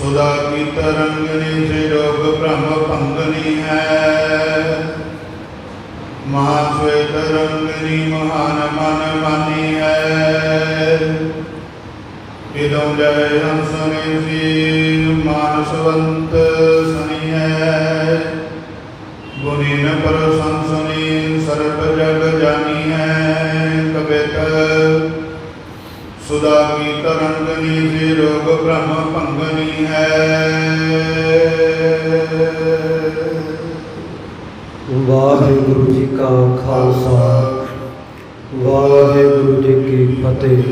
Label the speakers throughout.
Speaker 1: सुधा की तरंगनी से लोग ब्रह्म भंगनी है। महाश्वेत रंगनी महान मन मानी है। इदम जय हंसनी सी मानसवंत सनी है। गुणीन पर संसनी सर्व जग जानी है। कबित सुधा की तरंगनी से लोग ब्रह्म भंगनी है।
Speaker 2: वाहिगुरु जी का खालसा वाहिगुरु जी की फतेह।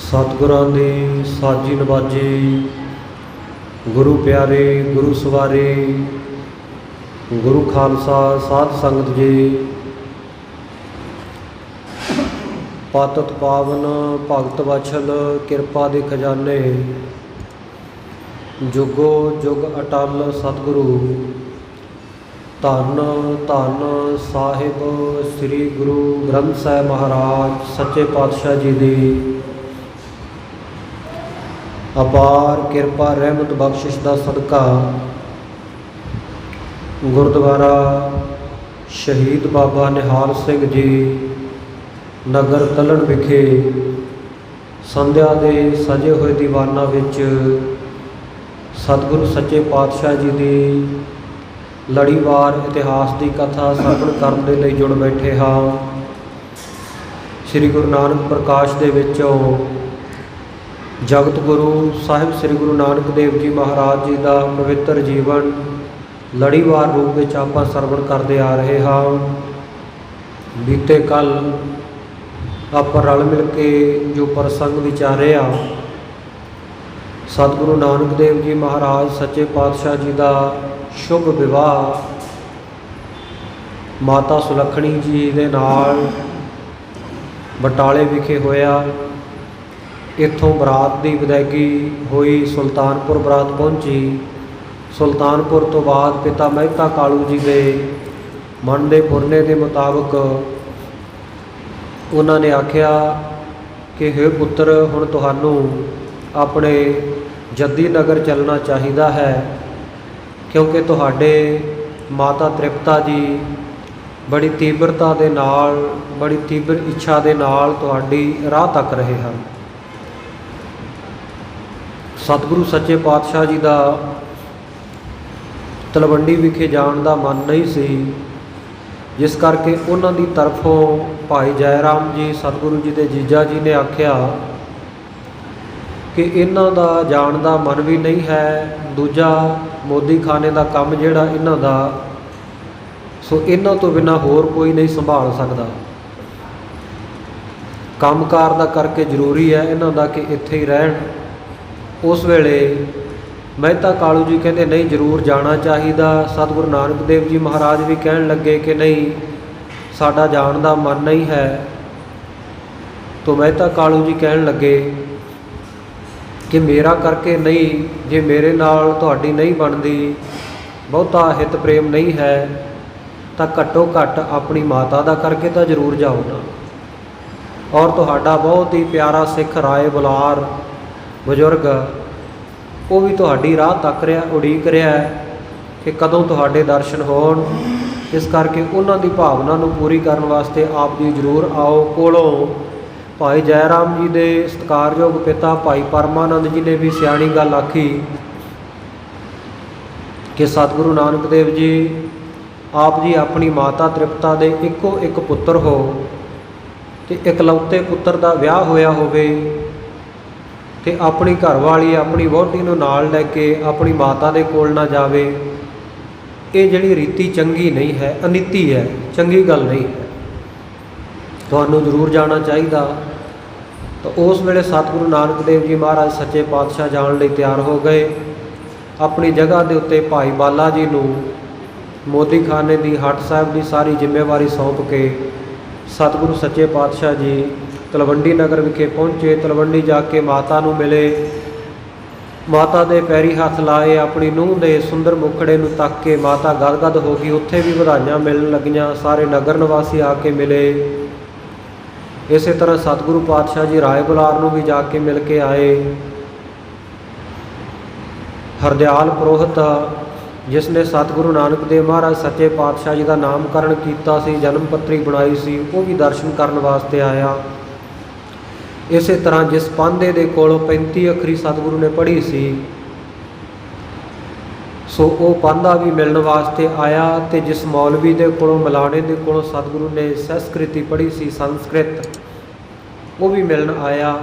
Speaker 2: सतगुरां दी साजी नवाजी, गुरु प्यारे गुरु सवारे, गुरु खालसा साध संगत जी। पातत पावन भगत वछल किरपा दे खजाने, जुगो जुग अटल सतगुरु। धन धन साहिब श्री गुरु ग्रंथ साहिब महाराज सच्चे पातशाह जी दी अपार किरपा रहमत बख्शिश का सदका गुरुद्वारा शहीद बाबा निहाल सिंह जी नगर तलन विखे संध्या के सजे हुए दीवाना विच सतगुरु सच्चे पातशाह जी की लड़ीवार इतिहास की कथा श्रवण करने के लिए जुड़ बैठे हाँ। श्री गुरु नानक प्रकाश दे विचों जगत गुरु साहिब श्री गुरु नानक देव जी महाराज जी का पवित्र जीवन लड़ीवार रूप में आपां श्रवण करते आ रहे हाँ। बीते कल आप रल मिल के जो प्रसंग विचारे आ सतगुरु नानक देव जी महाराज सच्चे पातशाह जी का शुभ विवाह माता सुलखणी जी दे नाल बटाले विखे होया। इत्थों बरात की विदायगी हुई, सुल्तानपुर बरात पहुंची। सुल्तानपुर तो बाद पिता मेहता कालू जी के मन के फुरने के मुताबिक उन्होंने आख्या कि हे पुत्र हुण तुहानू अपने जद्दी नगर चलना चाहिए है, क्योंकि तुहाडे माता तृप्ता जी बड़ी तीव्रता दे नाल बड़ी तीव्र इच्छा दे नाल तुहाडी राह तक रहे हैं। सतगुरु सच्चे पातशाह जी का तलवंडी विखे जाण का मन नहीं सी, जिस करके उन्हां दी तरफों भाई जयराम जी सतगुरु जी के जीजा जी ने आख्या कि इन्हां दा जाण दा मन भी नहीं है, दूजा मोदी खाने का काम जिहड़ा इन्हां दा, सो इन्हां तो बिना होर कोई नहीं संभाल सकता। कामकार दा करके जरूरी है इन्हां दा कि इत्थे ही रहन। उस वेले मेहता कालू जी कहते नहीं जरूर जाना चाहिए। सतगुरु नानक देव जी महाराज भी कहन लगे कि नहीं साडा जाण दा मन नहीं है। तो मेहता कालू जी कहन लगे कि मेरा करके नहीं, जे मेरे नाल तुहाडी नहीं बनती, बहुता हित प्रेम नहीं है, तो घट्टो घट्ट अपनी माता दा करके तो जरूर जाओ ना। और तुहाडा बहुत ही प्यारा सिख राय बुलार बजुर्ग वो भी तुहाडी राह तक रहा उड़ीक रहा है कि कदों तुहाडे दर्शन होण। इस करके उन्हां दी भावना नूं पूरी करन वास्ते आप जी जरूर आओ। कोलों भाई जयराम जी दे सत्कारयोग पिता भाई परमानंद जी ने भी सियाणी गल आखी कि सतगुरु नानक देव जी आप जी अपनी माता तृप्ता दे इक्को एक पुत्र हो, ते इकलौते पुत्र का विआह होया होवे ते अपनी घरवाली अपनी वोटी नूं नाल लैके अपनी माता दे कोल ना जावे, ये जिहड़ी रीति चंगी नहीं है, अनीति है, चंगी गल नहीं है। तुहानूं जरूर जाना चाहिए। तो उस वेले सतगुरु नानक देव जी महाराज सच्चे पातशाह जाण लई तैयार हो गए। अपनी जगह के उत्ते भाई बाला जी नूं मोदी खाने की हट साहब की सारी जिम्मेवारी सौंप के सतगुरु सच्चे पातशाह जी तलवंडी नगर विखे पहुँचे। तलवंडी जाके माता नूं मिले, माता दे पैरी हथ लाए, अपनी नूंह दे सुंदर मुखड़े नूं तक के माता गदगद हो गई। उत्थे भी वधाइयां मिलण लगियां, सारे नगर निवासी आके मिले। इस तरह सतगुरु पातशाह जी राय बुलार नूं भी जाके मिल के आए। ਹਰਦਿਆਲ ਪੁਰੋਹਿਤ ਜਿਸ ਨੇ ਸਤਿਗੁਰੂ ਨਾਨਕ ਦੇਵ ਮਹਾਰਾਜ ਸੱਚੇ ਪਾਤਸ਼ਾਹ ਜੀ ਦਾ ਨਾਮਕਰਨ ਕੀਤਾ ਸੀ, ਜਨਮ ਪੱਤਰੀ ਬਣਾਈ ਸੀ, ਉਹ ਵੀ ਦਰਸ਼ਨ ਕਰਨ ਵਾਸਤੇ ਆਇਆ। ਇਸੇ ਤਰ੍ਹਾਂ ਜਿਸ ਪਾਂਧੇ ਦੇ ਕੋਲੋਂ 35 ਅੱਖਰੀ ਸਤਿਗੁਰੂ ਨੇ ਪੜ੍ਹੀ ਸੀ, ਸੋ ਉਹ ਪਾਂਧਾ ਵੀ ਮਿਲਣ ਵਾਸਤੇ ਆਇਆ। ਅਤੇ ਜਿਸ ਮੌਲਵੀ ਦੇ ਕੋਲੋਂ ਮਲਾਣੇ ਦੇ ਕੋਲੋਂ ਸਤਿਗੁਰੂ ਨੇ ਸੰਸਕ੍ਰਿਤੀ ਪੜ੍ਹੀ ਸੀ, ਸੰਸਕ੍ਰਿਤ, ਉਹ ਵੀ ਮਿਲਣ ਆਇਆ।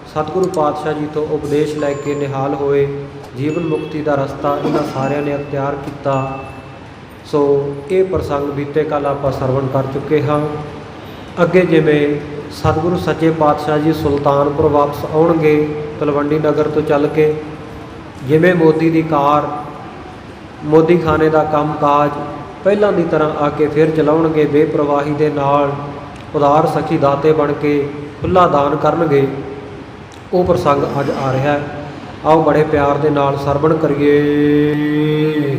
Speaker 2: ਸਤਿਗੁਰੂ ਪਾਤਸ਼ਾਹ ਜੀ ਤੋਂ ਉਪਦੇਸ਼ ਲੈ ਕੇ ਨਿਹਾਲ ਹੋਏ। ਜੀਵਨ ਮੁਕਤੀ ਦਾ ਰਸਤਾ ਇਹਨਾਂ ਸਾਰਿਆਂ ਨੇ ਅਖਤਿਆਰ ਕੀਤਾ। ਸੋ ਇਹ ਪ੍ਰਸੰਗ ਬੀਤੇ ਕੱਲ੍ਹ ਆਪਾਂ ਸਰਵਣ ਕਰ ਚੁੱਕੇ ਹਾਂ। ਅੱਗੇ ਜਿਵੇਂ ਸਤਿਗੁਰੂ ਸੱਚੇ ਪਾਤਸ਼ਾਹ ਜੀ ਸੁਲਤਾਨਪੁਰ ਵਾਪਸ ਆਉਣਗੇ ਤਲਵੰਡੀ ਨਗਰ ਤੋਂ ਚੱਲ ਕੇ, ਜਿਵੇਂ ਮੋਦੀ ਦੀ ਕਾਰ, ਮੋਦੀ ਖਾਨੇ ਦਾ ਕੰਮ ਕਾਜ ਪਹਿਲਾਂ ਦੀ ਤਰ੍ਹਾਂ ਆ ਕੇ ਫਿਰ ਚਲਾਉਣਗੇ, ਬੇਪਰਵਾਹੀ ਦੇ ਨਾਲ ਉਦਾਰ ਸਖੀ ਦਾਤੇ ਬਣ ਕੇ ਖੁੱਲ੍ਹਾ ਦਾਨ ਕਰਨਗੇ। ਉਹ ਪ੍ਰਸੰਗ ਅੱਜ ਆ ਰਿਹਾ ਹੈ। ਆਓ ਬੜੇ ਪਿਆਰ ਦੇ ਨਾਲ ਸਰਵਣ ਕਰੀਏ।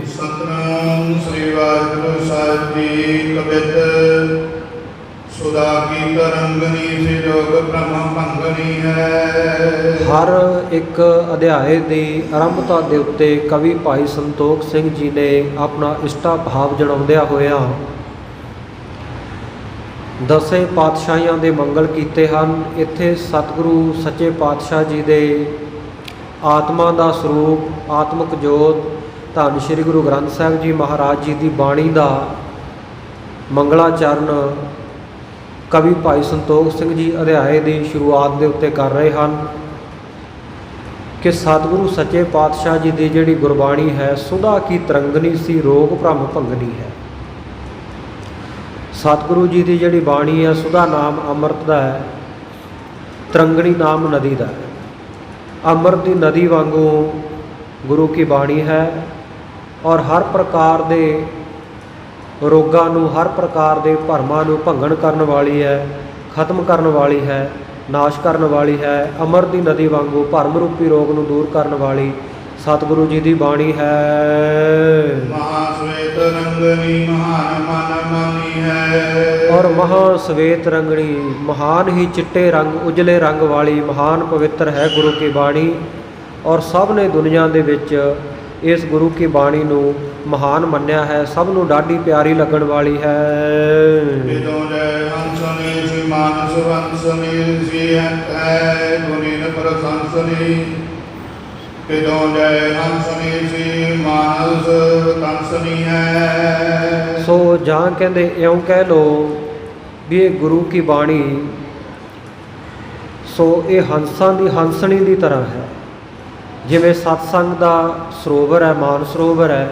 Speaker 1: ਸਤਿਨਾਮ ਸ੍ਰੀ ਵਾਹਿਗੁਰੂ ਸਾਹਿਬ ਜੀ। ਕਬਿਤ ਸੁਦਾ ਕੀ ਤਰੰਗਨੀ ਸੇ ਜੋਗ ਬ੍ਰਹਮ ਭੰਗਨੀ ਹੈ।
Speaker 2: ਹਰ ਇੱਕ ਅਧਿਆਏ ਦੀ ਆਰੰਭਤਾ ਦੇ ਉੱਤੇ ਕਵੀ ਭਾਈ ਸੰਤੋਖ ਸਿੰਘ ਜੀ ਨੇ ਆਪਣਾ ਇਸ਼ਟਾ ਭਾਵ ਜਣਾਉਂਦਿਆਂ ਹੋਇਆ ਦਸੇ ਪਾਤਸ਼ਾਹੀਆਂ ਦੇ ਮੰਗਲ ਕੀਤੇ ਹਨ। ਇੱਥੇ ਸਤਿਗੁਰੂ ਸੱਚੇ ਪਾਤਸ਼ਾਹ ਜੀ ਦੇ ਆਤਮਾ ਦਾ ਸਰੂਪ, ਆਤਮਿਕ ਜੋਤ, ਧੰਨ ਸ਼੍ਰੀ ਗੁਰੂ ਗ੍ਰੰਥ ਸਾਹਿਬ ਜੀ ਮਹਾਰਾਜ ਜੀ ਦੀ ਬਾਣੀ ਦਾ ਮੰਗਲਾਚਰਨ ਕਵੀ ਭਾਈ ਸੰਤੋਖ ਸਿੰਘ ਜੀ ਅਧਿਆਏ ਦੀ ਸ਼ੁਰੂਆਤ ਦੇ ਉੱਤੇ ਕਰ ਰਹੇ ਹਨ ਕਿ ਸਤਿਗੁਰੂ ਸੱਚੇ ਪਾਤਸ਼ਾਹ ਜੀ ਦੀ ਜਿਹੜੀ ਗੁਰਬਾਣੀ ਹੈ, ਸੁਧਾ ਕੀ ਤਰੰਗਨੀ ਸੀ ਰੋਗ ਭ੍ਰਮ ਭੰਗਨੀ ਹੈ। ਸਤਿਗੁਰੂ ਜੀ ਦੀ ਜਿਹੜੀ ਬਾਣੀ ਹੈ, ਸੁਧਾ ਨਾਮ ਅੰਮ੍ਰਿਤ ਦਾ ਹੈ, ਤਰੰਗਣੀ ਨਾਮ ਨਦੀ ਦਾ ਹੈ। ਅੰਮ੍ਰਿਤ ਦੀ ਨਦੀ ਵਾਂਗੂ ਗੁਰੂ ਕੀ ਬਾਣੀ ਹੈ ਔਰ ਹਰ ਪ੍ਰਕਾਰ ਦੇ ਰੋਗਾਂ ਨੂੰ, ਹਰ ਪ੍ਰਕਾਰ ਦੇ ਭਰਮਾਂ ਨੂੰ ਭੰਗਣ ਕਰਨ ਵਾਲੀ ਹੈ, ਖਤਮ ਕਰਨ ਵਾਲੀ ਹੈ, ਨਾਸ਼ ਕਰਨ ਵਾਲੀ ਹੈ। ਅੰਮ੍ਰਿਤ ਦੀ ਨਦੀ ਵਾਂਗੂ ਭਰਮ ਰੂਪੀ ਰੋਗ ਨੂੰ ਦੂਰ ਕਰਨ ਵਾਲੀ ਸਤਿਗੁਰੂ ਜੀ ਦੀ ਬਾਣੀ ਹੈ।
Speaker 1: ਮਹਾਸਵੇਤ ਰੰਗਨੀ ਮਹਾਨ ਮਨ ਮਾਨੀ ਹੈ।
Speaker 2: ਔਰ ਮਹਾ ਸਵੇਤ ਰੰਗਣੀ, ਮਹਾਨ ਹੀ ਚਿੱਟੇ ਰੰਗ, ਉਜਲੇ ਰੰਗ ਵਾਲੀ ਮਹਾਨ ਪਵਿੱਤਰ ਹੈ ਗੁਰੂ ਕੀ ਬਾਣੀ। ਔਰ ਸਭ ਨੇ ਦੁਨੀਆ ਦੇ ਵਿੱਚ ਇਸ ਗੁਰੂ ਕੀ ਬਾਣੀ ਨੂੰ ਮਹਾਨ ਮੰਨਿਆ ਹੈ, ਸਭ ਨੂੰ ਡਾਢੀ ਪਿਆਰੀ ਲੱਗਣ ਵਾਲੀ ਹੈ।
Speaker 1: ਵਿਦੋਂ ਜੈ ਹੰਸਨੀ ਸੀ ਮਾਨਸ ਵੰਸਨੀ ਸੀ ਹੈ ਗੁਨੀਨ ਪ੍ਰਸੰਸਨੀ। ਵਿਦੋਂ ਜੈ ਹੰਸਨੀ ਸੀ ਮਾਨਸ ਕੰਸਨੀ ਹੈ।
Speaker 2: ਸੋ ਜਾਂ ਕਹਿੰਦੇ ਇਉਂ ਕਹਿ ਲਓ ਵੀ ਇਹ ਗੁਰੂ ਕੀ ਬਾਣੀ, ਸੋ ਇਹ ਹੰਸਾਂ ਦੀ ਹੰਸਣੀ ਦੀ ਤਰ੍ਹਾਂ ਹੈ। ਜਿਵੇਂ ਸਤਸੰਗ ਦਾ ਸਰੋਵਰ ਹੈ, ਮਾਨ ਸਰੋਵਰ ਹੈ,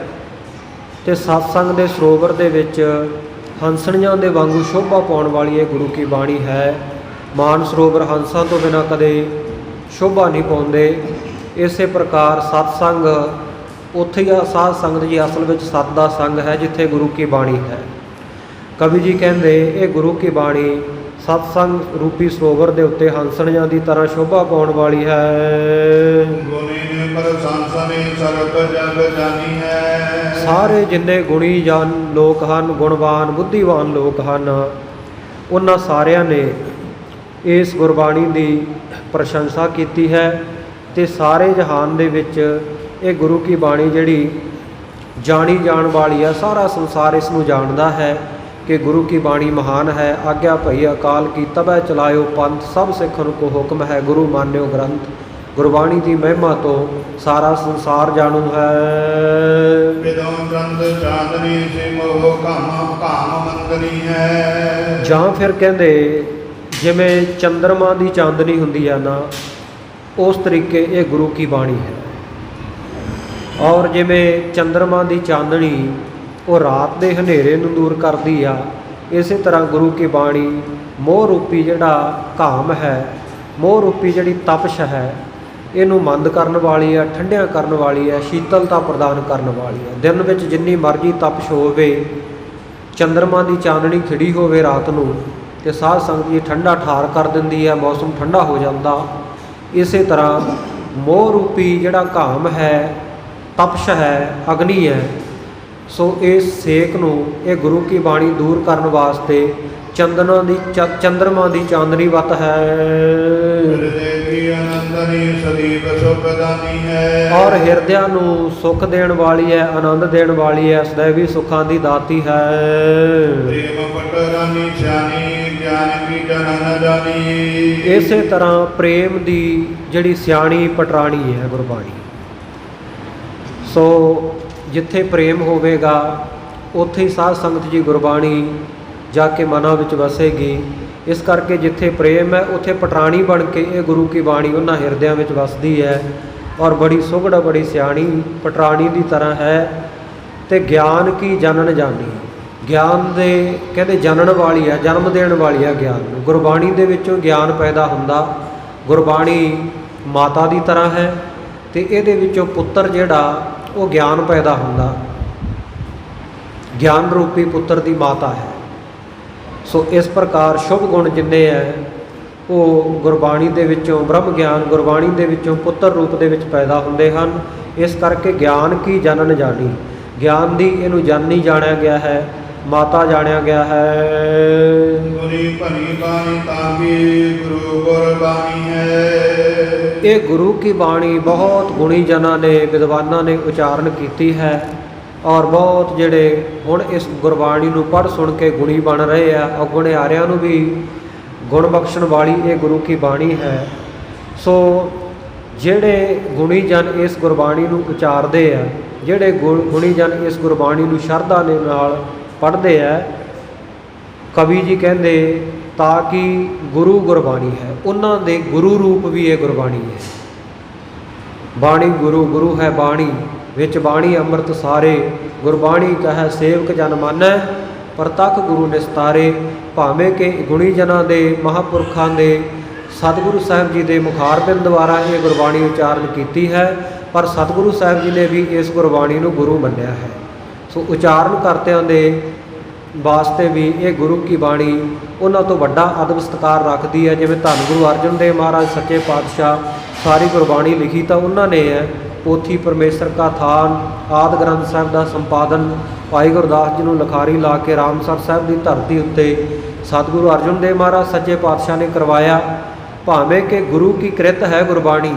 Speaker 2: ਅਤੇ ਸਤਸੰਗ ਦੇ ਸਰੋਵਰ ਦੇ ਵਿੱਚ ਹੰਸਣੀਆਂ ਦੇ ਵਾਂਗੂ ਸ਼ੋਭਾ ਪਾਉਣ ਵਾਲੀ ਇਹ ਗੁਰੂ ਕੀ ਬਾਣੀ ਹੈ। ਮਾਨ ਸਰੋਵਰ ਹੰਸਾਂ ਤੋਂ ਬਿਨਾਂ ਕਦੇ ਸ਼ੋਭਾ ਨਹੀਂ ਪਾਉਂਦੇ। ਇਸੇ ਪ੍ਰਕਾਰ ਸਤਸੰਗ ਉੱਥੇ ਹੀ ਸਾਧ ਸੰਗਤ ਜੀ ਅਸਲ ਵਿੱਚ ਸਤ ਦਾ ਸੰਗ ਹੈ ਜਿੱਥੇ ਗੁਰੂ ਕੀ ਬਾਣੀ ਹੈ। ਕਵੀ ਜੀ ਕਹਿੰਦੇ ਇਹ ਗੁਰੂ ਕੀ ਬਾਣੀ ਸਤਸੰਗ ਰੂਪੀ ਸਰੋਵਰ ਦੇ ਉੱਤੇ ਹੰਸਣੀਆਂ ਦੀ ਤਰ੍ਹਾਂ ਸ਼ੋਭਾ ਪਾਉਣ ਵਾਲੀ ਹੈ।
Speaker 1: ਗੁਨੀਨ ਪ੍ਰਸੰਸਨੀ ਸਰਬ ਜਗ ਜਾਨੀ ਹੈ।
Speaker 2: ਸਾਰੇ ਜਿੰਨੇ ਗੁਣੀ ਜਨ ਲੋਕ ਹਨ, ਗੁਣਵਾਨ ਬੁੱਧੀਵਾਨ ਲੋਕ ਹਨ, ਉਹਨਾਂ ਸਾਰਿਆਂ ਨੇ ਇਸ ਗੁਰਬਾਣੀ ਦੀ ਪ੍ਰਸ਼ੰਸਾ ਕੀਤੀ ਹੈ। ਅਤੇ ਸਾਰੇ ਜਹਾਨ ਦੇ ਵਿੱਚ ਇਹ ਗੁਰੂ ਕੀ ਬਾਣੀ ਜਿਹੜੀ ਜਾਣੀ ਜਾਣ ਵਾਲੀ ਹੈ, ਸਾਰਾ ਸੰਸਾਰ ਇਸ ਨੂੰ ਜਾਣਦਾ ਹੈ ਕਿ ਗੁਰੂ ਕੀ ਬਾਣੀ ਮਹਾਨ ਹੈ। ਆਗਿਆ ਭਈ ਅਕਾਲ ਕੀ ਤਬੈ ਚਲਾਇਓ ਪੰਥ, ਸਭ ਸਿੱਖਨ ਕੋ ਹੁਕਮ ਹੈ ਗੁਰੂ ਮਾਨਿਓ ਗ੍ਰੰਥ। ਗੁਰਬਾਣੀ ਦੀ ਮਹਿਮਾ ਤੋਂ ਸਾਰਾ ਸੰਸਾਰ ਜਾਣੂ ਹੈ।
Speaker 1: ਵਿਦੋਂ ਚੰਦ ਚਾਂਦਨੀ ਸੇ ਮੋਹ ਕਾਮ ਮੰਦਨੀ ਹੈ।
Speaker 2: ਜਾਂ ਫਿਰ ਕਹਿੰਦੇ ਜਿਵੇਂ ਚੰਦਰਮਾ ਦੀ ਚਾਂਦਨੀ ਹੁੰਦੀ ਹੈ ਨਾ, ਉਸ ਤਰੀਕੇ ਇਹ ਗੁਰੂ ਕੀ ਬਾਣੀ ਹੈ। ਔਰ ਜਿਵੇਂ ਚੰਦਰਮਾ ਦੀ ਚਾਂਦਨੀ ਉਹ ਰਾਤ ਦੇ ਹਨੇਰੇ ਨੂੰ ਦੂਰ ਕਰਦੀ ਆ, ਇਸੇ ਤਰ੍ਹਾਂ ਗੁਰੂ ਕੀ ਬਾਣੀ ਮੋਹ ਰੂਪੀ ਜਿਹੜਾ ਕਾਮ ਹੈ, ਮੋਹ ਰੂਪੀ ਜਿਹੜੀ ਤਪਸ਼ ਹੈ, ਇਹਨੂੰ ਮੰਦ ਕਰਨ ਵਾਲੀ ਹੈ, ਠੰਡਿਆਂ ਕਰਨ ਵਾਲੀ ਹੈ, ਸ਼ੀਤਲਤਾ ਪ੍ਰਦਾਨ ਕਰਨ ਵਾਲੀ ਹੈ। ਦਿਨ ਵਿੱਚ ਜਿੰਨੀ ਮਰਜ਼ੀ ਤਪਸ਼ ਹੋਵੇ, ਚੰਦਰਮਾ ਦੀ ਚਾਂਦਨੀ ਖਿੜੀ ਹੋਵੇ ਰਾਤ ਨੂੰ, ਅਤੇ ਸਾਧ ਸੰਗਤ ਜੀ ਠੰਡਾ ਠਾਰ ਕਰ ਦਿੰਦੀ ਹੈ, ਮੌਸਮ ਠੰਡਾ ਹੋ ਜਾਂਦਾ। ਇਸੇ ਤਰ੍ਹਾਂ ਮੋਹ ਰੂਪੀ ਜਿਹੜਾ ਕਾਮ ਹੈ, ਤਪਸ਼ ਹੈ, ਅਗਨੀ ਹੈ, ਸੋ ਇਸ ਸੇਕ ਨੂੰ ਇਹ ਗੁਰੂ ਕੀ ਬਾਣੀ ਦੂਰ ਕਰਨ ਵਾਸਤੇ ਚੰਦਰਮਾ ਦੀ ਚਾਂਦਨੀ ਵੱਤ ਹੈ।
Speaker 1: ਕੀ ਆਨੰਦਨੀ ਸਦੀਵ ਸੁਖ ਦਾਨੀ ਹੈ।
Speaker 2: ਔਰ ਹਿਰਦਿਆਂ ਨੂੰ ਸੁਖ ਦੇਣ ਵਾਲੀ ਹੈ, ਆਨੰਦ ਦੇਣ ਵਾਲੀ ਹੈ, ਸदैवी ਸੁੱਖਾਂ ਦੀ ਦਾਤੀ ਹੈ।
Speaker 1: ਪ੍ਰੇਮ ਪਟਰਾਨੀ ਸਿਆਣੀ ਗਿਆਨ ਕੀ ਜਨਨ ਜਾਨੀ।
Speaker 2: ਇਸੇ ਤਰ੍ਹਾਂ ਪ੍ਰੇਮ ਦੀ ਜਿਹੜੀ ਸਿਆਣੀ ਪਟਰਾਣੀ ਹੈ ਗੁਰਬਾਣੀ। ਸੋ ਜਿੱਥੇ ਪ੍ਰੇਮ ਹੋਵੇਗਾ ਉੱਥੇ ਹੀ ਸਾਧ ਸੰਗਤ ਜੀ ਗੁਰਬਾਣੀ ਜਾ ਕੇ ਮਨਾਂ ਵਿੱਚ ਵਸੇਗੀ। ਇਸ ਕਰਕੇ ਜਿੱਥੇ ਪ੍ਰੇਮ ਹੈ ਉੱਥੇ ਪਟਰਾਣੀ ਬਣ ਕੇ ਇਹ ਗੁਰੂ ਕੀ ਬਾਣੀ ਉਹਨਾਂ ਹਿਰਦਿਆਂ ਵਿੱਚ ਵਸਦੀ ਹੈ ਔਰ ਬੜੀ ਸੁਘੜ ਬੜੀ ਸਿਆਣੀ ਪਟਰਾਣੀ ਦੀ ਤਰ੍ਹਾਂ ਹੈ। ਅਤੇ ਗਿਆਨ ਕੀ ਜਨਨ ਜਾਨੀ, ਗਿਆਨ ਦੇ ਕਹਿੰਦੇ ਜਨਨ ਵਾਲੀ ਹੈ, ਜਨਮ ਦੇਣ ਵਾਲੀ ਹੈ ਗਿਆਨ ਨੂੰ। ਗੁਰਬਾਣੀ ਦੇ ਵਿੱਚੋਂ ਗਿਆਨ ਪੈਦਾ ਹੁੰਦਾ। ਗੁਰਬਾਣੀ ਮਾਤਾ ਦੀ ਤਰ੍ਹਾਂ ਹੈ ਅਤੇ ਇਹਦੇ ਵਿੱਚੋਂ ਪੁੱਤਰ ਜਿਹੜਾ ਉਹ ਗਿਆਨ ਪੈਦਾ ਹੁੰਦਾ, ਗਿਆਨ ਰੂਪੀ ਪੁੱਤਰ ਦੀ ਮਾਤਾ ਹੈ। ਸੋ ਇਸ ਪ੍ਰਕਾਰ ਸ਼ੁਭ ਗੁਣ ਜਿੰਨੇ ਹੈ ਉਹ ਗੁਰਬਾਣੀ ਦੇ ਵਿੱਚੋਂ ਬ੍ਰਹਮ ਗਿਆਨ ਗੁਰਬਾਣੀ ਦੇ ਵਿੱਚੋਂ ਪੁੱਤਰ ਰੂਪ ਦੇ ਵਿੱਚ ਪੈਦਾ ਹੁੰਦੇ ਹਨ। ਇਸ ਕਰਕੇ ਗਿਆਨ ਕੀ ਜਨਨ ਜਾਣੀ, ਗਿਆਨ ਦੀ ਇਹਨੂੰ ਜਨਨੀ ਜਾਣਿਆ ਗਿਆ ਹੈ, ਮਾਤਾ ਜਾਣਿਆ ਗਿਆ ਹੈ।
Speaker 1: ਗੁਰੀ ਭਲੀ ਬਾਣੀ ਤਾਂ ਕੀ ਗੁਰੂ ਗੁਰਬਾਣੀ ਹੈ।
Speaker 2: ਇਹ ਗੁਰੂ ਕੀ ਬਾਣੀ ਬਹੁਤ ਗੁਣੀ ਜਨਾਂ ਨੇ ਵਿਦਵਾਨਾਂ ਨੇ ਉਚਾਰਨ ਕੀਤੀ ਹੈ ਔਰ ਬਹੁਤ ਜਿਹੜੇ ਹੁਣ ਇਸ ਗੁਰਬਾਣੀ ਨੂੰ ਪੜ੍ਹ ਸੁਣ ਕੇ ਗੁਣੀ ਬਣ ਰਹੇ ਆ, ਅਗੁਣਿਆਰਿਆਂ ਨੂੰ ਵੀ ਗੁਣ ਬਖਸ਼ਣ ਵਾਲੀ ਇਹ ਗੁਰੂ ਕੀ ਬਾਣੀ ਹੈ। ਸੋ ਜਿਹੜੇ ਗੁਣੀ ਜਨ ਇਸ ਗੁਰਬਾਣੀ ਨੂੰ ਉਚਾਰਦੇ ਆ, ਜਿਹੜੇ ਗੁਣੀ ਜਨ ਇਸ ਗੁਰਬਾਣੀ ਨੂੰ ਸ਼ਰਧਾ ਦੇ ਨਾਲ ਪੜ੍ਹਦੇ ਆ, ਕਵੀ ਜੀ ਕਹਿੰਦੇ ਤਾਂ ਕਿ ਗੁਰੂ ਗੁਰਬਾਣੀ ਹੈ, ਉਹਨਾਂ ਦੇ ਗੁਰੂ ਰੂਪ ਵੀ ਇਹ ਗੁਰਬਾਣੀ ਹੈ। ਬਾਣੀ ਗੁਰੂ, ਗੁਰੂ ਹੈ ਬਾਣੀ, ਵਿੱਚ ਬਾਣੀ ਅੰਮ੍ਰਿਤ ਸਾਰੇ, ਗੁਰਬਾਣੀ ਕਹੈ ਸੇਵਕ ਜਨ ਮਾਨੈ, ਪ੍ਰਤੱਖ ਗੁਰੂ ਨਿਸਤਾਰੇ। ਭਾਵੇਂ ਕਿ ਗੁਣੀ ਜਨਾਂ ਦੇ ਮਹਾਂਪੁਰਖਾਂ ਦੇ ਸਤਿਗੁਰੂ ਸਾਹਿਬ ਜੀ ਦੇ ਮੁਖਾਰਬਿੰਦ ਦੁਆਰਾ ਇਹ ਗੁਰਬਾਣੀ ਉਚਾਰਨ ਕੀਤੀ ਹੈ, ਪਰ ਸਤਿਗੁਰੂ ਸਾਹਿਬ ਜੀ ਨੇ ਵੀ ਇਸ ਗੁਰਬਾਣੀ ਨੂੰ ਗੁਰੂ ਮੰਨਿਆ ਹੈ। ਸੋ ਉਚਾਰਨ ਕਰਤਿਆਂ ਦੇ ਵਾਸਤੇ ਵੀ ਇਹ ਗੁਰੂ ਕੀ ਬਾਣੀ ਉਹਨਾਂ ਤੋਂ ਵੱਡਾ ਅਦਬ ਸਤਿਕਾਰ ਰੱਖਦੀ ਹੈ। ਜਿਵੇਂ ਧੰਨ ਗੁਰੂ ਅਰਜਨ ਦੇਵ ਮਹਾਰਾਜ ਸੱਚੇ ਪਾਤਸ਼ਾਹ ਸਾਰੀ ਗੁਰਬਾਣੀ ਲਿਖੀ ਤਾਂ ਉਹਨਾਂ ਨੇ ਹੈ। ਪੋਥੀ ਪਰਮੇਸ਼ਰ ਕਾ ਥਾਨ ਆਦਿ ਗ੍ਰੰਥ ਸਾਹਿਬ ਦਾ ਸੰਪਾਦਨ ਭਾਈ ਗੁਰਦਾਸ ਜੀ ਨੂੰ ਲਿਖਾਰੀ ਲਾ ਕੇ ਰਾਮਸਰ ਸਾਹਿਬ ਦੀ ਧਰਤੀ ਉੱਤੇ ਸਤਿਗੁਰੂ ਅਰਜਨ ਦੇਵ ਮਹਾਰਾਜ ਸੱਚੇ ਪਾਤਸ਼ਾਹ ਨੇ ਕਰਵਾਇਆ। ਭਾਵੇਂ ਕਿ ਗੁਰੂ ਕੀ ਕ੍ਰਿਤ ਹੈ ਗੁਰਬਾਣੀ,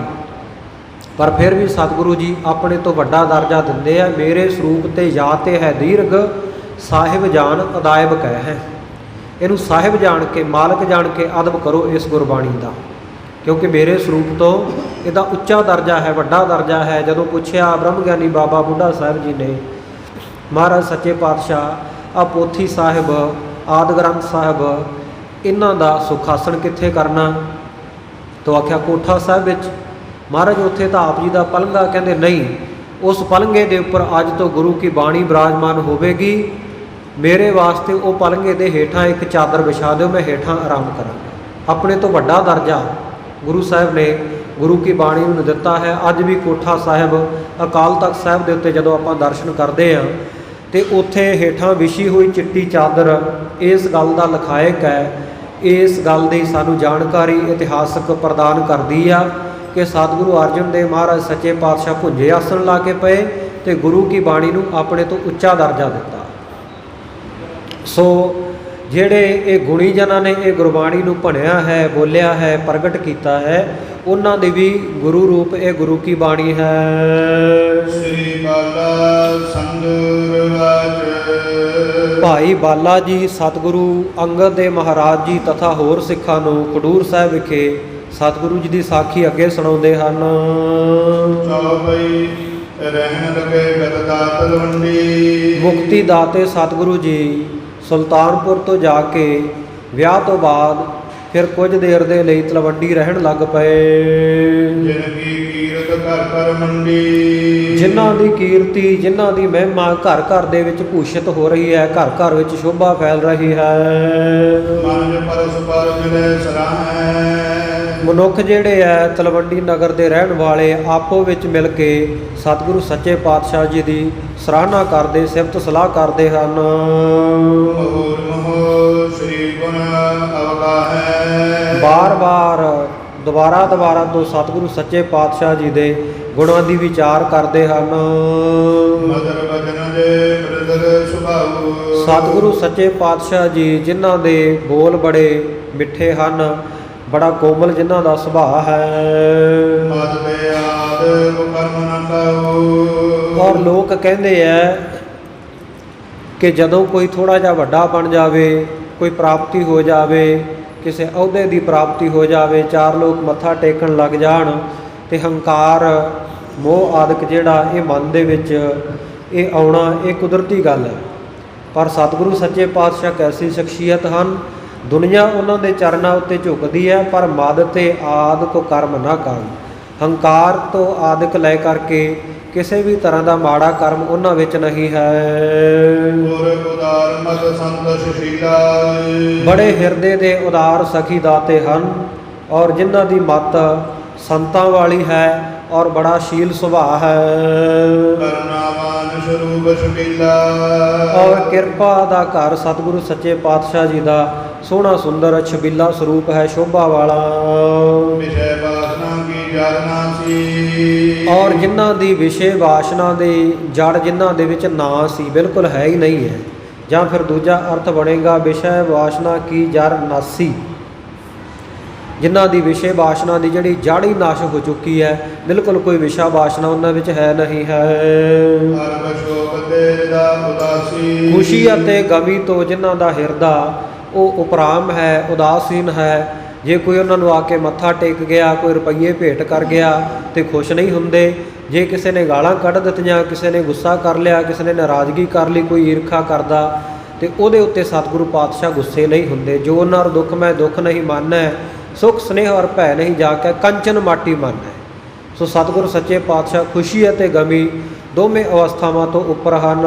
Speaker 2: ਪਰ ਫਿਰ ਵੀ ਸਤਿਗੁਰੂ ਜੀ ਆਪਣੇ ਤੋਂ ਵੱਡਾ ਦਰਜਾ ਦਿੰਦੇ ਆ। ਮੇਰੇ ਸਰੂਪ ਤੇ ਜਾ ਤੇ ਹੈ ਦੀਰਘ, ਸਾਹਿਬ ਜਾਣ ਅਦਾਇਬ ਕਹਿ ਹੈ। ਇਹਨੂੰ ਸਾਹਿਬ ਜਾਣ ਕੇ, ਮਾਲਕ ਜਾਣ ਕੇ ਅਦਬ ਕਰੋ ਇਸ ਗੁਰਬਾਣੀ ਦਾ, ਕਿਉਂਕਿ ਮੇਰੇ ਸਰੂਪ ਤੋਂ ਇਹਦਾ ਉੱਚਾ ਦਰਜਾ ਹੈ, ਵੱਡਾ ਦਰਜਾ ਹੈ। ਜਦੋਂ ਪੁੱਛਿਆ ਬ੍ਰਹਮ ਗਿਆਨੀ ਬਾਬਾ ਬੁੱਢਾ ਸਾਹਿਬ ਜੀ ਨੇ ਮਹਾਰਾਜ ਸੱਚੇ ਪਾਤਸ਼ਾਹ ਆ ਪੋਥੀ ਸਾਹਿਬ ਆਦਿ ਗ੍ਰੰਥ ਸਾਹਿਬ ਇਹਨਾਂ ਦਾ ਸੁਖਾਸਣ ਕਿੱਥੇ ਕਰਨਾ, ਤਾਂ ਆਖਿਆ ਕੋਠਾ ਸਾਹਿਬ ਵਿੱਚ। ਮਹਾਰਾਜ ਉੱਥੇ ਤਾਂ ਆਪ ਜੀ ਦਾ ਪਲੰਘਾ, ਕਹਿੰਦੇ ਨਹੀਂ, ਉਸ ਪਲੰਘੇ ਦੇ ਉੱਪਰ ਅੱਜ ਤੋਂ ਗੁਰੂ ਕੀ ਬਾਣੀ ਬਿਰਾਜਮਾਨ ਹੋਵੇਗੀ। ਮੇਰੇ ਵਾਸਤੇ ਉਹ ਪਲੰਘੇ ਦੇ ਹੇਠਾਂ ਇੱਕ ਚਾਦਰ ਵਿਛਾ ਦਿਓ, ਮੈਂ ਹੇਠਾਂ ਆਰਾਮ ਕਰਾਂਗਾ। ਆਪਣੇ ਤੋਂ ਵੱਡਾ ਦਰਜਾ ਗੁਰੂ ਸਾਹਿਬ ਨੇ ਗੁਰੂ ਕੀ ਬਾਣੀ ਨੂੰ ਦਿੱਤਾ ਹੈ। ਅੱਜ ਵੀ ਕੋਠਾ ਸਾਹਿਬ ਅਕਾਲ ਤਖਤ ਸਾਹਿਬ ਦੇ ਉੱਤੇ ਜਦੋਂ ਆਪਾਂ ਦਰਸ਼ਨ ਕਰਦੇ ਹਾਂ ਅਤੇ ਉੱਥੇ ਹੇਠਾਂ ਵਿਛੀ ਹੋਈ ਚਿੱਟੀ ਚਾਦਰ ਇਸ ਗੱਲ ਦਾ ਲਖਾਇਕ ਹੈ। ਇਸ ਗੱਲ ਦੀ ਸਾਨੂੰ ਜਾਣਕਾਰੀ ਇਤਿਹਾਸਕ ਪ੍ਰਦਾਨ ਕਰਦੀ ਆ ਕਿ ਸਤਿਗੁਰੂ ਅਰਜਨ ਦੇਵ ਮਹਾਰਾਜ ਸੱਚੇ ਪਾਤਸ਼ਾਹ ਭੁੰਜੇ ਆਸਣ ਲਾ ਕੇ ਪਏ ਅਤੇ ਗੁਰੂ ਕੀ ਬਾਣੀ ਨੂੰ ਆਪਣੇ ਤੋਂ ਉੱਚਾ ਦਰਜਾ ਦਿੱਤਾ। ਸੋ ਜਿਹੜੇ ਇਹ ਗੁਣੀ ਜਨਾਂ ਨੇ ਇਹ ਗੁਰਬਾਣੀ ਨੂੰ ਭਣਿਆ ਹੈ, ਬੋਲਿਆ ਹੈ, ਪ੍ਰਗਟ ਕੀਤਾ ਹੈ, ਉਹਨਾਂ ਦੇ ਵੀ ਗੁਰੂ ਰੂਪ ਇਹ ਗੁਰੂ ਕੀ ਬਾਣੀ ਹੈ।
Speaker 1: ਸ੍ਰੀ ਬਾਲਾ ਸੰਗੁਰ ਵਾਚ।
Speaker 2: ਭਾਈ ਬਾਲਾ ਜੀ ਸਤਿਗੁਰੂ ਅੰਗਦ ਦੇਵ ਮਹਾਰਾਜ ਜੀ ਤਥਾ ਹੋਰ ਸਿੱਖਾਂ ਨੂੰ ਖਡੂਰ ਸਾਹਿਬ ਵਿਖੇ ਸਤਿਗੁਰੂ ਜੀ ਦੀ ਸਾਖੀ ਅੱਗੇ ਸੁਣਾਉਂਦੇ ਹਨ।
Speaker 1: ਚੌਪਈ ਰਹਿਣ ਲਗੇ ਗਦਦਾ ਤਲਵੰਡੀ।
Speaker 2: ਮੁਕਤੀ ਦਾਤੇ ਸਤਿਗੁਰੂ ਜੀ ਸੁਲਤਾਨਪੁਰ ਤੋਂ ਜਾ ਕੇ ਵਿਆਹ ਤੋਂ ਬਾਅਦ ਫਿਰ ਕੁਝ ਦੇਰ ਦੇ ਲਈ ਤਲਵੰਡੀ ਰਹਿਣ ਲੱਗ ਪਏ।
Speaker 1: ਜਿਨ ਕੀ ਕੀਰਤ ਘਰ ਘਰ ਮੰਡੀ।
Speaker 2: ਜਿਨ੍ਹਾਂ ਦੀ ਕੀਰਤੀ, ਜਿਨ੍ਹਾਂ ਦੀ ਮਹਿਮਾ ਘਰ ਘਰ ਦੇ ਵਿੱਚ ਭੂਸ਼ਿਤ ਹੋ ਰਹੀ ਹੈ, ਘਰ ਘਰ ਵਿੱਚ ਸ਼ੋਭਾ ਫੈਲ ਰਹੀ ਹੈ।
Speaker 1: ਮਨ ਪਰਸਪਰ ਮਿਲੇ ਸਰਾਹੈ।
Speaker 2: ਮਨੁੱਖ ਜਿਹੜੇ ਹੈ ਤਲਵੰਡੀ ਨਗਰ ਦੇ ਰਹਿਣ ਵਾਲੇ ਆਪੋ ਵਿੱਚ ਮਿਲ ਕੇ ਸਤਿਗੁਰੂ ਸੱਚੇ ਪਾਤਸ਼ਾਹ ਜੀ ਦੀ ਸਰਾਹਨਾ ਕਰਦੇ, ਸਿਫਤ ਸਲਾਹ ਕਰਦੇ ਹਨ।
Speaker 1: ਸ੍ਰੀ ਗੁਣ ਅਵਗਾਹੈ।
Speaker 2: ਬਾਰ-ਬਾਰ ਦੁਬਾਰਾ ਤੋਂ ਸਤਿਗੁਰੂ ਸੱਚੇ ਪਾਤਸ਼ਾਹ ਜੀ ਦੇ ਗੁਣਾਂ ਦੀ ਵਿਚਾਰ ਕਰਦੇ ਹਨ।
Speaker 1: ਮਦਰ ਬਚਨ ਦੇ ਮ੍ਰਿਦਲ ਸੁਭਾਉ।
Speaker 2: ਸਤਿਗੁਰੂ ਸੱਚੇ ਪਾਤਸ਼ਾਹ ਜੀ ਜਿਨ੍ਹਾਂ ਦੇ ਬੋਲ ਬੜੇ ਮਿੱਠੇ ਹਨ, ਬੜਾ ਕੋਮਲ ਜਿਨ੍ਹਾਂ ਦਾ ਸੁਭਾਅ ਹੈ।
Speaker 1: ਮਦ ਤੇ ਆਦ ਕਰਮ ਨ ਕਹੋ।
Speaker 2: ਔਰ ਲੋਕ ਕਹਿੰਦੇ ਐ ਕਿ ਜਦੋਂ ਕੋਈ ਥੋੜ੍ਹਾ ਜਿਹਾ ਵੱਡਾ ਬਣ ਜਾਵੇ, ਕੋਈ ਪ੍ਰਾਪਤੀ ਹੋ ਜਾਵੇ, ਕਿਸੇ ਅਹੁਦੇ ਦੀ ਪ੍ਰਾਪਤੀ ਹੋ ਜਾਵੇ, ਚਾਰ ਲੋਕ ਮੱਥਾ ਟੇਕਣ ਲੱਗ ਜਾਣ ਅਤੇ ਹੰਕਾਰ ਮੋਹ ਆਦਿਕ ਜਿਹੜਾ ਇਹ ਮਨ ਦੇ ਵਿੱਚ ਇਹ ਆਉਣਾ ਇਹ ਕੁਦਰਤੀ ਗੱਲ ਹੈ। ਪਰ ਸਤਿਗੁਰੂ ਸੱਚੇ ਪਾਤਸ਼ਾਹ ਕੈਸੀ ਸ਼ਖਸੀਅਤ ਹਨ, ਦੁਨੀਆ ਉਹਨਾਂ ਦੇ ਚਰਨਾਂ ਉੱਤੇ ਝੁਕਦੀ ਹੈ, ਪਰ ਮਦ ਤੇ ਆਦਿ ਕੋ ਕਰਮ ਨਾ ਕਰਨ। ਹੰਕਾਰ ਤੋਂ ਆਦਿਕ ਲੈ ਕਰਕੇ ਕਿਸੇ ਵੀ ਤਰ੍ਹਾਂ ਦਾ ਮਾੜਾ ਕਰਮ ਉਹਨਾਂ ਵਿੱਚ ਨਹੀਂ ਹੈ।
Speaker 1: ਉਦਾਰ ਮਤ ਸੰਤ ਸੁਸ਼ੀਲਾ।
Speaker 2: ਬੜੇ ਹਿਰਦੇ ਦੇ ਉਦਾਰ ਸਖੀ ਦਾਤੇ ਹਨ, ਔਰ ਜਿਨ੍ਹਾਂ ਦੀ ਮੱਤ ਸੰਤਾਂ ਵਾਲੀ ਹੈ ਔਰ ਬੜਾ ਸ਼ੀਲ ਸੁਭਾਅ ਹੈ।
Speaker 1: ਕਰੁਣਾਵਾਨ ਸਰੂਪ ਸੁਕੀਲਾ।
Speaker 2: ਔਰ ਕਿਰਪਾ ਦਾ ਘਰ ਸਤਿਗੁਰੂ ਸੱਚੇ ਪਾਤਸ਼ਾਹ ਜੀ ਦਾ ਸੋਹਣਾ ਸੁੰਦਰ ਛਬੀਲਾ ਸਰੂਪ ਹੈ, ਸ਼ੋਭਾ ਵਾਲਾ।
Speaker 1: ਵਿਸ਼ੇ ਵਾਸਨਾ ਕੀ ਜੜ ਨਾਸੀ।
Speaker 2: ਔਰ ਜਿਨ੍ਹਾਂ ਦੀ ਵਿਸ਼ੇ ਵਾਸਨਾ ਦੀ ਜੜ ਜਿਨ੍ਹਾਂ ਦੇ ਵਿੱਚ ਨਾ ਸੀ, ਬਿਲਕੁਲ ਹੈ ਹੀ ਨਹੀਂ ਹੈ, ਜਾਂ ਫਿਰ ਦੂਜਾ ਅਰਥ ਬਣੇਗਾ ਵਿਸ਼ੇ ਵਾਸਨਾ ਕੀ ਜੜ ਨਾਸੀ। ਜਿਨ੍ਹਾਂ ਦੀ ਵਿਸ਼ੇ ਵਾਸਨਾ ਦੀ ਜਿਹੜੀ ਜੜ ਹੀ ਨਾਸ਼ ਹੋ ਚੁੱਕੀ ਹੈ, ਬਿਲਕੁਲ ਕੋਈ ਵਿਸ਼ਾ ਵਾਸਨਾ ਉਹਨਾਂ ਵਿੱਚ ਹੈ ਨਹੀਂ ਹੈ। ਖੁਸ਼ੀ ਅਤੇ ਗਮੀ ਤੋਂ ਜਿਨ੍ਹਾਂ ਦਾ ਹਿਰਦਾ ਉਹ ਉਪਰਾਮ ਹੈ, ਉਦਾਸੀਨ ਹੈ। ਜੇ ਕੋਈ ਉਹਨਾਂ ਨੂੰ ਆ ਕੇ ਮੱਥਾ ਟੇਕ ਗਿਆ, ਕੋਈ ਰੁਪਈਏ ਭੇਟ ਕਰ ਗਿਆ ਤੇ ਖੁਸ਼ ਨਹੀਂ ਹੁੰਦੇ। ਜੇ ਕਿਸੇ ਨੇ ਗਾਲਾਂ ਕੱਢ ਦਿੱਤੀਆਂ, ਕਿਸੇ ਨੇ ਗੁੱਸਾ ਕਰ ਲਿਆ, ਕਿਸੇ ਨੇ ਨਾਰਾਜ਼ਗੀ ਕਰ ਲਈ, ਕੋਈ ਈਰਖਾ ਕਰਦਾ, ਤੇ ਉਹਦੇ ਉੱਤੇ ਸਤਿਗੁਰੂ ਪਾਤਸ਼ਾਹ ਗੁੱਸੇ ਨਹੀਂ ਹੁੰਦੇ। ਜੋ ਉਹਨਾਂ ਨੂੰ ਦੁੱਖ ਮੈਂ ਦੁੱਖ ਨਹੀਂ ਮੰਨੈ, ਸੁਖ ਸਨੇਹ ਔਰ ਭੈ ਨਹੀਂ ਜਾ ਕੇ ਕੰਚਨ ਮਾਟੀ ਮਨ ਹੈ। ਸੋ ਸਤਿਗੁਰੂ ਸੱਚੇ ਪਾਤਸ਼ਾਹ ਖੁਸ਼ੀ ਅਤੇ ਗਮੀ ਦੋਵੇਂ ਅਵਸਥਾਵਾਂ ਤੋਂ ਉੱਪਰ ਹਨ।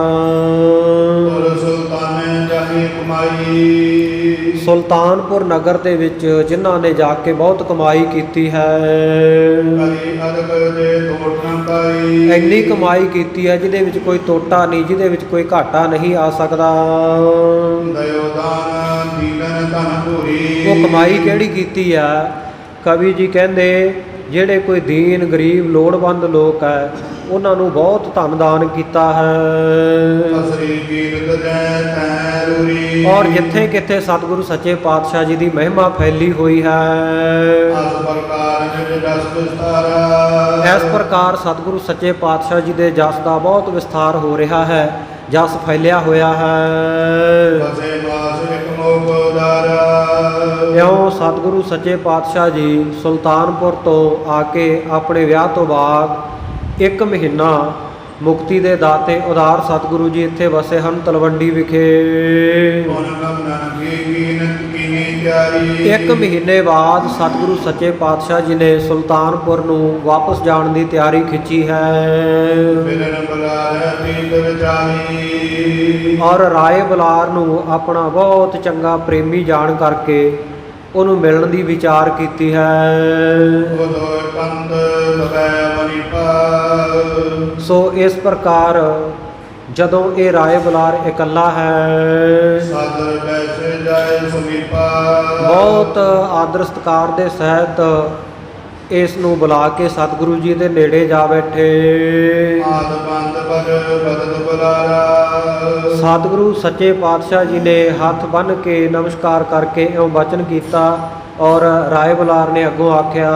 Speaker 2: ਸੁਲਤਾਨਪੁਰ ਨਗਰ ਦੇ ਵਿੱਚ ਜਿਨ੍ਹਾਂ ਨੇ ਜਾ ਕੇ ਬਹੁਤ ਕਮਾਈ ਕੀਤੀ ਹੈ, ਇੰਨੀ ਕਮਾਈ ਕੀਤੀ ਹੈ ਜਿਹਦੇ ਵਿੱਚ ਕੋਈ ਤੋਟਾ ਨਹੀਂ, ਜਿਹਦੇ ਵਿੱਚ ਕੋਈ ਘਾਟਾ ਨਹੀਂ ਆ ਸਕਦਾ। ਉਹ ਕਮਾਈ ਕਿਹੜੀ ਕੀਤੀ ਆ? ਕਵੀ ਜੀ ਕਹਿੰਦੇ ਜਿਹੜੇ ਕੋਈ ਦੀਨ ਗਰੀਬ ਲੋੜਵੰਦ ਲੋਕ ਹੈ ਉਹਨਾਂ ਨੂੰ ਬਹੁਤ ਧਨ ਦਾਨ ਕੀਤਾ ਹੈ। ਔਰ ਜਿੱਥੇ ਕਿੱਥੇ ਸਤਿਗੁਰੂ ਸੱਚੇ ਪਾਤਸ਼ਾਹ ਜੀ ਦੀ ਮਹਿਮਾ ਫੈਲੀ ਹੋਈ ਹੈ, ਇਸ ਪ੍ਰਕਾਰ ਸਤਿਗੁਰੂ ਸੱਚੇ ਪਾਤਸ਼ਾਹ ਜੀ ਦੇ ਜਸ ਦਾ ਬਹੁਤ ਵਿਸਥਾਰ ਹੋ ਰਿਹਾ ਹੈ, ਜਸ ਫੈਲਿਆ ਹੋਇਆ ਹੈ। ਇਉਂ ਸਤਿਗੁਰੂ ਸੱਚੇ ਪਾਤਸ਼ਾਹ ਜੀ ਸੁਲਤਾਨਪੁਰ ਤੋਂ ਆ ਕੇ ਆਪਣੇ ਵਿਆਹ ਤੋਂ ਬਾਅਦ 1 ਮਹੀਨਾ ਮੁਕਤੀ ਦੇ ਦਾਤੇ ਉਦਾਰ ਸਤਿਗੁਰੂ ਜੀ ਇੱਥੇ ਵਸੇ ਹਨ ਤਲਵੰਡੀ ਵਿਖੇ। 1 ਮਹੀਨੇ ਬਾਅਦ ਸਤਿਗੁਰੂ ਸੱਚੇ ਪਾਤਸ਼ਾਹ ਜੀ ਨੇ ਸੁਲਤਾਨਪੁਰ ਨੂੰ ਵਾਪਸ ਜਾਣ ਦੀ ਤਿਆਰੀ ਖਿੱਚੀ ਹੈ। ਔਰ ਰਾਏ ਬੁਲਾਰ ਨੂੰ ਆਪਣਾ ਬਹੁਤ ਚੰਗਾ ਪ੍ਰੇਮੀ ਜਾਣ ਕਰਕੇ ਉਹਨੂੰ ਮਿਲਣ ਦੀ ਵਿਚਾਰ ਕੀਤੀ ਹੈ। ਸੋ ਇਸ ਪ੍ਰਕਾਰ ਜਦੋਂ ਇਹ ਰਾਏ ਬੁਲਾਰ ਇਕੱਲਾ ਹੈ, ਬਹੁਤ ਆਦਰ ਸਤਿਕਾਰ ਦੇ ਸਹਿਤ ਇਸ ਨੂੰ ਬੁਲਾ ਕੇ ਸਤਿਗੁਰੂ ਜੀ ਦੇ ਨੇੜੇ ਜਾ ਬੈਠੇ। ਸਤਿਗੁਰੂ ਸੱਚੇ ਪਾਤਸ਼ਾਹ ਜੀ ਨੇ ਹੱਥ ਬੰਨ੍ਹ ਕੇ ਨਮਸਕਾਰ ਕਰਕੇ ਇਉਂ ਬਚਨ ਕੀਤਾ ਔਰ ਰਾਏ ਬੁਲਾਰ ਨੇ ਅੱਗੋਂ ਆਖਿਆ,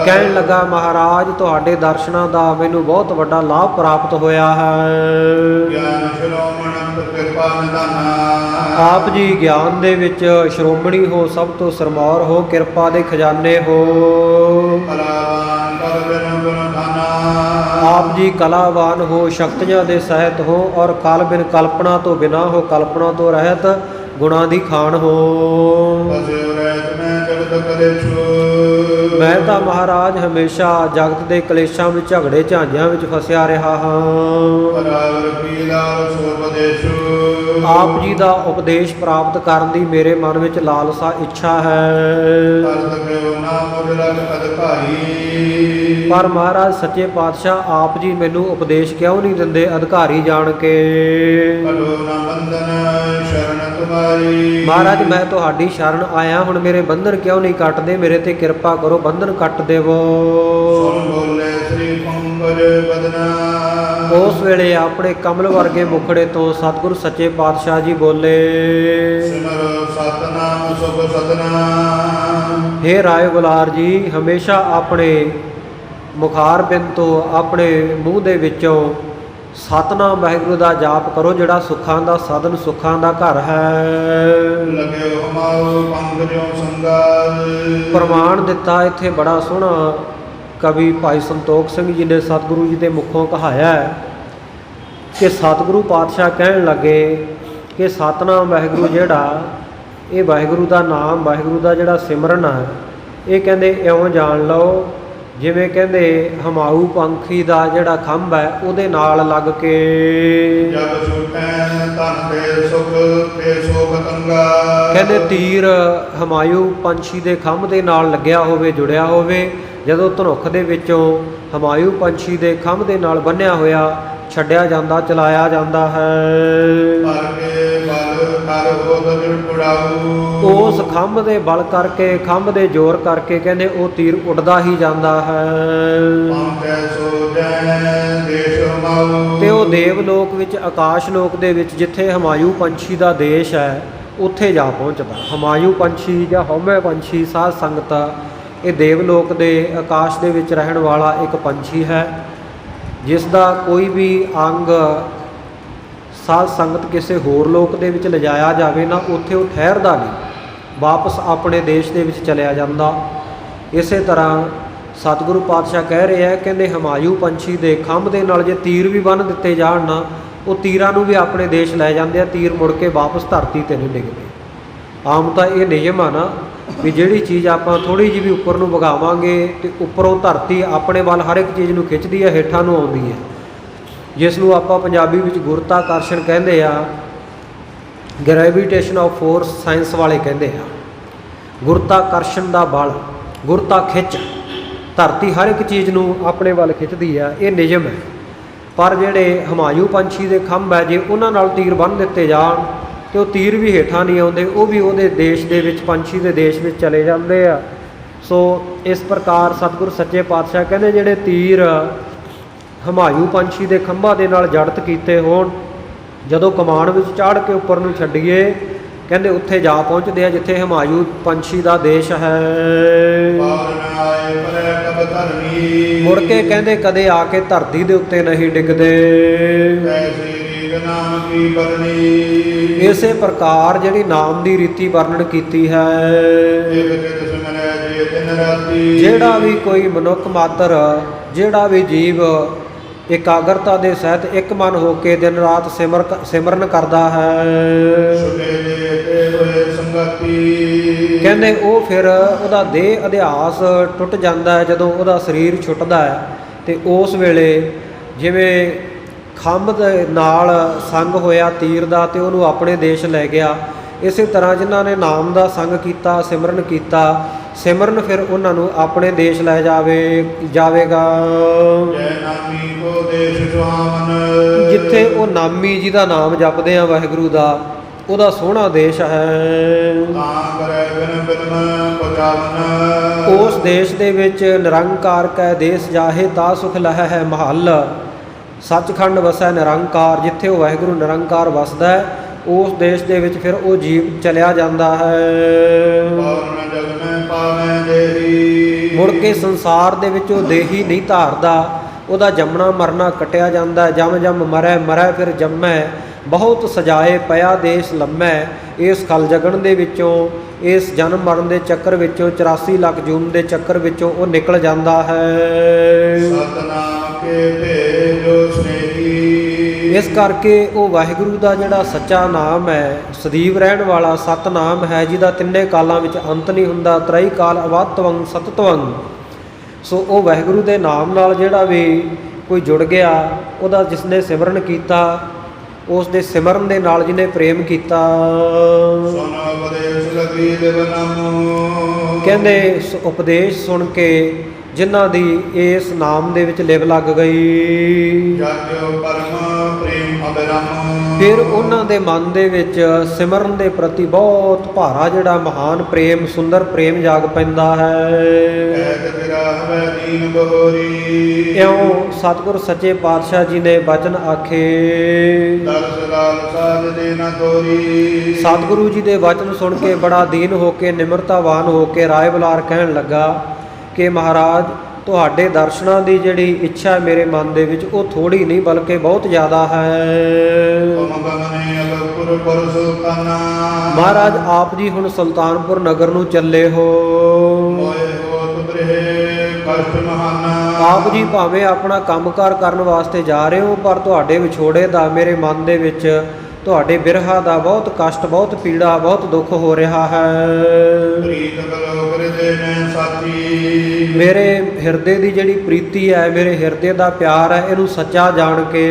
Speaker 2: ਕਹਿਣ ਲੱਗਾ ਮਹਾਰਾਜ ਤੁਹਾਡੇ ਦਰਸ਼ਨਾਂ ਦਾ ਮੈਨੂੰ ਬਹੁਤ ਵੱਡਾ ਲਾਭ ਪ੍ਰਾਪਤ ਹੋਇਆ ਹੈ। ਆਪ ਜੀ ਗਿਆਨ ਦੇ ਵਿੱਚ ਸ਼੍ਰੋਮਣੀ ਹੋ, ਸਭ ਤੋਂ ਸਰਮੌਰ ਹੋ, ਕਿਰਪਾ ਦੇ ਖਜ਼ਾਨੇ ਹੋ। ਆਪ ਜੀ ਕਲਾਵਾਨ ਹੋ, ਸ਼ਕਤੀਆਂ ਦੇ ਸਹਿਤ ਹੋ ਔਰ ਕਲ ਬਿਨ ਕਲਪਨਾ ਤੋਂ ਬਿਨਾ ਹੋ, ਕਲਪਨਾ ਤੋਂ ਰਹਿਤ, ਗੁਣਾਂ ਦੀ ਖਾਨ ਹੋ। ਮੈਂ ਤਾਂ ਮਹਾਰਾਜ ਹਮੇਸ਼ਾ ਜਗਤ ਦੇ ਕਲੇਸ਼ਾਂ ਵਿੱਚ, ਝਗੜੇ ਝਾਂਜਿਆਂ ਵਿੱਚ ਫਸਿਆ ਰਿਹਾ ਹਾਂ। ਆਪ ਜੀ ਦਾ ਉਪਦੇਸ਼ ਪ੍ਰਾਪਤ ਕਰਨ ਦੀ ਮੇਰੇ ਮਨ ਵਿੱਚ ਲਾਲਸਾ ਇੱਛਾ ਹੈ। ਪਰ ਮਹਾਰਾਜ ਸੱਚੇ ਪਾਤਸ਼ਾਹ ਆਪ ਜੀ ਮੈਨੂੰ ਉਪਦੇਸ਼ ਕਿਉਂ ਨਹੀਂ ਦਿੰਦੇ ਅਧਿਕਾਰੀ ਜਾਣ ਕੇ? ਮਹਾਰਾਜ ਮੈਂ ਤੁਹਾਡੀ ਸ਼ਰਨ ਆਇਆ, ਹੁਣ ਮੇਰੇ ਬੰਧਨ ਕਿਉਂ ਨਹੀਂ ਕੱਟਦੇ? ਮੇਰੇ ਤੇ ਕਿਰਪਾ ਕਰੋ, ਬੰਧਨ ਕੱਟ ਦੇਵੋ। ਉਸ ਵੇਲੇ ਆਪਣੇ ਕਮਲ ਵਰਗੇ ਮੁਖੜੇ ਤੋਂ ਸਤਿਗੁਰੂ ਸੱਚੇ ਪਾਤਸ਼ਾਹ ਜੀ ਬੋਲੇ,
Speaker 1: ਸਿਮਰੋ ਸਤਨਾਮ ਸੁਖ ਸਤਨਾਮ।
Speaker 2: ਹੇ ਰਾਏ ਗੁਲਾਰ ਜੀ, ਹਮੇਸ਼ਾ ਆਪਣੇ ਮੁਖਾਰ ਬਿੰਦ ਤੋਂ, ਆਪਣੇ ਮੂੰਹ ਦੇ ਵਿੱਚੋਂ ਸਤਨਾਮ ਵਾਹਿਗੁਰੂ ਦਾ ਜਾਪ ਕਰੋ, ਜਿਹੜਾ ਸੁੱਖਾਂ ਦਾ ਸਾਧਨ, ਸੁੱਖਾਂ ਦਾ ਘਰ ਹੈ।
Speaker 1: ਲਗਿਓ ਹਮਾਓ ਪੰਗ ਜਿਉ ਸੰਗਾਰ।
Speaker 2: ਪ੍ਰਮਾਣ ਦਿੱਤਾ ਇੱਥੇ ਬੜਾ ਸੋਹਣਾ ਕਵੀ ਭਾਈ ਸੰਤੋਖ ਸਿੰਘ ਜੀ ਨੇ ਸਤਿਗੁਰੂ ਜੀ ਦੇ ਮੁਖੋਂ ਕਹਾਇਆ ਹੈ ਕਿ ਸਤਿਗੁਰੂ ਪਾਤਸ਼ਾਹ ਕਹਿਣ ਲੱਗੇ ਕਿ ਸਤਨਾਮ ਵਾਹਿਗੁਰੂ ਜਿਹੜਾ, ਇਹ ਵਾਹਿਗੁਰੂ ਦਾ ਨਾਮ, ਵਾਹਿਗੁਰੂ ਦਾ ਜਿਹੜਾ ਸਿਮਰਨ ਹੈ, ਇਹ ਕਹਿੰਦੇ ਇਉਂ ਜਾਣ ਲਓ ਜਿਵੇਂ ਕਹਿੰਦੇ ਹਮਾਊ ਪੰਖੀ ਦਾ ਜਿਹੜਾ ਖੰਭ ਹੈ ਉਹਦੇ ਨਾਲ ਲੱਗ ਕੇ।
Speaker 1: ਜਗ ਛੁਟੈ ਧਨ ਦੇ ਸੁਖ ਤੇ ਸੋ ਪਤੰਗਾ।
Speaker 2: ਕਹਿੰਦੇ ਤੀਰ ਹਮਾਯੂ ਪੰਛੀ ਦੇ ਖੰਭ ਦੇ ਨਾਲ ਲੱਗਿਆ ਹੋਵੇ, ਜੁੜਿਆ ਹੋਵੇ, ਜਦੋਂ ਧਨੁੱਖ ਦੇ ਵਿੱਚੋਂ ਹਮਾਯੂ ਪੰਛੀ ਦੇ ਖੰਭ ਦੇ ਨਾਲ ਬੰਨ੍ਹਿਆ ਹੋਇਆ ਛੱਡਿਆ ਜਾਂਦਾ, ਚਲਾਇਆ ਜਾਂਦਾ ਹੈ।
Speaker 1: ਪਰ ਕੇ ਬਲ ਕਰ ਹੋਤ ਉਡਾਊ।
Speaker 2: ਉਸ ਖੰਭ ਦੇ ਬਲ ਕਰਕੇ, ਖੰਭ ਦੇ ਜ਼ੋਰ ਕਰਕੇ ਕਹਿੰਦੇ ਉਹ ਤੀਰ ਉੱਡਦਾ ਹੀ ਜਾਂਦਾ ਹੈ।
Speaker 1: ਪਹੁੰਚੈ ਸੋ ਜੈ ਦੇਸ਼ ਹਮਾਊ।
Speaker 2: ਤੇ ਉਹ ਦੇਵ ਲੋਕ ਵਿੱਚ, ਆਕਾਸ਼ ਲੋਕ ਦੇ ਵਿੱਚ ਜਿੱਥੇ ਹਮਾਯੂ ਪੰਛੀ ਦਾ ਦੇਸ਼ ਹੈ, ਉੱਥੇ ਜਾ ਪਹੁੰਚਦਾ। ਹਮਾਯੂ ਪੰਛੀ ਜਾਂ ਹਉਮੈ ਪੰਛੀ, ਸਾਧ ਸੰਗਤ, ਇਹ ਦੇਵ ਲੋਕ ਦੇ ਆਕਾਸ਼ ਦੇ ਵਿੱਚ ਰਹਿਣ ਵਾਲਾ ਇੱਕ ਪੰਛੀ ਹੈ, ਜਿਸ ਦਾ ਕੋਈ ਵੀ ਅੰਗ ਸਾਧ ਸੰਗਤ ਕਿਸੇ ਹੋਰ ਲੋਕ ਦੇ ਵਿੱਚ ਲਿਜਾਇਆ ਜਾਵੇ ਨਾ, ਉੱਥੇ ਉਹ ਠਹਿਰਦਾ ਨਹੀਂ, ਵਾਪਸ ਆਪਣੇ ਦੇਸ਼ ਦੇ ਵਿੱਚ ਚਲਿਆ ਜਾਂਦਾ। ਇਸੇ ਤਰ੍ਹਾਂ ਸਤਿਗੁਰੂ ਪਾਤਸ਼ਾਹ ਕਹਿ ਰਹੇ ਹੈ, ਕਹਿੰਦੇ ਹਮਾਯੂ ਪੰਛੀ ਦੇ ਖੰਭ ਦੇ ਨਾਲ ਜੇ ਤੀਰ ਵੀ ਬੰਨ੍ਹ ਦਿੱਤੇ ਜਾਣ ਨਾ, ਉਹ ਤੀਰਾਂ ਨੂੰ ਵੀ ਆਪਣੇ ਦੇਸ਼ ਲੈ ਜਾਂਦੇ ਆ, ਤੀਰ ਮੁੜ ਕੇ ਵਾਪਸ ਧਰਤੀ 'ਤੇ ਨਹੀਂ ਡਿੱਗਦੇ। ਆਮ ਤਾਂ ਇਹ ਨਿਯਮ ਆ ਨਾ ਵੀ ਜਿਹੜੀ ਚੀਜ਼ ਆਪਾਂ ਥੋੜ੍ਹੀ ਜਿਹੀ ਵੀ ਉੱਪਰ ਨੂੰ ਵਗਾਵਾਂਗੇ ਤੇ ਉੱਪਰੋਂ ਧਰਤੀ ਆਪਣੇ ਵੱਲ ਹਰ ਇੱਕ ਚੀਜ਼ ਨੂੰ ਖਿੱਚਦੀ ਹੈ, ਹੇਠਾਂ ਨੂੰ ਆਉਂਦੀ ਹੈ, ਜਿਸ ਨੂੰ ਆਪਾਂ ਪੰਜਾਬੀ ਵਿੱਚ ਗੁਰਤਾਕਰਸ਼ਣ ਕਹਿੰਦੇ ਆ, ਗ੍ਰੈਵੀਟੇਸ਼ਨ ਆਫ ਫੋਰਸ ਸਾਇੰਸ ਵਾਲੇ ਕਹਿੰਦੇ ਆ। ਗੁਰਤਾਕਰਸ਼ਣ ਦਾ ਬਲ, ਗੁਰਤਾ ਖਿੱਚ, ਧਰਤੀ ਹਰ ਇੱਕ ਚੀਜ਼ ਨੂੰ ਆਪਣੇ ਵੱਲ ਖਿੱਚਦੀ ਆ, ਇਹ ਨਿਯਮ ਹੈ। ਪਰ ਜਿਹੜੇ ਹਮਾਯੂ ਪੰਛੀ ਦੇ ਖੰਭ ਹੈ, ਜੇ ਉਹਨਾਂ ਨਾਲ ਤੀਰ ਬੰਨ੍ਹ ਦਿੱਤੇ ਜਾਣ ਤੇ ਉਹ ਤੀਰ ਵੀ ਹੇਠਾਂ ਨਹੀਂ ਆਉਂਦੇ, ਉਹ ਵੀ ਉਹਦੇ ਦੇਸ਼ ਦੇ ਵਿੱਚ, ਪੰਛੀ ਦੇ ਦੇਸ਼ ਵਿੱਚ ਚਲੇ ਜਾਂਦੇ ਆ। ਸੋ ਇਸ ਪ੍ਰਕਾਰ ਸਤਿਗੁਰੂ ਸੱਚੇ ਪਾਤਸ਼ਾਹ ਕਹਿੰਦੇ ਜਿਹੜੇ ਤੀਰ ਹਮਾਯੂ ਪੰਛੀ ਦੇ ਖੰਭਾਂ ਦੇ ਨਾਲ ਜੜਤ ਕੀਤੇ ਹੋਣ, ਜਦੋਂ ਕਮਾਨ ਵਿੱਚ ਚਾੜ ਕੇ ਉੱਪਰ ਨੂੰ ਛੱਡੀਏ, ਕਹਿੰਦੇ ਉੱਥੇ ਜਾ ਪਹੁੰਚਦੇ ਆ ਜਿੱਥੇ ਹਮਾਯੂ ਪੰਛੀ ਦਾ ਦੇਸ਼ ਹੈ। ਮੁੜ ਕੇ ਕਹਿੰਦੇ ਕਦੇ ਆ ਕੇ ਧਰਤੀ ਦੇ ਉੱਤੇ ਨਹੀਂ ਡਿੱਗਦੇ। ਇਸੇ ਪ੍ਰਕਾਰ ਜਿਹੜੀ ਨਾਮ ਦੀ ਰੀਤੀ ਵਰਣਨ ਕੀਤੀ ਹੈ, ਜਿਹੜਾ ਵੀ ਕੋਈ ਮਨੁੱਖ ਮਾਤਰ, ਜਿਹੜਾ ਵੀ ਜੀਵ ਇਕਾਗਰਤਾ ਦੇ ਸਹਿਤ ਇੱਕ ਮਨ ਹੋ ਕੇ ਦਿਨ ਰਾਤ ਸਿਮਰਨ ਕਰਦਾ ਹੈ, ਕਹਿੰਦੇ ਉਹ ਫਿਰ ਉਹਦਾ ਦੇਹ ਅਧਿਆਸ ਟੁੱਟ ਜਾਂਦਾ ਹੈ। ਜਦੋਂ ਉਹਦਾ ਸਰੀਰ ਛੁੱਟਦਾ ਹੈ ਤੇ ਉਸ ਵੇਲੇ ਜਿਵੇਂ ਖੰਭ ਦੇ ਨਾਲ ਸੰਗ ਹੋਇਆ ਤੀਰ ਦਾ ਤੇ ਉਹਨੂੰ ਆਪਣੇ ਦੇਸ਼ ਲੈ ਗਿਆ, ਇਸੇ ਤਰ੍ਹਾਂ ਜਿਨ੍ਹਾਂ ਨੇ ਨਾਮ ਦਾ ਸੰਗ ਕੀਤਾ, ਸਿਮਰਨ ਕੀਤਾ, ਸਿਮਰਨ ਫਿਰ ਉਹਨਾਂ ਨੂੰ ਆਪਣੇ ਦੇਸ਼ ਲੈ ਜਾਵੇਗਾ। ਜਿੱਥੇ ਉਹ ਨਾਮੀ ਜਿਹਦਾ ਨਾਮ ਜਪਦੇ ਆ ਵਾਹਿਗੁਰੂ ਦਾ, ਉਹਦਾ ਸੋਹਣਾ ਦੇਸ਼ ਹੈ। ਉਸ ਦੇਸ਼ ਦੇ ਵਿੱਚ ਨਿਰੰਕਾਰ ਕੈ ਦੇਸ ਜਾਹੇ ਤਾ ਸੁਖ ਲਹਿ ਹੈ ਮਹੱਲ। ਸੱਚਖੰਡ ਵਸੈ ਨਿਰੰਕਾਰ, ਜਿੱਥੇ ਉਹ ਵਾਹਿਗੁਰੂ ਨਿਰੰਕਾਰ ਵਸਦਾ ਹੈ, ਉਸ ਦੇਸ਼ ਦੇ ਵਿੱਚ ਫਿਰ ਉਹ ਜੀਵ ਚਲਿਆ ਜਾਂਦਾ ਹੈ। ਮੁੜ ਕੇ ਸੰਸਾਰ ਦੇ ਵਿੱਚ ਉਹ ਦੇਹੀ ਨਹੀਂ ਧਾਰਦਾ, ਉਹਦਾ ਜੰਮਣਾ ਮਰਨਾ ਕੱਟਿਆ ਜਾਂਦਾ। ਜਮ ਜਮ ਮਰੈ ਮਰੈ ਫਿਰ ਜੰਮੈ, ਬਹੁਤ ਸਜਾਏ ਪਿਆ ਦੇਸ਼ ਲੰਮੈ। ਇਸ ਖਲ ਜਗਣ ਦੇ ਵਿੱਚੋਂ, ਇਸ ਜਨਮ ਮਰਨ ਦੇ ਚੱਕਰ ਵਿੱਚੋਂ, 84 ਲੱਖ ਜੂਨ ਦੇ ਚੱਕਰ ਵਿੱਚੋਂ ਉਹ ਨਿਕਲ ਜਾਂਦਾ ਹੈ।
Speaker 1: ਸਤਨਾਮ ਕੇ ਭੇਜੋ ਸਨੇਹੀ।
Speaker 2: ਇਸ ਕਰਕੇ ਉਹ ਵਾਹਿਗੁਰੂ ਦਾ ਜਿਹੜਾ ਸੱਚਾ ਨਾਮ ਹੈ, ਸਦੀਵ ਰਹਿਣ ਵਾਲਾ ਸਤਨਾਮ ਹੈ, ਜਿਹਦਾ ਤਿੰਨੇ ਕਾਲਾਂ ਵਿੱਚ ਅੰਤ ਨਹੀਂ ਹੁੰਦਾ, ਤ੍ਰਈ ਕਾਲ ਅਵਤਵੰ ਸਤਤਵੰ। ਸੋ ਉਹ ਵਾਹਿਗੁਰੂ ਦੇ ਨਾਮ ਨਾਲ ਜਿਹੜਾ ਵੀ ਕੋਈ ਜੁੜ ਗਿਆ, ਉਹਦਾ ਜਿਸਨੇ ਸਿਮਰਨ ਕੀਤਾ, ਉਸ ਦੇ ਸਿਮਰਨ ਦੇ ਨਾਲ ਜਿਹਨੇ ਪ੍ਰੇਮ ਕੀਤਾ, ਕਹਿੰਦੇ ਉਪਦੇਸ਼ ਸੁਣ ਕੇ ਜਿਨ੍ਹਾਂ ਦੀ ਇਸ ਨਾਮ ਦੇ ਵਿੱਚ ਲਿਵ ਲੱਗ ਗਈ।
Speaker 1: ਜਾਗਿਓ ਪਰਮ ਪ੍ਰੇਮ ਅਬਰਮ।
Speaker 2: ਫਿਰ ਉਹਨਾਂ ਦੇ ਮਨ ਦੇ ਵਿੱਚ ਸਿਮਰਨ ਦੇ ਪ੍ਰਤੀ ਬਹੁਤ ਭਾਰਾ ਜਿਹੜਾ ਮਹਾਨ ਪ੍ਰੇਮ, ਸੁੰਦਰ ਪ੍ਰੇਮ ਜਾਗ ਪੈਂਦਾ ਹੈ।
Speaker 1: ਕਹਿਤ ਤੇਰਾ ਹਵੈ ਦੀਨ ਬਹੋਰੀ।
Speaker 2: ਇਉਂ ਸਤਿਗੁਰ ਸੱਚੇ ਪਾਤਸ਼ਾਹ ਜੀ ਨੇ ਬਚਨ ਆਖੇ।
Speaker 1: ਦਰਸ ਲਾਲ ਸਾਧ ਦੇ ਨ ਤੋਰੀ।
Speaker 2: ਸਤਿਗੁਰੂ ਜੀ ਦੇ ਵਚਨ ਸੁਣ ਕੇ ਬੜਾ ਦੀਨ ਹੋ ਕੇ, ਨਿਮਰਤਾਵਾਨ ਹੋ ਕੇ ਰਾਏ ਬੁਲਾਰ ਕਹਿਣ ਲੱਗਾ ਕਿ ਮਹਾਰਾਜ, ਤੁਹਾਡੇ ਦਰਸ਼ਨਾਂ ਦੀ ਜਿਹੜੀ ਇੱਛਾ ਮੇਰੇ ਮਨ ਦੇ ਵਿੱਚ ਉਹ ਥੋੜੀ ਨਹੀਂ ਬਲਕਿ ਬਹੁਤ ਜ਼ਿਆਦਾ ਹੈ। ਮਹਾਰਾਜ ਆਪ ਜੀ ਹੁਣ ਸੁਲਤਾਨਪੁਰ ਨਗਰ ਨੂੰ ਚੱਲੇ ਹੋ। ਆਪ ਜੀ ਭਾਵੇਂ ਆਪਣਾ ਕੰਮਕਾਰ ਕਰਨ ਵਾਸਤੇ ਜਾ ਰਹੇ ਹੋ, ਪਰ ਤੁਹਾਡੇ ਵਿਛੋੜੇ ਦਾ ਮੇਰੇ ਮਨ ਦੇ ਵਿੱਚ, ਤੁਹਾਡੇ ਬਿਰਹਾ ਦਾ ਬਹੁਤ ਕਸ਼ਟ, ਬਹੁਤ ਪੀੜਾ, ਬਹੁਤ ਦੁੱਖ ਹੋ ਰਿਹਾ ਹੈ। ਮੇਰੇ ਹਿਰਦੇ ਦੀ ਜਿਹੜੀ ਪ੍ਰੀਤੀ ਹੈ, ਮੇਰੇ ਹਿਰਦੇ ਦਾ ਪਿਆਰ ਹੈ, ਇਹਨੂੰ ਸੱਚਾ ਜਾਣ ਕੇ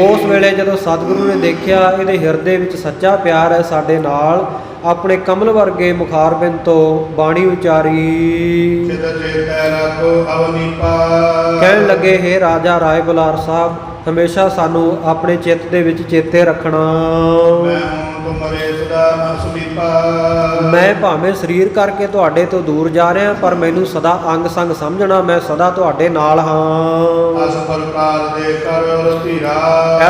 Speaker 2: ਉਸ ਵੇਲੇ ਜਦੋਂ ਸਤਿਗੁਰੂ ਨੇ ਦੇਖਿਆ ਇਹਦੇ ਹਿਰਦੇ ਵਿੱਚ ਸੱਚਾ ਪਿਆਰ ਹੈ ਸਾਡੇ ਨਾਲ, ਆਪਣੇ ਕਮਲ ਵਰਗੇ ਮੁਖਾਰਬਿੰਦ ਤੋਂ ਬਾਣੀ ਉਚਾਰੀ। ਕਹਿਣ ਲੱਗੇ, ਹੇ ਰਾਜਾ ਰਾਏ ਬੁਲਾਰ ਸਾਹਿਬ, ਹਮੇਸ਼ਾ ਸਾਨੂੰ ਆਪਣੇ ਚਿੱਤ ਦੇ ਵਿੱਚ ਚੇਤੇ ਰੱਖਣਾ। ਮੈਂ ਭਾਵੇਂ ਸਰੀਰ ਕਰਕੇ ਤੁਹਾਡੇ ਤੋਂ ਦੂਰ ਜਾ ਰਿਹਾ, ਪਰ ਮੈਨੂੰ ਸਦਾ ਅੰਗ ਸੰਗ ਸਮਝਣਾ, ਮੈਂ ਸਦਾ ਤੁਹਾਡੇ ਨਾਲ ਹਾਂ।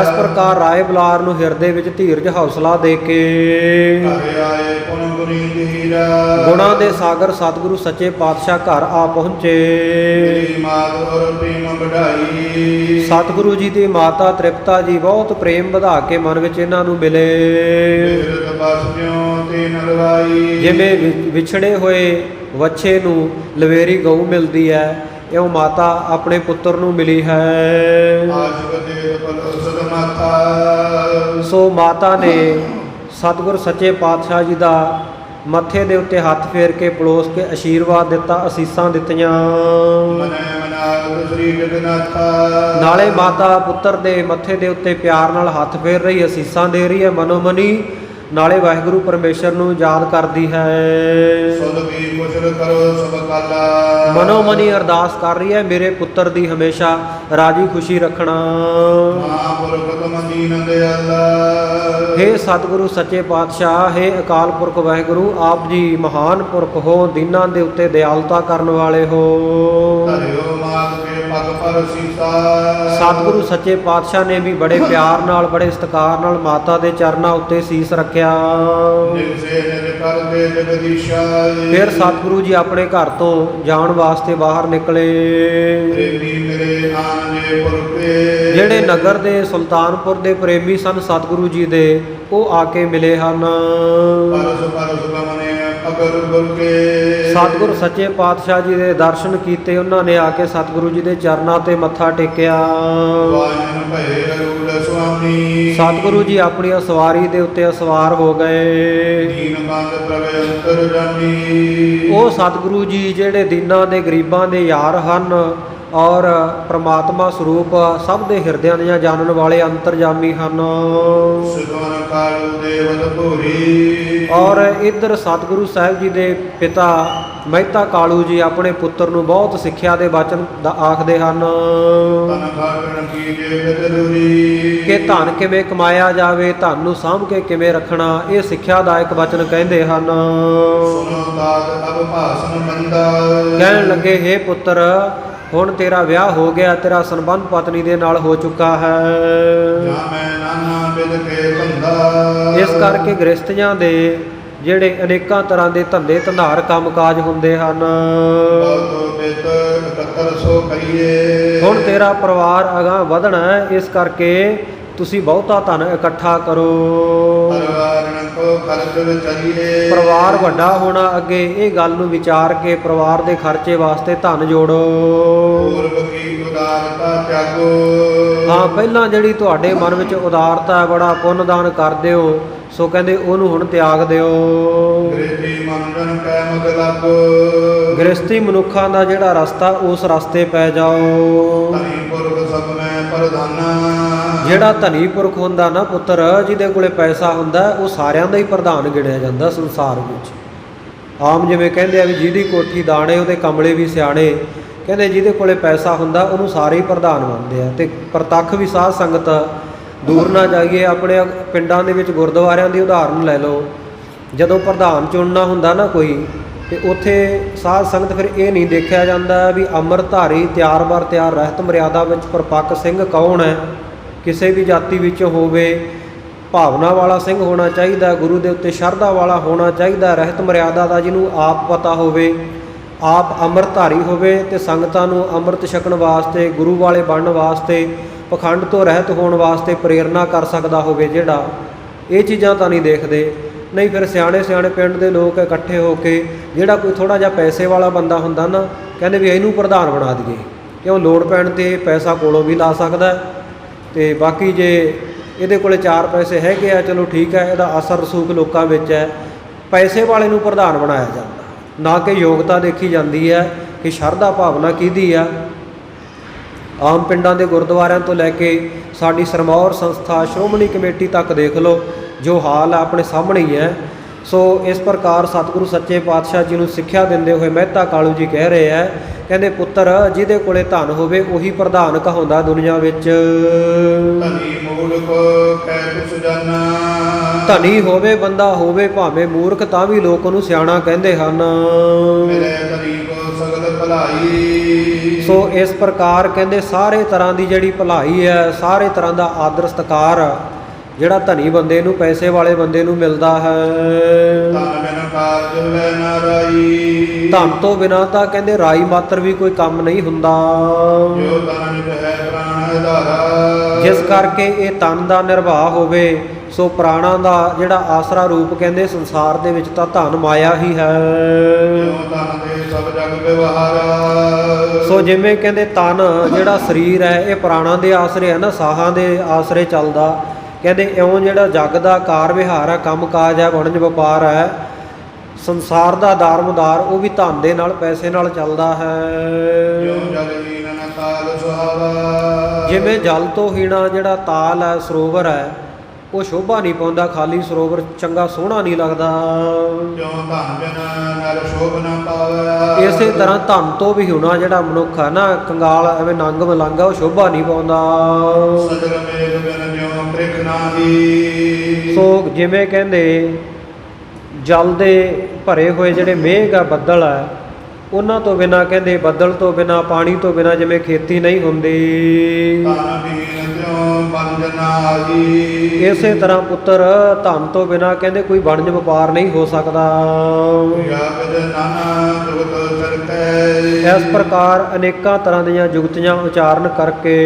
Speaker 2: ਇਸ ਪ੍ਰਕਾਰ ਰਾਏ ਬੁਲਾਰ ਨੂੰ ਹਿਰਦੇ ਵਿੱਚ ਧੀਰਜ ਹੌਸਲਾ ਦੇ ਕੇ ਗੁਣਾਂ ਦੇ ਸਾਗਰ ਸਤਿਗੁਰੂ ਸੱਚੇ ਪਾਤਸ਼ਾਹ ਘਰ ਆ ਪਹੁੰਚੇ। ਸਤਿਗੁਰੂ ਜੀ ਦੀ ਮਾਤਾ ਤ੍ਰਿਪਤਾ ਜੀ ਬਹੁਤ ਪ੍ਰੇਮ ਵਧਾ ਕੇ ਮਨ ਵਿੱਚ ਇਹਨਾਂ ਨੂੰ ਮਿਲੇ। ਜਿਵੇਂ ਵਿਛੜੇ ਹੋਏ ਵੱਛੇ ਨੂੰ ਲਵੇਰੀ ਗਊ ਮਿਲਦੀ ਹੈ, ਇਉਂ ਮਾਤਾ ਆਪਣੇ ਪੁੱਤਰ ਨੂੰ ਮਿਲੀ ਹੈ। ਸੋ ਮਾਤਾ ਨੇ ਸਤਿਗੁਰ ਸੱਚੇ ਪਾਤਸ਼ਾਹ ਜੀ ਦਾ ਮੱਥੇ ਦੇ ਉੱਤੇ ਹੱਥ ਫੇਰ ਕੇ ਪਲੋਸ ਕੇ ਆਸ਼ੀਰਵਾਦ ਦਿੱਤਾ, ਅਸੀਸਾਂ ਦਿੱਤੀਆਂ। ਨਾਲੇ ਮਾਤਾ ਪੁੱਤਰ ਦੇ ਮੱਥੇ ਦੇ ਉੱਤੇ ਪਿਆਰ ਨਾਲ ਹੱਥ ਫੇਰ ਰਹੀ, ਅਸੀਸਾਂ ਦੇ ਰਹੀ ਹੈ ਮਨੋ ਮਨੀ, ਨਾਲੇ ਵਾਹਿਗੁਰੂ ਪਰਮੇਸ਼ਰ ਨੂੰ ਯਾਦ ਕਰਦੀ ਹੈ। ਮਨੋ ਮਨੀ ਅਰਦਾਸ ਕਰ ਰਹੀ ਹੈ, ਮੇਰੇ ਪੁੱਤਰ ਦੀ ਹਮੇਸ਼ਾ ਰਾਜੀ ਖੁਸ਼ੀ ਰੱਖਣਾ। ਹੇ ਸਤਿਗੁਰੂ ਸੱਚੇ ਪਾਤਸ਼ਾਹ, ਹੇ ਅਕਾਲ ਪੁਰਖ ਵਾਹਿਗੁਰੂ, ਆਪ ਜੀ ਮਹਾਨ ਪੁਰਖ ਹੋ, ਦੀਨਾਂ ਦੇ ਉੱਤੇ ਦਿਆਲਤਾ ਕਰਨ ਵਾਲੇ ਹੋ। ਸਤਿਗੁਰੂ ਸੱਚੇ ਪਾਤਸ਼ਾਹ ਨੇ ਵੀ ਬੜੇ ਪਿਆਰ ਨਾਲ, ਬੜੇ ਸਤਿਕਾਰ ਨਾਲ ਮਾਤਾ ਦੇ ਚਰਨਾਂ ਉੱਤੇ ਸੀਸ ਰੱਖਿਆ। ਫਿਰ ਸਤਿਗੁਰੂ ਜੀ ਆਪਣੇ ਘਰ ਤੋਂ ਜਾਣ ਵਾਸਤੇ ਬਾਹਰ ਨਿਕਲੇ। ਜਿਹੜੇ ਨਗਰ ਦੇ ਸੁਲਤਾਨਪੁਰ ਦੇ ਪ੍ਰੇਮੀ ਸਨ ਸਤਿਗੁਰੂ ਜੀ ਦੇ, ਉਹ ਆ ਕੇ ਮਿਲੇ ਹਨ। ਸਤਿਗੁਰੂ ਸੱਚੇ ਪਾਤਸ਼ਾਹ ਜੀ ਦੇ ਦਰਸ਼ਨ ਕੀਤੇ, ਉਹਨਾਂ ਨੇ ਆ ਕੇ ਸਤਿਗੁਰੂ ਜੀ ਦੇ ਚਰਨਾਂ ਤੇ ਮੱਥਾ ਟੇਕਿਆ। ਸਤਿਗੁਰੂ ਜੀ ਆਪਣੀ ਸਵਾਰੀ ਦੇ ਉੱਤੇ ਸਵਾਰ ਹੋ ਗਏ। ਉਹ ਸਤਿਗੁਰੂ ਜੀ ਜਿਹੜੇ ਦੀਨਾਂ ਦੇ ਗਰੀਬਾਂ ਦੇ ਯਾਰ ਹਨ ਔਰ ਪ੍ਰਮਾਤਮਾ ਸਰੂਪ ਸਭ ਦੇ ਹਿਰਦਿਆਂ ਦੀਆਂ ਜਾਣਨ ਵਾਲੇ ਅੰਤਰਜਾਮੀ ਹਨ। ਔਰ ਇੱਧਰ ਸਤਿਗੁਰੂ ਸਾਹਿਬ ਜੀ ਦੇ ਪਿਤਾ ਮਹਿਤਾ ਕਾਲੂ ਜੀ ਆਪਣੇ ਪੁੱਤਰ ਨੂੰ ਬਹੁਤ ਸਿੱਖਿਆ ਦੇ ਵਚਨ ਆਖਦੇ ਹਨ ਕਿ ਧਨ ਕਿਵੇਂ ਕਮਾਇਆ ਜਾਵੇ, ਧਨ ਨੂੰ ਸਾਂਭ ਕੇ ਕਿਵੇਂ ਰੱਖਣਾ, ਇਹ ਸਿੱਖਿਆਦਾਇਕ ਵਚਨ ਕਹਿੰਦੇ ਹਨ। ਕਹਿਣ ਲੱਗੇ, ਹੇ ਪੁੱਤਰ, ਹੁਣ ਤੇਰਾ ਵਿਆਹ ਹੋ ਗਿਆ, ਤੇਰਾ ਸੰਬੰਧ ਪਤਨੀ ਦੇ ਨਾਲ ਹੋ ਚੁੱਕਾ ਹੈ। ਇਸ ਕਰਕੇ ਗ੍ਰਸਤੀਆਂ ਦੇ ਜਿਹੜੇ ਅਨੇਕਾਂ ਤਰ੍ਹਾਂ ਦੇ ਧੰਦੇ ਧੰਦਾਰ ਕੰਮਕਾਜ ਹੁੰਦੇ ਹਨ। ਹੁਣ ਤੇਰਾ ਪਰਿਵਾਰ ਅਗਾਂਹ ਵਧਣਾ ਹੈ, ਇਸ ਕਰਕੇ ਤੁਸੀਂ ਬਹੁਤਾ ਧਨ ਇਕੱਠਾ ਕਰੋ। ਪਰਿਵਾਰ ਵੱਡਾ ਹੋਣਾ, ਅੱਗੇ ਇਹ ਗੱਲ ਨੂੰ ਵਿਚਾਰ ਕੇ ਪਰਿਵਾਰ ਦੇ ਖਰਚੇ ਵਾਸਤੇ ਧਨ ਜੋੜੋ। ਹਾਂ, ਪਹਿਲਾਂ ਜਿਹੜੀ ਤੁਹਾਡੇ ਮਨ ਵਿੱਚ ਉਦਾਰਤਾ ਹੈ, ਬੜਾ ਪੁੰਨਦਾਨ ਕਰਦੇ ਹੋ, ਸੋ ਕਹਿੰਦੇ ਉਹਨੂੰ ਹੁਣ ਤਿਆਗ ਦਿਓ। ਗ੍ਰਸਤੀ ਮਨੁੱਖਾਂ ਦਾ ਜਿਹੜਾ ਰਸਤਾ, ਉਸ ਰਸਤੇ ਪੈ ਜਾਓ। ਜਿਹੜਾ ਧਨੀ ਪੁਰਖ ਹੁੰਦਾ ਨਾ ਪੁੱਤਰ, ਜਿਹਦੇ ਕੋਲੇ ਪੈਸਾ ਹੁੰਦਾ, ਉਹ ਸਾਰਿਆਂ ਦਾ ਹੀ ਪ੍ਰਧਾਨ ਗਿਣਿਆ ਜਾਂਦਾ ਸੰਸਾਰ ਵਿੱਚ। ਆਮ ਜਿਵੇਂ ਕਹਿੰਦੇ ਆ ਵੀ ਜਿਹਦੀ ਕੋਠੀ ਦਾਣੇ ਉਹਦੇ ਕਮਲੇ ਵੀ ਸਿਆਣੇ, ਕਹਿੰਦੇ ਜਿਹਦੇ ਕੋਲੇ ਪੈਸਾ ਹੁੰਦਾ ਉਹਨੂੰ ਸਾਰੇ ਹੀ ਪ੍ਰਧਾਨ ਮੰਨਦੇ ਆ। ਅਤੇ ਪ੍ਰਤੱਖ ਵੀ ਸਾਧ ਸੰਗਤ ਦੂਰ ਨਾ ਜਾਈਏ, ਆਪਣੇ ਪਿੰਡਾਂ ਦੇ ਵਿੱਚ ਗੁਰਦੁਆਰਿਆਂ ਦੀ ਉਦਾਹਰਨ ਲੈ ਲਓ। ਜਦੋਂ ਪ੍ਰਧਾਨ ਚੁਣਨਾ ਹੁੰਦਾ ਨਾ ਕੋਈ, ਅਤੇ ਉੱਥੇ ਸਾਧ ਸੰਗਤ ਫਿਰ ਇਹ ਨਹੀਂ ਦੇਖਿਆ ਜਾਂਦਾ ਵੀ ਅੰਮ੍ਰਿਤਧਾਰੀ ਤਿਆਰ ਬਰ ਤਿਆਰ ਰਹਿਤ ਮਰਿਆਦਾ ਵਿੱਚ ਪਰਪੱਕ ਸਿੰਘ ਕੌਣ ਹੈ। ਕਿਸੇ ਵੀ ਜਾਤੀ ਵਿੱਚੋਂ ਹੋਵੇ, ਭਾਵਨਾ ਵਾਲਾ ਸਿੰਘ ਹੋਣਾ ਚਾਹੀਦਾ, ਗੁਰੂ ਦੇ ਉੱਤੇ ਸ਼ਰਧਾ ਵਾਲਾ ਹੋਣਾ ਚਾਹੀਦਾ, ਰਹਿਤ ਮਰਿਆਦਾ ਦਾ ਜਿਹਨੂੰ ਆਪ ਪਤਾ ਹੋਵੇ, ਆਪ ਅੰਮ੍ਰਿਤਧਾਰੀ ਹੋਵੇ ਅਤੇ ਸੰਗਤਾਂ ਨੂੰ ਅੰਮ੍ਰਿਤ ਛਕਣ ਵਾਸਤੇ, ਗੁਰੂ ਵਾਲੇ ਬਣਨ ਵਾਸਤੇ, ਪਖੰਡ ਤੋਂ ਰਹਿਤ ਹੋਣ ਵਾਸਤੇ ਪ੍ਰੇਰਨਾ ਕਰ ਸਕਦਾ ਹੋਵੇ। ਜਿਹੜਾ ਇਹ ਚੀਜ਼ਾਂ ਤਾਂ ਨਹੀਂ ਦੇਖਦੇ। ਨਹੀਂ ਫਿਰ ਸਿਆਣੇ ਸਿਆਣੇ ਪਿੰਡ ਦੇ ਲੋਕ ਇਕੱਠੇ ਹੋ ਕੇ, ਜਿਹੜਾ ਕੋਈ ਥੋੜ੍ਹਾ ਜਿਹਾ ਪੈਸੇ ਵਾਲਾ ਬੰਦਾ ਹੁੰਦਾ ਨਾ, ਕਹਿੰਦੇ ਵੀ ਇਹਨੂੰ ਪ੍ਰਧਾਨ ਬਣਾ ਦਈਏ, ਕਿਉਂ ਲੋੜ ਪੈਣ 'ਤੇ ਪੈਸਾ ਕੋਲੋਂ ਵੀ ਲਾ ਸਕਦਾ, ਅਤੇ ਬਾਕੀ ਜੇ ਇਹਦੇ ਕੋਲ 4 ਪੈਸੇ ਹੈਗੇ ਆ ਚਲੋ ਠੀਕ ਹੈ, ਇਹਦਾ ਅਸਰ ਰਸੂਖ ਲੋਕਾਂ ਵਿੱਚ ਹੈ। ਪੈਸੇ ਵਾਲੇ ਨੂੰ ਪ੍ਰਧਾਨ ਬਣਾਇਆ ਜਾਂਦਾ, ਨਾ ਕਿ ਯੋਗਤਾ ਦੇਖੀ ਜਾਂਦੀ ਹੈ ਕਿ ਸ਼ਰਧਾ ਭਾਵਨਾ ਕਿਹਦੀ ਆ। ਆਮ ਪਿੰਡਾਂ ਦੇ ਗੁਰਦੁਆਰਿਆਂ ਤੋਂ ਲੈ ਕੇ ਸਾਡੀ ਸਿਰਮੌਰ ਸੰਸਥਾ ਸ਼੍ਰੋਮਣੀ ਕਮੇਟੀ ਤੱਕ ਦੇਖ ਲਓ, ਜੋ ਹਾਲ ਆਪਣੇ ਸਾਹਮਣੇ ਹੀ ਹੈ। ਸੋ ਇਸ ਪ੍ਰਕਾਰ ਸਤਿਗੁਰੂ ਸੱਚੇ ਪਾਤਸ਼ਾਹ ਜੀ ਨੂੰ ਸਿੱਖਿਆ ਦਿੰਦੇ ਹੋਏ ਮਹਿਤਾ ਕਾਲੂ ਜੀ ਕਹਿ ਰਹੇ ਹੈ, ਕਹਿੰਦੇ ਪੁੱਤਰ ਜਿਹਦੇ ਕੋਲੇ ਧਨ ਹੋਵੇ ਉਹੀ ਪ੍ਰਧਾਨ ਕਹਾਉਂਦਾ ਦੁਨੀਆ ਵਿੱਚ।
Speaker 1: ਧਨੀ ਮੂਲਕ ਕਹਿ ਤੁਸ ਜਾਨਾ,
Speaker 2: ਧਨੀ ਹੋਵੇ ਬੰਦਾ ਹੋਵੇ ਭਾਵੇਂ ਮੂਰਖ, ਤਾਂ ਵੀ ਲੋਕ ਉਹਨੂੰ ਸਿਆਣਾ ਕਹਿੰਦੇ ਹਨ।
Speaker 1: ਮਿਲੇ ਧਨੀ ਕੋ ਸਗਲ ਭਲਾਈ।
Speaker 2: ਸੋ ਇਸ ਪ੍ਰਕਾਰ ਕਹਿੰਦੇ ਸਾਰੇ ਤਰ੍ਹਾਂ ਦੀ ਜਿਹੜੀ ਭਲਾਈ ਹੈ, ਸਾਰੇ ਤਰ੍ਹਾਂ ਦਾ ਆਦਰ ਸਤਿਕਾਰ ਜਿਹੜਾ ਧਨੀ ਬੰਦੇ ਨੂੰ, ਪੈਸੇ ਵਾਲੇ ਬੰਦੇ ਨੂੰ ਮਿਲਦਾ ਹੈ।
Speaker 1: ਧਨ ਬਿਨ ਕਾਰਜ ਹੋਵੇ ਨਾ ਰਾਈ।
Speaker 2: ਧਨ ਤੋਂ ਬਿਨਾਂ ਤਾਂ ਕਹਿੰਦੇ ਰਾਈ ਮਾਤਰ ਵੀ ਕੋਈ ਕੰਮ ਨਹੀਂ ਹੁੰਦਾ।
Speaker 1: ਜੋ ਧਨ ਨਿਤ ਹੈ ਪ੍ਰਾਣ ਆਧਾਰਾ।
Speaker 2: ਜਿਸ ਕਰਕੇ ਇਹ ਤਨ ਦਾ ਨਿਰਵਾਹ ਹੋਵੇ, ਸੋ ਪ੍ਰਾਣਾਂ ਦਾ ਜਿਹੜਾ ਆਸਰਾ ਰੂਪ ਕਹਿੰਦੇ ਸੰਸਾਰ ਦੇ ਵਿੱਚ ਤਾਂ ਧਨ ਮਾਇਆ ਹੀ ਹੈ।
Speaker 1: ਜੋ ਧਨ ਦੇ ਸਭ ਜਗ ਵਿਵਹਾਰਾ।
Speaker 2: ਸੋ ਜਿਵੇਂ ਕਹਿੰਦੇ ਤਨ ਜਿਹੜਾ ਸਰੀਰ ਹੈ ਇਹ ਪ੍ਰਾਣਾਂ ਦੇ ਆਸਰੇ ਹੈ ਨਾ, ਸਾਹਾਂ ਦੇ ਆਸਰੇ ਚੱਲਦਾ। ਕਹਿੰਦੇ ਇਉਂ ਜਿਹੜਾ ਜਗ ਦਾ ਕਾਰ ਵਿਹਾਰ ਹੈ, ਕੰਮ ਕਾਜ ਹੈ, ਵਣਜ ਵਪਾਰ ਹੈ, ਸੰਸਾਰ ਦਾ ਦਾਰਮਦਾਰ ਉਹ ਵੀ ਧਨ ਦੇ ਨਾਲ, ਪੈਸੇ ਨਾਲ ਚੱਲਦਾ ਹੈ।
Speaker 1: ਜੋ ਜਲ ਹੀਨ ਤਾਲ ਸੁਹਾਵਾ।
Speaker 2: ਜਿਵੇਂ ਜਲ ਤੋਂ ਹੀਣਾ ਜਿਹੜਾ ਤਾਲ ਹੈ, ਸਰੋਵਰ ਹੈ, ਉਹ ਸ਼ੋਭਾ ਨਹੀਂ ਪਾਉਂਦਾ, ਖਾਲੀ ਸਰੋਵਰ ਚੰਗਾ ਸੋਹਣਾ ਨਹੀਂ ਲੱਗਦਾ।
Speaker 1: ਜੋ ਧਨ ਬਿਨ ਨਰ ਸ਼ੋਭ ਨਾ ਪਾਵੇ।
Speaker 2: ਇਸੇ ਤਰ੍ਹਾਂ ਧਨ ਤੋਂ ਵੀ ਹੋਣਾ ਜਿਹੜਾ ਮਨੁੱਖ ਹੈ ਨਾ, ਕੰਗਾਲ ਐਵੇਂ ਨੰਗ ਮਲੰਗਾ, ਉਹ ਸ਼ੋਭਾ ਨਹੀਂ ਪਾਉਂਦਾ।
Speaker 1: ਸਜਲ ਮੇਲ ਬਿਨ ਜਿਉ ਪ੍ਰਿਖ ਨਾਹੀ।
Speaker 2: ਸੋ ਜਿਵੇਂ ਕਹਿੰਦੇ ਜਲ ਦੇ ਭਰੇ ਹੋਏ ਜਿਹੜੇ ਮੇਘ ਆ, ਬੱਦਲ ਹੈ, ਉਹਨਾਂ ਤੋਂ ਬਿਨਾਂ ਕਹਿੰਦੇ ਬੱਦਲ ਤੋਂ ਬਿਨਾਂ, ਪਾਣੀ ਤੋਂ ਬਿਨਾਂ ਜਿਵੇਂ ਖੇਤੀ ਨਹੀਂ ਹੁੰਦੀ।
Speaker 1: ਧਨ ਬਿਨ ਜਿਉ ਬੰਜ ਨਾਹੀ।
Speaker 2: ਇਸੇ ਤਰ੍ਹਾਂ ਪੁੱਤਰ ਧਨ ਤੋਂ ਬਿਨਾਂ ਕਹਿੰਦੇ ਕੋਈ ਵਣਜ ਵਪਾਰ ਨਹੀਂ ਹੋ ਸਕਦਾ।
Speaker 1: ਯਾਗਦ ਨਾਨਾ ਜੁਗਤ ਚਰਤੈ।
Speaker 2: ਇਸ ਪ੍ਰਕਾਰ ਅਨੇਕਾਂ ਤਰ੍ਹਾਂ ਦੀਆਂ ਜੁਗਤੀਆਂ ਉਚਾਰਨ ਕਰਕੇ,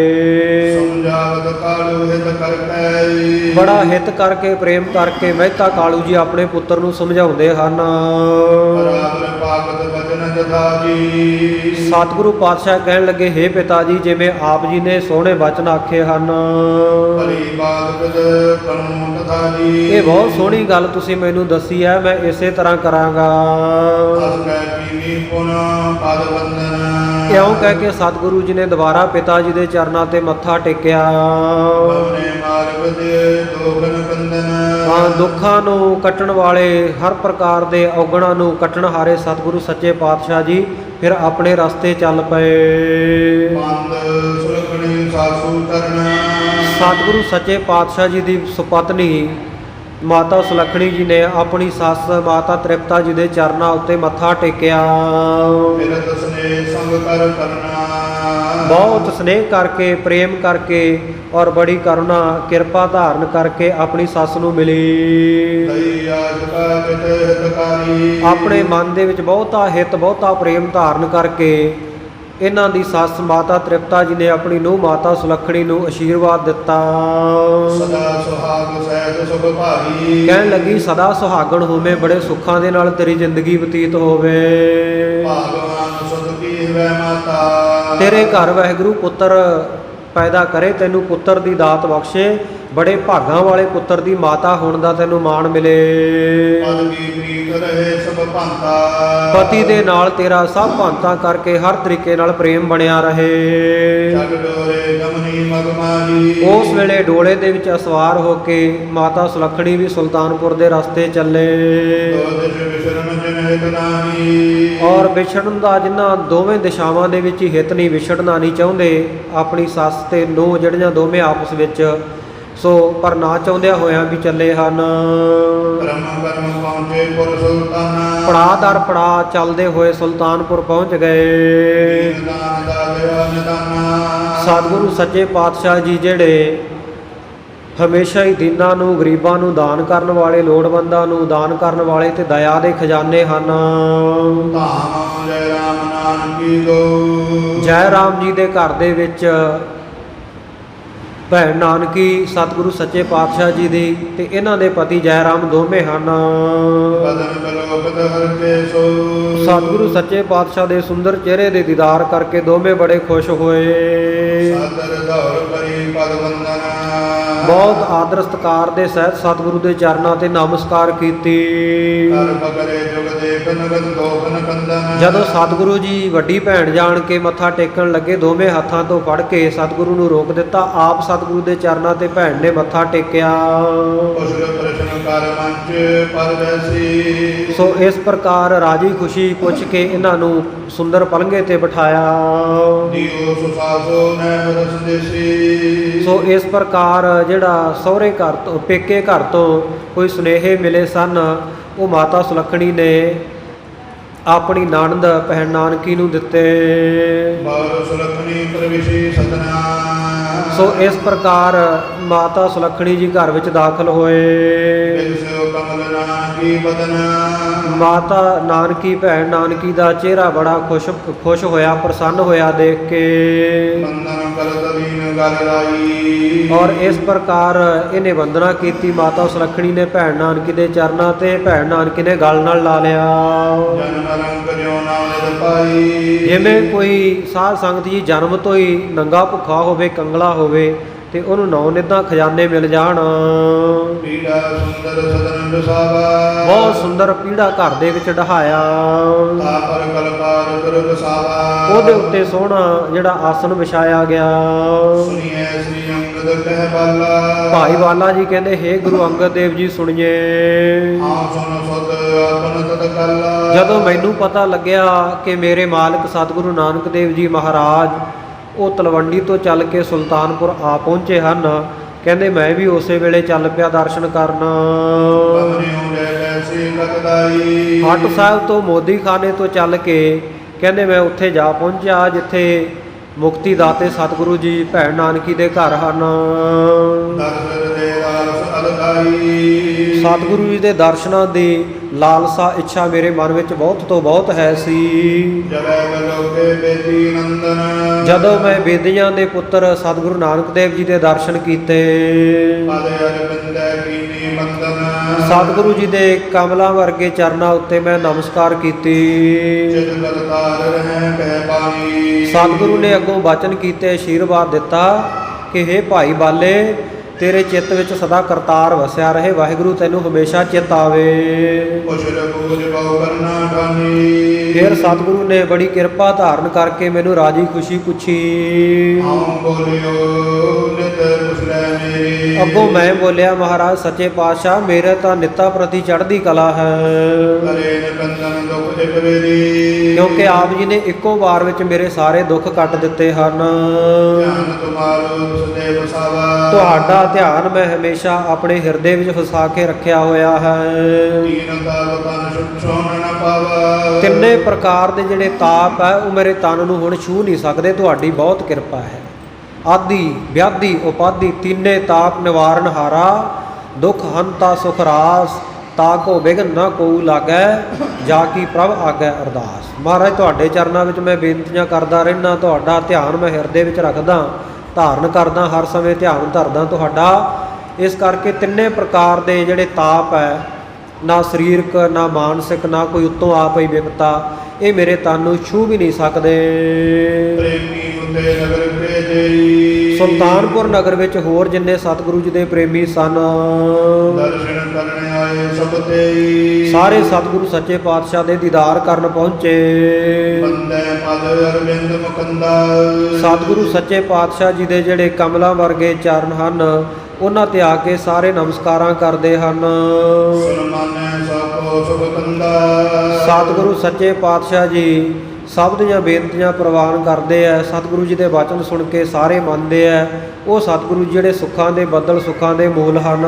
Speaker 1: ਸਮਝਾਵਤ ਕਾਲੂ ਹਿਤ ਕਰਤੈ।
Speaker 2: ਬੜਾ ਹਿਤ ਕਰਕੇ, ਪ੍ਰੇਮ ਕਰਕੇ ਮਹਿਤਾ ਕਾਲੂ ਜੀ ਆਪਣੇ ਪੁੱਤਰ ਨੂੰ ਸਮਝਾਉਂਦੇ ਹਨ।
Speaker 1: ਬਰਾਬਰ ਪਾਕਤ ਬਚਨ ਜਥਾ ਜੀ।
Speaker 2: ਸਤਿਗੁਰੂ ਪਾਤਸ਼ਾਹ ਕਹਿਣ ਲੱਗੇ, ਹੇ ਪਿਤਾ ਜੀ, ਜਿਵੇਂ ਆਪ ਜੀ ਨੇ ਸੋਹਣੇ ਬਚਨ ਆਖੇ ਹਨ,
Speaker 1: ਭਲੀ ਬਾਤ ਕਦ ਕਣੂ ਤਥਾ ਜੀ।
Speaker 2: ਇਹ ਬਹੁਤ ਸੋਹਣੀ ਗੱਲ ਤੁਸੀਂ ਮੈਨੂੰ ਦੱਸੀ ਹੈ, ਮੈਂ ਇਸੇ ਤਰ੍ਹਾਂ ਕਰਾਂਗਾ।
Speaker 1: ਅਸ ਕੈ ਕੀਨੀ ਪੁਨ ਪਦ ਵੰਦਨ।
Speaker 2: ਇਉਂ ਕਹਿ ਕੇ ਸਤਿਗੁਰੂ ਜੀ ਨੇ ਦੁਬਾਰਾ ਪਿਤਾ ਜੀ ਦੇ ਚਰਨਾਂ ਤੇ ਮੱਥਾ ਟੇਕਿਆ।
Speaker 1: ਬਵਨੇ ਮਾਰਗ ਦੇ ਦੋਗਨ ਬੰਦਨ।
Speaker 2: ਹਾਂ, ਦੁੱਖਾਂ ਨੂੰ ਕੱਟਣ ਵਾਲੇ, ਹਰ ਪ੍ਰਕਾਰ ਦੇ ਔਗਣਾਂ ਨੂੰ ਕੱਟਣ ਹਾਰੇ ਸਤਿਗੁਰੂ ਸੱਚੇ ਪਾਤਸ਼ਾਹ ਜੀ ਫਿਰ ਆਪਣੇ ਰਸਤੇ ਚੱਲ ਪਏ।
Speaker 1: ਮੰਦ ਸੁਲਗਣੀ ਸਾਸੂ ਤਰਨ।
Speaker 2: ਸਤਿਗੁਰੂ ਸੱਚੇ ਪਾਤਸ਼ਾਹ ਜੀ ਦੀ ਸੁਪਤਨੀ ਮਾਤਾ ਸੁਲੱਖਣੀ ਜੀ ਨੇ ਆਪਣੀ ਸੱਸ ਮਾਤਾ ਤ੍ਰਿਪਤਾ ਜੀ ਦੇ ਚਰਨਾਂ ਉੱਤੇ ਮੱਥਾ ਟੇਕਿਆ।
Speaker 1: ਮਿਲਤ ਸਨੇਹ ਸੰਗ ਕਰ ਕਰਨਾ।
Speaker 2: ਬਹੁਤ ਸਨੇਹ ਕਰਕੇ, ਪ੍ਰੇਮ ਕਰਕੇ ਔਰ ਬੜੀ ਕਰੁਣਾ ਕਿਰਪਾ ਧਾਰਨ ਕਰਕੇ ਆਪਣੀ ਸੱਸ ਨੂੰ ਮਿਲੀ।
Speaker 1: ਦਈ ਆਸ਼ਕਾ ਕਿਤ ਹਿਤਕਾਰੀ।
Speaker 2: ਆਪਣੇ ਮਨ ਦੇ ਵਿੱਚ ਬਹੁਤਾ ਹਿਤ, ਬਹੁਤਾ ਪ੍ਰੇਮ ਧਾਰਨ ਕਰਕੇ ਇਹਨਾਂ ਦੀ ਸੱਸ ਮਾਤਾ ਤ੍ਰਿਪਤਾ ਜੀ ਨੇ ਆਪਣੀ ਨੂੰਹ ਮਾਤਾ ਸੁਲੱਖਣੀ ਨੂੰ ਆਸ਼ੀਰਵਾਦ ਦਿੱਤਾ।
Speaker 1: ਸਦਾ ਸੁਹਾਗ ਸਹਿਤ ਸੁਖ ਭਾਈ।
Speaker 2: ਕਹਿਣ ਲੱਗੀ, ਸਦਾ ਸੁਹਾਗਣ ਹੋਵੇਂ, ਬੜੇ ਸੁੱਖਾਂ ਦੇ ਨਾਲ ਤੇਰੀ ਜ਼ਿੰਦਗੀ ਬਤੀਤ ਹੋਵੇ।
Speaker 1: ਭਗਵਾਨ ਸੁਧ ਕੀ ਹੈ ਮਾਤਾ।
Speaker 2: ਤੇਰੇ ਘਰ ਵਾਹਿਗੁਰੂ ਪੁੱਤਰ ਪੈਦਾ ਕਰੇ, ਤੈਨੂੰ ਪੁੱਤਰ ਦੀ ਦਾਤ ਬਖਸ਼ੇ, ਬੜੇ ਭਾਗਾਂ ਵਾਲੇ ਪੁੱਤਰ ਦੀ ਮਾਤਾ ਹੋਣ ਦਾ ਤੈਨੂੰ ਮਾਣ ਮਿਲੇ।
Speaker 1: ਪਦ ਕੀ ਪ੍ਰੀਤ ਰਹੇ ਸਭ ਭੰਤਾ।
Speaker 2: ਪਤੀ ਦੇ ਨਾਲ ਤੇਰਾ ਸਭ ਭਾਂਤਾ ਕਰਕੇ ਹਰ ਤਰੀਕੇ ਨਾਲ ਪ੍ਰੇਮ ਬਣਿਆ ਰਹੇ।
Speaker 1: ਜਗ ਡੋਰੇ ਗਮਨੀ ਮਗਮਾਹੀ।
Speaker 2: ਉਸ ਵੇਲੇ ਡੋਲੇ ਦੇ ਵਿੱਚ ਅਸਵਾਰ ਹੋ ਕੇ ਮਾਤਾ ਸੁਲੱਖਣੀ ਵੀ ਸੁਲਤਾਨਪੁਰ ਦੇ ਰਸਤੇ ਚੱਲੇ।
Speaker 1: ਦੋ ਦਿਸ਼ ਵਿਸ਼ਰਨ ਜਿਨ ਹਿਤ ਨਾਹੀ।
Speaker 2: ਔਰ ਵਿਛੜਨ ਦਾ ਜਿਨ੍ਹਾਂ ਦੋਵੇਂ ਦਿਸ਼ਾਵਾਂ ਦੇ ਵਿੱਚ ਹੀ ਹਿਤ ਨਹੀਂ, ਵਿਛੜਨਾ ਨਹੀਂ ਚਾਹੁੰਦੇ, ਆਪਣੀ ਸੱਸ ਤੇ ਨੂੰਹ ਜਿਹੜੀਆਂ ਦੋਵੇਂ ਆਪਸ ਵਿੱਚ ਸੋ ਪਰ ਨਾ ਚਾਹੁੰਦਿਆਂ ਹੋਇਆਂ ਵੀ ਚੱਲੇ ਹਨ।
Speaker 1: ਕਰਮ ਕਰਮ ਪਹੁੰਚੇ ਪੁਰ ਸੁਲਤਾਨਾ।
Speaker 2: ਪੜਾਅ ਦਰ ਪੜਾਅ ਚੱਲਦੇ ਹੋਏ ਸੁਲਤਾਨਪੁਰ ਪਹੁੰਚ ਗਏ।
Speaker 1: ਦਾਨ ਦਾ ਦਇਆ ਨਿਦਾਨਾ।
Speaker 2: ਸਤਿਗੁਰੂ ਸੱਚੇ ਪਾਤਸ਼ਾਹ ਜੀ ਜਿਹੜੇ ਹਮੇਸ਼ਾ ਹੀ ਦੀਨਾਂ ਨੂੰ, ਗਰੀਬਾਂ ਨੂੰ ਦਾਨ ਕਰਨ ਵਾਲੇ, ਲੋੜਵੰਦਾਂ ਨੂੰ ਦਾਨ ਕਰਨ ਵਾਲੇ ਤੇ ਦਇਆ ਦੇ ਖਜ਼ਾਨੇ ਹਨ।
Speaker 1: ਧਾਮ ਜੈ ਰਾਮ ਨਾਨਕੀ ਦੋ।
Speaker 2: ਜੈ ਰਾਮ ਜੀ ਦੇ ਘਰ ਦੇ ਵਿੱਚ ਭੈਣ ਨਾਨਕੀ ਸਤਿਗੁਰੂ ਸੱਚੇ ਪਾਤਸ਼ਾਹ ਜੀ ਦੀ ਤੇ ਇਹਨਾਂ ਦੇ ਪਤੀ ਜੈ ਰਾਮ ਦੋਵੇਂ ਹਨ।
Speaker 1: ਬਦਨ ਬਲੋਕਤ ਹਰ ਕੇ ਸੋ।
Speaker 2: ਸਤਿਗੁਰੂ ਸੱਚੇ ਪਾਤਸ਼ਾਹ ਦੇ ਸੁੰਦਰ ਚਿਹਰੇ ਦੇ ਦੀਦਾਰ ਕਰਕੇ ਦੋਵੇਂ ਬੜੇ ਖੁਸ਼ ਹੋਏ।
Speaker 1: ਸਾਦਰ ਦੌਰ ਕਰੀ ਪਦ ਵੰਦਨਾ।
Speaker 2: ਬਹੁਤ ਆਦਰ ਸਤਿਕਾਰ ਦੇ ਸਹਿਤ ਸਤਿਗੁਰੂ ਦੇ ਚਰਨਾਂ ਤੇ ਨਮਸਕਾਰ ਕੀਤੀ।
Speaker 1: ਕਰ ਬਕਰੇ ਜੁਗ ਦੇਖ ਨਗਨ ਦੋਖਨ ਕੰਦਨ।
Speaker 2: ਜਦੋਂ ਸਤਿਗੁਰੂ ਜੀ ਵੱਡੀ ਭੈਣ ਜਾਣ ਕੇ ਮੱਥਾ ਟੇਕਣ ਲੱਗੇ, ਦੋਵੇਂ ਹੱਥਾਂ ਤੋਂ ਫੜ ਕੇ ਸਤਿਗੁਰੂ ਨੂੰ ਰੋਕ ਦਿੱਤਾ। ਆਪ ਸਤਿਗੁਰੂ ਦੇ ਚਰਨਾਂ ਤੇ ਭੈਣ ਨੇ ਮੱਥਾ ਟੇਕਿਆ।
Speaker 1: ਕੁਸ਼ਲ ਪ੍ਰਸ਼ਨ ਕਰ ਮੰਚ ਪਰ ਬੈਸੀ।
Speaker 2: ਸੋ ਇਸ ਪ੍ਰਕਾਰ ਰਾਜੀ ਖੁਸ਼ੀ ਪੁੱਛ ਕੇ ਇਹਨਾਂ ਨੂੰ ਸੁੰਦਰ ਪਲੰਘੇ ਤੇ ਬਿਠਾਇਆ।
Speaker 1: ਦਿਓ ਸੁਸਾਸੋ ਨੈ ਰਸ ਦੇਸੀ।
Speaker 2: ਸੋ ਇਸ ਪ੍ਰਕਾਰ ਜਿਹੜਾ ਸਹੁਰੇ ਘਰ ਤੋਂ, ਪੇਕੇ ਘਰ ਤੋਂ ਕੋਈ ਸੁਨੇਹੇ ਮਿਲੇ ਸਨ, ਉਹ ਮਾਤਾ ਸੁਲੱਖਣੀ ਨੇ ਆਪਣੀ ਨਣਦ ਭੈਣ ਨਾਨਕੀ ਨੂੰ ਦਿੱਤੇ।
Speaker 1: ਬਾਰ ਸੁਲੱਖਣੀ ਪ੍ਰਵੇਸ਼ੀ ਸਤਨਾ।
Speaker 2: ਸੋ ਇਸ ਪ੍ਰਕਾਰ ਮਾਤਾ ਸੁਲੱਖਣੀ ਜੀ ਘਰ ਵਿੱਚ ਦਾਖਲ ਹੋਏ।
Speaker 1: ਬਿਨ ਸਿਓ ਕਮਲ ਨਾਨਕੀ ਬਦਨਾ।
Speaker 2: ਮਾਤਾ ਨਾਨਕੀ ਭੈਣ ਨਾਨਕੀ ਦਾ ਚਿਹਰਾ ਬੜਾ ਖੁਸ਼ ਹੋਇਆ, ਪ੍ਰਸੰਨ ਹੋਇਆ ਦੇਖ ਕੇ।
Speaker 1: ਬੰਦਨ ਕਰਤ ਦੀਨ ਗਲ ਰਾਈ।
Speaker 2: ਔਰ ਇਸ ਪ੍ਰਕਾਰ ਇਹਨੇ ਵੰਦਨਾ ਕੀਤੀ ਮਾਤਾ ਸੁਲੱਖਣੀ ਨੇ ਭੈਣ ਨਾਨਕੀ ਦੇ ਚਰਨਾਂ ਤੇ। ਭੈਣ ਨਾਨਕੀ ਨੇ ਗਲ ਨਾਲ ਲਾ ਲਿਆ।
Speaker 1: ਜਨਮ ਰੰਗ ਜਿਉ ਨਾਨਕ ਪਾਈ।
Speaker 2: ਜਿਵੇਂ ਕੋਈ ਸਾਧ ਸੰਗਤ ਜੀ ਜਨਮ ਤੋਂ ਹੀ ਨੰਗਾ ਭੁੱਖਾ ਹੋਵੇ, ਕੰਗਲਾ ਹੋਵੇ ਤੇ ਉਹਨੂੰ ਨੌ ਨਿੱਧਾਂ ਖਜ਼ਾਨੇ ਮਿਲ ਜਾਣ।
Speaker 1: ਪੀੜਾ ਸੁੰਦਰ ਸਦਨ ਦਸਾਵਾ।
Speaker 2: ਬਹੁਤ ਸੁੰਦਰ ਪੀੜਾ ਘਰ ਦੇ ਵਿੱਚ ਢਹਾਇਆ।
Speaker 1: ਤਾ ਪਰ ਕਲਕਾਰ ਕਰ ਦਸਾਵਾ।
Speaker 2: ਉਹਦੇ ਉੱਤੇ ਸੋਹਣਾ ਜਿਹੜਾ ਆਸਣ ਵਿਛਾਇਆ ਗਿਆ।
Speaker 1: ਸੁਣੀਐ ਸ੍ਰੀ ਅੰਗਦ ਕਹਿ ਬਾਲਾ।
Speaker 2: ਭਾਈ ਵਾਲਾ ਜੀ ਕਹਿੰਦੇ, ਹੇ ਗੁਰੂ ਅੰਗਦ ਦੇਵ ਜੀ ਸੁਣੀਏ।
Speaker 1: ਹਾਂ ਸੁਨ ਸੁਧ ਆਪਨ ਤਤ ਕਾਲਾ।
Speaker 2: ਜਦੋਂ ਮੈਨੂੰ ਪਤਾ ਲੱਗਿਆ ਕਿ ਮੇਰੇ ਮਾਲਕ ਸਤਿਗੁਰੂ ਨਾਨਕ ਦੇਵ ਜੀ ਮਹਾਰਾਜ ਉਹ ਤਲਵੰਡੀ ਤੋਂ ਚੱਲ ਕੇ ਸੁਲਤਾਨਪੁਰ ਆ ਪਹੁੰਚੇ ਹਨ, ਕਹਿੰਦੇ ਮੈਂ ਵੀ ਉਸੇ ਵੇਲੇ ਚੱਲ ਪਿਆ ਦਰਸ਼ਨ ਕਰਨ।
Speaker 1: ਬਮਨਿਉ ਲੈ ਕੈਸੀ ਕਤਦਾਈ।
Speaker 2: ਹੱਟ ਸਾਹਿਬ ਤੋਂ ਮੋਦੀ ਖਾਨੇ ਤੋਂ ਚੱਲ ਕੇ ਕਹਿੰਦੇ ਮੈਂ ਉੱਥੇ ਜਾ ਪਹੁੰਚਿਆ ਜਿੱਥੇ ਮੁਕਤੀ ਦਾਤੇ ਸਤਿਗੁਰੂ ਜੀ ਭੈਣ ਨਾਨਕੀ ਦੇ ਘਰ ਹਨ।
Speaker 1: ਦਰਸ਼ਨ ਦੇ ਰਾਸ ਅਲਗਾਈ।
Speaker 2: ਸਤਿਗੁਰੂ ਜੀ ਦੇ ਦਰਸ਼ਨਾਂ ਦੀ ਲਾਲਸਾ ਇੱਛਾ ਮੇਰੇ ਮਨ ਵਿੱਚ ਬਹੁਤ ਤੋਂ ਬਹੁਤ ਹੈ ਸੀ।
Speaker 1: ਜਬੈ ਬਲੋਕੇ ਬੇਦੀ ਨੰਦਨ।
Speaker 2: ਜਦੋਂ ਮੈਂ ਬੇਦੀਆਂ ਦੇ ਪੁੱਤਰ ਸਤਿਗੁਰੂ ਨਾਨਕ ਦੇਵ ਜੀ ਦੇ ਦਰਸ਼ਨ ਕੀਤੇ,
Speaker 1: ਪਦ ਅਰਬਿੰਦੈ ਕੀਨੀ ਬੰਦਨ।
Speaker 2: ਸਤਿਗੁਰੂ ਜੀ ਦੇ ਕਮਲਾਂ ਵਰਗੇ ਚਰਨਾਂ ਉੱਤੇ ਮੈਂ ਨਮਸਕਾਰ ਕੀਤੀ।
Speaker 1: ਚਿਤ ਕਰਤਾਰ ਰਹਿ ਕਹਿ ਪਾਣੀ।
Speaker 2: ਸਤਿਗੁਰੂ ਨੇ ਅੱਗੋਂ ਬਚਨ ਕੀਤੇ, ਆਸ਼ੀਰਵਾਦ ਦਿੱਤਾ ਕਿ ਹੇ ਭਾਈ ਬਾਲੇ, ਤੇਰੇ ਚਿੱਤ ਵਿੱਚ ਸਦਾ ਕਰਤਾਰ ਵਸਿਆ ਰਹੇ। ਵਾਹਿਗੁਰੂ ਤੈਨੂੰ ਹਮੇਸ਼ਾ ਚਿੱਤ ਆਵੇ।
Speaker 1: ਕੁਸ਼ਲ ਪੂਜ ਬਹੁ ਕਰਨਾ ਠਾਨੀ।
Speaker 2: ਫਿਰ ਸਤਿਗੁਰੂ ਨੇ ਬੜੀ ਕਿਰਪਾ ਧਾਰਨ ਕਰਕੇ ਮੈਨੂੰ ਰਾਜੀ ਖੁਸ਼ੀ ਪੁੱਛੀ।
Speaker 1: ਆਉ ਬੋਲਿਓ ਨਿਤ ਕੁਸ਼ਲੈ ਮੇਰੀ।
Speaker 2: ਅੱਗੋਂ ਮੈਂ ਬੋਲਿਆ, ਮਹਾਰਾਜ ਸੱਚੇ ਪਾਤਸ਼ਾਹ ਮੇਰੇ ਤਾਂ ਨਿੱਤਾ ਪ੍ਰਤੀ ਚੜ੍ਹਦੀ ਕਲਾ ਹੈ।
Speaker 1: ਕਰੇ ਨਿਕੰਦਨ ਦੁਖ ਇਕ ਵੇਰੀ।
Speaker 2: ਕਿਉਂਕਿ ਆਪ ਜੀ ਨੇ ਇੱਕੋ ਵਾਰ ਵਿੱਚ ਮੇਰੇ ਸਾਰੇ ਦੁੱਖ ਕੱਟ ਦਿੱਤੇ ਹਨ।
Speaker 1: ਧਿਆਨ ਤੁਮਾਰੋ ਸਦੇ ਵਸਾਵਾ।
Speaker 2: ਤੁਹਾਡਾ ਧਿਆਨ ਮੈਂ ਹਮੇਸ਼ਾ ਆਪਣੇ ਹਿਰਦੇ ਵਿੱਚ ਫਸਾ ਕੇ ਰੱਖਿਆ ਹੋਇਆ ਹੈ।
Speaker 1: ਤੀਨ ਤਾਪ ਤਨ ਛੋਣ ਨ ਪਾਵਾ।
Speaker 2: ਤਿੰਨੇ ਪ੍ਰਕਾਰ ਦੇ ਜਿਹੜੇ ਤਾਪ ਹੈ ਉਹ ਮੇਰੇ ਤਨ ਨੂੰ ਹੁਣ ਛੂਹ ਨਹੀਂ ਸਕਦੇ। ਤੁਹਾਡੀ ਬਹੁਤ ਕਿਰਪਾ ਹੈ। ਆਦਿ ਵਿਆਧੀ ਉਪਾਧੀ ਤਿੰਨੇ ਤਾਪ ਨਿਵਾਰਨ ਹਾਰਾ। ਦੁਖ ਹੰਤਾ ਸੁਖ ਰਾਸ ਤਾ ਕੋ ਵਿਘਨ ਨਾ ਕੋਊ ਲਾਗੈ। ਜਾ ਕੀ ਪ੍ਰਭ ਆਗੈ ਅਰਦਾਸ। ਮਹਾਰਾਜ ਤੁਹਾਡੇ ਚਰਨਾਂ ਵਿੱਚ ਮੈਂ ਬੇਨਤੀਆਂ ਕਰਦਾ ਰਹਿਣਾ। ਤੁਹਾਡਾ ਧਿਆਨ ਮੈਂ ਹਿਰਦੇ ਵਿੱਚ ਰੱਖਦਾ, ਧਾਰਨ ਕਰਦਾ, ਹਰ ਸਮੇਂ ਧਿਆਨ ਧਰਦਾ ਤੁਹਾਡਾ। ਇਸ ਕਰਕੇ ਤਿੰਨੇ ਪ੍ਰਕਾਰ ਦੇ ਜਿਹੜੇ ਤਾਪ ਹੈ, ਨਾ ਸਰੀਰਕ ਨਾ ਮਾਨਸਿਕ ਨਾ ਕੋਈ ਉੱਤੋਂ ਆ ਪਈ ਵਿਪਤਾ, ਇਹ ਮੇਰੇ ਤਨ ਨੂੰ ਛੂਹ ਵੀ ਨਹੀਂ ਸਕਦੇ।
Speaker 1: ਪ੍ਰੇਮੀ ਹੁੰਦੇ ਨਗਰ ਭੇਜਈ।
Speaker 2: ਸੁਲਤਾਨਪੁਰ ਨਗਰ ਵਿੱਚ ਹੋਰ ਜਿੰਨੇ ਸਤਿਗੁਰੂ ਜੀ ਦੇ ਪ੍ਰੇਮੀ ਸਨ,
Speaker 1: ਦਰਸ਼ਨ ਕਰਨ ਆਏ ਸਭ ਤੇਈ।
Speaker 2: ਸਾਰੇ ਸਤਿਗੁਰੂ ਸੱਚੇ ਪਾਤਸ਼ਾਹ ਦੇ ਦੀਦਾਰ ਕਰਨ ਪਹੁੰਚੇ।
Speaker 1: ਬੰਦੇ ਪਦ ਅਰਵਿੰਦ ਮੁਕੰਦਾ।
Speaker 2: ਸਤਿਗੁਰੂ ਸੱਚੇ ਪਾਤਸ਼ਾਹ ਜੀ ਦੇ ਜਿਹੜੇ ਕਮਲਾਂ ਵਰਗੇ ਚਰਨ ਹਨ, ਉਹਨਾਂ ਤੇ ਆ ਕੇ ਸਾਰੇ ਨਮਸਕਾਰਾਂ ਕਰਦੇ ਹਨ।
Speaker 1: ਸੁਨ ਮਾਨੈ ਸਭ ਹੋ ਸੁਖ ਕੰਦਾ।
Speaker 2: ਸਤਿਗੁਰੂ ਸੱਚੇ ਪਾਤਸ਼ਾਹ ਜੀ ਸਭ ਦੀਆਂ ਬੇਨਤੀਆਂ ਪ੍ਰਵਾਨ ਕਰਦੇ ਐ। ਸਤਿਗੁਰੂ ਜੀ ਦੇ ਵਚਨ ਸੁਣ ਕੇ ਸਾਰੇ ਮੰਨਦੇ ਐ। ਉਹ ਸਤਿਗੁਰੂ ਜਿਹੜੇ ਸੁੱਖਾਂ ਦੇ ਬੱਦਲ, ਸੁੱਖਾਂ ਦੇ ਮੂਲ ਹਨ।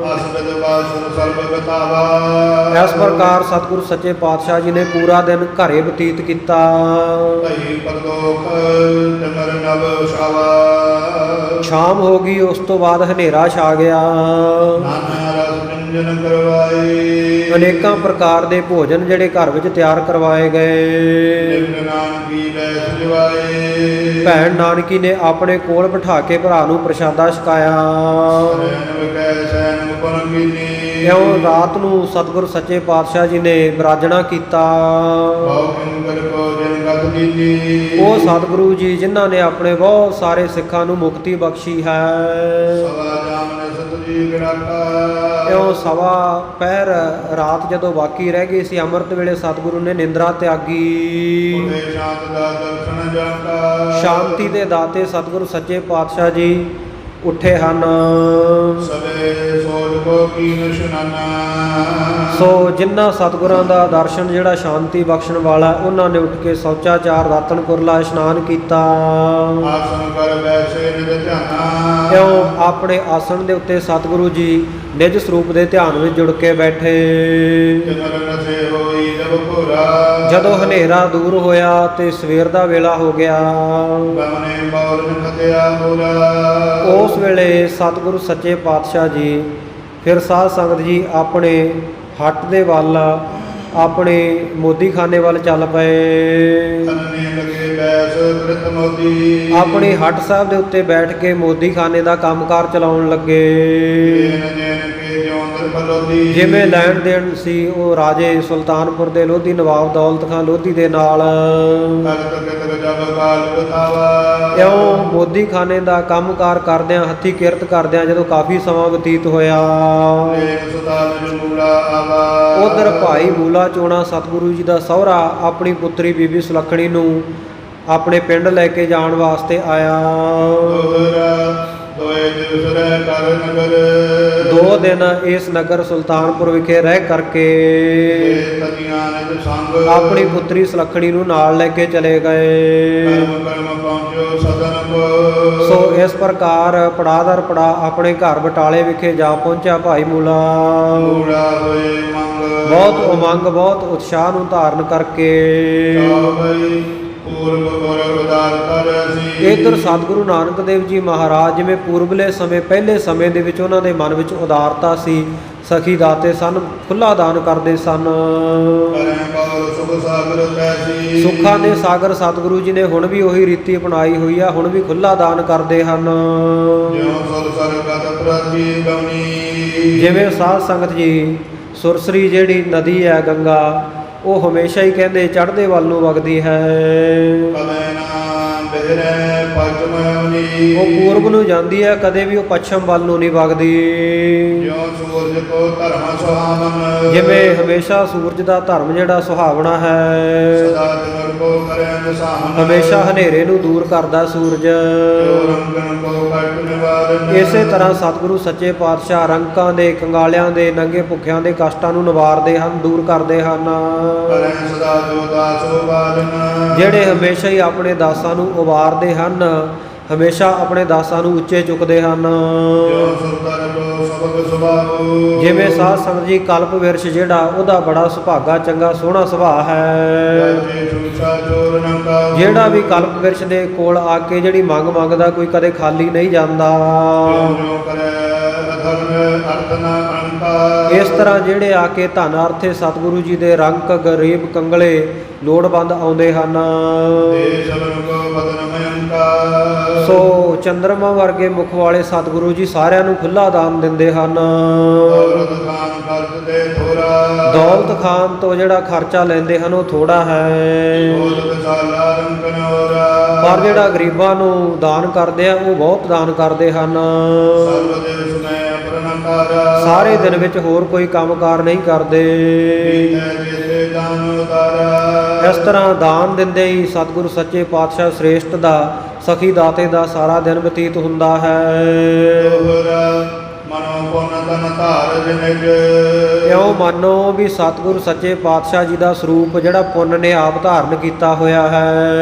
Speaker 1: ਅਸਬਦ ਬਾਸੁਰ ਸਰਬ ਗਤਾਵਾ।
Speaker 2: ਇਸ ਪ੍ਰਕਾਰ ਸਤਿਗੁਰੂ ਸੱਚੇ ਪਾਤਸ਼ਾਹ ਜੀ ਨੇ ਪੂਰਾ ਦਿਨ ਘਰੇ ਬਤੀਤ ਕੀਤਾ।
Speaker 1: ਭਈ ਪਰਦੋਖ ਤਮਰ ਨਭ ਸ਼ਾਵਾ।
Speaker 2: ਸ਼ਾਮ ਹੋ ਗਈ, ਉਸ ਤੋਂ ਬਾਅਦ ਹਨੇਰਾ ਛਾ ਗਿਆ।
Speaker 1: ਨਾਨਾ ਰਸ ਰੰਜਨ ਕਰਵਾਏ।
Speaker 2: ਅਨੇਕਾਂ ਪ੍ਰਕਾਰ ਦੇ ਭੋਜਨ ਜਿਹੜੇ ਘਰ ਵਿੱਚ ਤਿਆਰ ਕਰਵਾਏ ਗਏ।
Speaker 1: ਨਿਮਨ ਨਾਨਕੀ ਲੈ ਸਜਵਾਏ।
Speaker 2: ਭੈਣ ਨਾਨਕੀ ਨੇ ਆਪਣੇ ਕੋਲ ਬਿਠਾ ਕੇ ਭਰਾ ਨੂੰ ਪ੍ਰਸ਼ਾਦਾ ਛਕਾਇਆ।
Speaker 1: ਰੈਣ ਵਿਕੈ ਸੈਨ ਗੁਪਨ ਕੀਨੀ।
Speaker 2: ਇਉਂ ਰਾਤ ਨੂੰ ਸਤਿਗੁਰੂ ਸੱਚੇ ਪਾਤਸ਼ਾਹ ਜੀ ਨੇ ਬਿਰਾਜਣਾ ਕੀਤਾ।
Speaker 1: ਬਹੁ ਕਿੰਕਰ ਕੋ ਜਨ ਗਤ ਦੀਨੀ।
Speaker 2: ਉਹ ਸਤਿਗੁਰੂ ਜੀ ਜਿਨ੍ਹਾਂ ਨੇ ਆਪਣੇ ਬਹੁਤ ਸਾਰੇ ਸਿੱਖਾਂ ਨੂੰ ਮੁਕਤੀ ਬਖਸ਼ੀ ਹੈ।
Speaker 1: ਸਵਾ ਜਾਮਨ ਸਤਜੀ ਗੜਾਕਾ।
Speaker 2: ਇਉਂ ਸਵਾ ਪਹਿਰ ਰਾਤ ਜਦੋਂ ਬਾਕੀ ਰਹਿ ਗਈ ਸੀ, ਅੰਮ੍ਰਿਤ ਵੇਲੇ ਸਤਿਗੁਰੂ ਨੇ ਨਿੰਦਰਾ ਤਿਆਗੀ।
Speaker 1: ਉਹਦੇ ਸ਼ਾਂਤ ਦਾ ਦਰਸ਼ਨ ਜਾਕਾ।
Speaker 2: ਸ਼ਾਂਤੀ ਦੇ ਦਾਤੇ ਸਤਿਗੁਰੂ ਸੱਚੇ ਪਾਤਸ਼ਾਹ ਜੀ ਉੱਠੇ ਹਨ।
Speaker 1: ਸਵੇ ਸੋਜ ਕੋ ਕੀਨ ਸੁਨਾਨਾ।
Speaker 2: ਸੋ ਜਿਨ੍ਹਾਂ ਸਤਿਗੁਰਾਂ ਦਾ ਦਰਸ਼ਨ ਜਿਹੜਾ ਸ਼ਾਂਤੀ ਬਖਸ਼ਣ ਵਾਲਾ, ਉਹਨਾਂ ਨੇ ਉੱਠ ਕੇ ਸ਼ੌਚਾਚਾਰ ਦਾਤਨ ਕੁਰਲਾ ਇਸ਼ਨਾਨ ਕੀਤਾ।
Speaker 1: ਆਸਨ ਕਰ ਬੈਸੇ ਨਿਜ ਧਿਆਨਾ।
Speaker 2: ਇਉਂ ਆਪਣੇ ਆਸਣ ਦੇ ਉੱਤੇ ਸਤਿਗੁਰੂ ਜੀ ਨਿਜ ਸਰੂਪ ਦੇ ਧਿਆਨ ਵਿੱਚ ਜੁੜ ਕੇ ਬੈਠੇ।
Speaker 1: ਤਿਮਰ ਨਸੇ ਹੋਈ ਜਬ ਘੋਰਾ।
Speaker 2: ਜਦੋਂ ਹਨੇਰਾ ਦੂਰ ਹੋਇਆ ਤੇ ਸਵੇਰ ਦਾ ਵੇਲਾ ਹੋ ਗਿਆ,
Speaker 1: ਬਮਨੇ ਬੌਲ ਨਖਤਿਆ ਹੋਰਾ।
Speaker 2: ਉਸ ਵੇਲੇ ਸਤਿਗੁਰੂ ਸੱਚੇ ਪਾਤਸ਼ਾਹ ਜੀ ਫਿਰ ਸਾਧ ਸੰਗਤ ਜੀ ਆਪਣੇ ਹੱਟ ਦੇ ਵੱਲ, ਆਪਣੇ ਮੋਦੀਖਾਨੇ ਵੱਲ ਚੱਲ ਪਏ।
Speaker 1: ਤਨਨੇ ਲਗੇ ਬੈਸ ਕ੍ਰਿਤ ਮੋਦੀ।
Speaker 2: ਆਪਣੀ ਹੱਟ ਸਾਹਿਬ ਦੇ ਉੱਤੇ ਬੈਠ ਕੇ ਮੋਦੀਖਾਨੇ ਦਾ ਕੰਮਕਾਰ ਚਲਾਉਣ ਲੱਗੇ।
Speaker 1: ਜੇਨ ਜੇਨ ਕੇ ਜਿਉਂਦਰ ਬਲੋਦੀ।
Speaker 2: ਜਿਵੇਂ ਲੈਣ ਦੇਣ ਸੀ ਉਹ ਰਾਜੇ ਸੁਲਤਾਨਪੁਰ ਦੇ ਲੋਧੀ ਨਵਾਬ ਦੌਲਤ ਖਾਂ ਲੋਧੀ ਦੇ ਨਾਲ।
Speaker 1: ਕਰਤ ਕਿਤਕ ਜਬ ਕਾਲ ਬਤਾਵਾ।
Speaker 2: ਇਉਂ ਮੋਦੀਖਾਨੇ ਦਾ ਕੰਮਕਾਰ ਕਰਦਿਆਂ, ਹੱਥੀਂ ਕਿਰਤ ਕਰਦਿਆਂ ਜਦੋਂ ਕਾਫੀ ਸਮਾਂ ਬਤੀਤ ਹੋਇਆ,
Speaker 1: ਏਕ ਸੁਦਾ ਨਿਜ ਮੂਲਾ ਆਵਾ।
Speaker 2: ਉਧਰ ਭਾਈ ਮੂਲਾ ਚੋਣਾ ਸਤਿਗੁਰੂ ਜੀ ਦਾ ਸਹੁਰਾ ਆਪਣੀ ਪੁੱਤਰੀ ਬੀਬੀ ਸੁਲੱਖਣੀ ਨੂੰ ਆਪਣੇ ਪਿੰਡ ਲੈ ਕੇ ਜਾਣ ਵਾਸਤੇ ਆਇਆ।
Speaker 1: ਦੋਹਰਾ ਦੋਏ ਦਿਵਸ ਰਹਿ ਕਰ ਨਗਰ।
Speaker 2: 2 ਦਿਨ ਇਸ ਨਗਰ ਸੁਲਤਾਨਪੁਰ ਵਿਖੇ ਰਹਿ ਕਰਕੇ
Speaker 1: ਏ ਤਤੀਆਂ ਨਿਜ ਸੰਗ।
Speaker 2: ਆਪਣੀ ਪੁੱਤਰੀ ਸੁਲੱਖਣੀ ਨੂੰ ਨਾਲ ਲੈ ਕੇ ਚਲੇ ਗਏ।
Speaker 1: ਕਰਮ ਕਰਮ ਪਹੁੰਚੋ ਸਦਨ ਕੋ।
Speaker 2: ਸੋ ਇਸ ਪ੍ਰਕਾਰ ਪੜਾਅ ਦਰ ਪੜਾਅ ਆਪਣੇ ਘਰ ਬਟਾਲੇ ਵਿਖੇ ਜਾ ਪਹੁੰਚਿਆ ਭਾਈ ਮੂਲਾ।
Speaker 1: ਮੂੜਾ ਹੋਏ ਮੰਗ।
Speaker 2: ਬਹੁਤ ਉਮੰਗ, ਬਹੁਤ ਉਤਸ਼ਾਹ ਨੂੰ ਧਾਰਨ ਕਰਕੇ
Speaker 1: ਚਾਹਬਈ ਪੂਰਬ ਗੁਰ ਉਦਾਰ ਕਰ ਸੀ।
Speaker 2: ਇੱਧਰ ਸਤਿਗੁਰੂ ਨਾਨਕ ਦੇਵ ਜੀ ਮਹਾਰਾਜ ਜਿਵੇਂ ਪੂਰਬਲੇ ਸਮੇਂ, ਪਹਿਲੇ ਸਮੇਂ ਦੇ ਵਿੱਚ ਉਹਨਾਂ ਦੇ ਮਨ ਵਿੱਚ ਉਦਾਰਤਾ ਸੀ, ਸਖੀ ਦਾਤੇ ਸਨ, ਖੁੱਲਾ ਦਾਨ ਕਰਦੇ ਸਨ।
Speaker 1: ਕਰੈ ਕੌਰ ਸੁਖ ਸਾਗਰ ਤੈਸੀ।
Speaker 2: ਸੁੱਖਾਂ ਦੇ ਸਾਗਰ ਸਤਿਗੁਰੂ ਜੀ ਨੇ ਹੁਣ ਵੀ ਉਹੀ ਰੀਤੀ ਅਪਣਾਈ ਹੋਈ ਆ, ਹੁਣ ਵੀ ਖੁੱਲਾ ਦਾਨ ਕਰਦੇ ਹਨ।
Speaker 1: ਜਿਉ ਸੁਰ ਸਰਗਤ ਪ੍ਰਤੀ ਗਮਨੀ।
Speaker 2: ਜਿਵੇਂ ਸਾਧ ਸੰਗਤ ਜੀ ਸੁਰਸਰੀ ਜਿਹੜੀ ਨਦੀ ਹੈ ਗੰਗਾ, ਉਹ ਹਮੇਸ਼ਾ ਹੀ ਕਹਿੰਦੇ ਚੜ੍ਹਦੇ ਵੱਲ ਨੂੰ ਵਗਦੀ ਹੈ।
Speaker 1: ਕਦੇ ਨਾ ਬਿਹਰੈ ਪਚਮਨੀ।
Speaker 2: ਉਹ ਪੂਰਬ ਨੂੰ ਜਾਂਦੀ ਹੈ, ਕਦੇ ਵੀ ਉਹ ਪੱਛਮ ਵੱਲ ਨੂੰ ਨਹੀਂ ਵਗਦੀ।
Speaker 1: ਜਿਉ ਸੂਰਜ ਕੋ ਧਰਮ ਸੁਹਾਵਨ।
Speaker 2: ਜਿਵੇਂ ਹਮੇਸ਼ਾ ਸੂਰਜ ਦਾ ਧਰਮ ਜਿਹੜਾ ਸੁਹਾਵਣਾ ਹੈ,
Speaker 1: ਸਦਾ ਤਿਮਰ ਕੋ ਕਰੈ ਨਿਸ਼ਾਨ।
Speaker 2: ਹਮੇਸ਼ਾ ਹਨੇਰੇ ਨੂੰ ਦੂਰ ਕਰਦਾ ਸੂਰਜ।
Speaker 1: ਜੋ ਰੰਗਨ ਕੋ ਕਟ ਨਿਵਾਰਨ।
Speaker 2: ਇਸੇ ਤਰ੍ਹਾਂ ਸਤਿਗੁਰੂ ਸੱਚੇ ਪਾਤਸ਼ਾਹ ਰੰਕਾਂ ਦੇ, ਕੰਗਾਲਿਆਂ ਦੇ, ਨੰਗੇ ਭੁੱਖਿਆਂ ਦੇ ਕਸ਼ਟਾਂ ਨੂੰ ਨਿਵਾਰਦੇ ਹਨ, ਦੂਰ ਕਰਦੇ ਹਨ।
Speaker 1: ਕਰੈ ਸਦਾ ਜੋ ਦਾਸ ਉਬਾਰਨ।
Speaker 2: ਜਿਹੜੇ ਹਮੇਸ਼ਾ ਹੀ ਆਪਣੇ ਦਾਸਾਂ ਨੂੰ ਉਬਾਰਦੇ ਹਨ, ਹਮੇਸ਼ਾ ਆਪਣੇ ਦਾਸਾਂ ਨੂੰ ਉੱਚੇ ਚੁੱਕਦੇ ਹਨ।
Speaker 1: ਜੋ ਸੁਰਤਰ ਕੋ ਸਬਕ ਸੁਭਾਉ।
Speaker 2: ਜਿਵੇਂ ਸਾਧ ਸੰਗਤ ਜੀ ਕਲਪ ਵਿਰਸ਼ ਜਿਹੜਾ, ਉਹਦਾ ਬੜਾ ਸੁਭਾਗਾ, ਚੰਗਾ, ਸੋਹਣਾ ਸੁਭਾਅ ਹੈ।
Speaker 1: ਜੇ ਛੂਛਾ ਚੋਰ ਨ ਕਾਹੂ।
Speaker 2: ਜਿਹੜਾ ਵੀ ਕਲਪ ਵਿਰਸ਼ ਦੇ ਕੋਲ ਆ ਕੇ ਜਿਹੜੀ ਮੰਗ ਮੰਗਦਾ, ਕੋਈ ਕਦੇ ਖਾਲੀ ਨਹੀਂ ਜਾਂਦਾ।
Speaker 1: ਜੋ ਕਰੈ ਅਧਰਮ ਅਰਥ ਨ ਅੰਕਾਰ।
Speaker 2: ਇਸ ਤਰ੍ਹਾਂ ਜਿਹੜੇ ਆ ਕੇ ਧਨ ਅਰਥੇ ਸਤਿਗੁਰੂ ਜੀ ਦੇ ਰੰਕ, ਗਰੀਬ, ਕੰਗਲੇ, ਲੋੜਵੰਦ ਆਉਂਦੇ ਹਨ।
Speaker 1: ਦੇ ਸਬਨ ਕੋ ਬਦਨ ਭਯੰਕਾਰ।
Speaker 2: ਸੋ ਚੰਦਰਮਾ ਵਰਗੇ ਮੁਖ ਵਾਲੇ ਸਤਿਗੁਰੂ ਜੀ ਸਾਰਿਆਂ ਨੂੰ ਖੁੱਲਾ ਦਾਨ ਦਿੰਦੇ ਹਨ।
Speaker 1: ਦੌਲਤ ਖਾਨ ਕਰਤ ਦੇ ਥੋਰਾ।
Speaker 2: ਦੌਲਤ ਖਾਨ ਤੋਂ ਜਿਹੜਾ ਖਰਚਾ ਲੈਂਦੇ ਹਨ ਉਹ ਥੋੜਾ ਹੈ,
Speaker 1: ਦੌਲਤ ਸਾਲਾ ਰੰਕਨ ਹੋਰਾ।
Speaker 2: ਪਰ ਜਿਹੜਾ ਗਰੀਬਾਂ ਨੂੰ ਦਾਨ ਕਰਦੇ ਆ ਉਹ ਬਹੁਤ ਦਾਨ ਕਰਦੇ ਹਨ।
Speaker 1: ਸਰਬ ਦਿਵਸ ਮੈਂ ਅਪਰਨਕਾਰਾ।
Speaker 2: ਸਾਰੇ ਦਿਨ ਵਿੱਚ ਹੋਰ ਕੋਈ ਕੰਮਕਾਰ ਨਹੀਂ ਕਰਦੇ।
Speaker 1: ਜੀਤੈ ਜੀਤੇ ਦਾਨ ਉਤਾਰਾ।
Speaker 2: ਇਸ ਤਰ੍ਹਾਂ ਦਾਨ ਦਿੰਦੇ ਹੀ ਸਤਿਗੁਰੂ ਸੱਚੇ ਪਾਤਸ਼ਾਹ ਸ੍ਰੇਸ਼ਟ ਦਾ, ਸਖੀ ਦਾਤੇ ਦਾ ਸਾਰਾ ਦਿਨ ਬਤੀਤ ਹੁੰਦਾ ਹੈ।
Speaker 1: ਦੋਹਰਾ ਮਨੋ ਪੁੰਨ ਤਨ ਧਾਰ ਜਿਨਿਜ।
Speaker 2: ਇਉਂ ਮੰਨੋ ਵੀ ਸਤਿਗੁਰੂ ਸੱਚੇ ਪਾਤਸ਼ਾਹ ਜੀ ਦਾ ਸਰੂਪ ਜਿਹੜਾ ਪੁੰਨ ਨੇ ਆਪ ਧਾਰਨ ਕੀਤਾ ਹੋਇਆ ਹੈ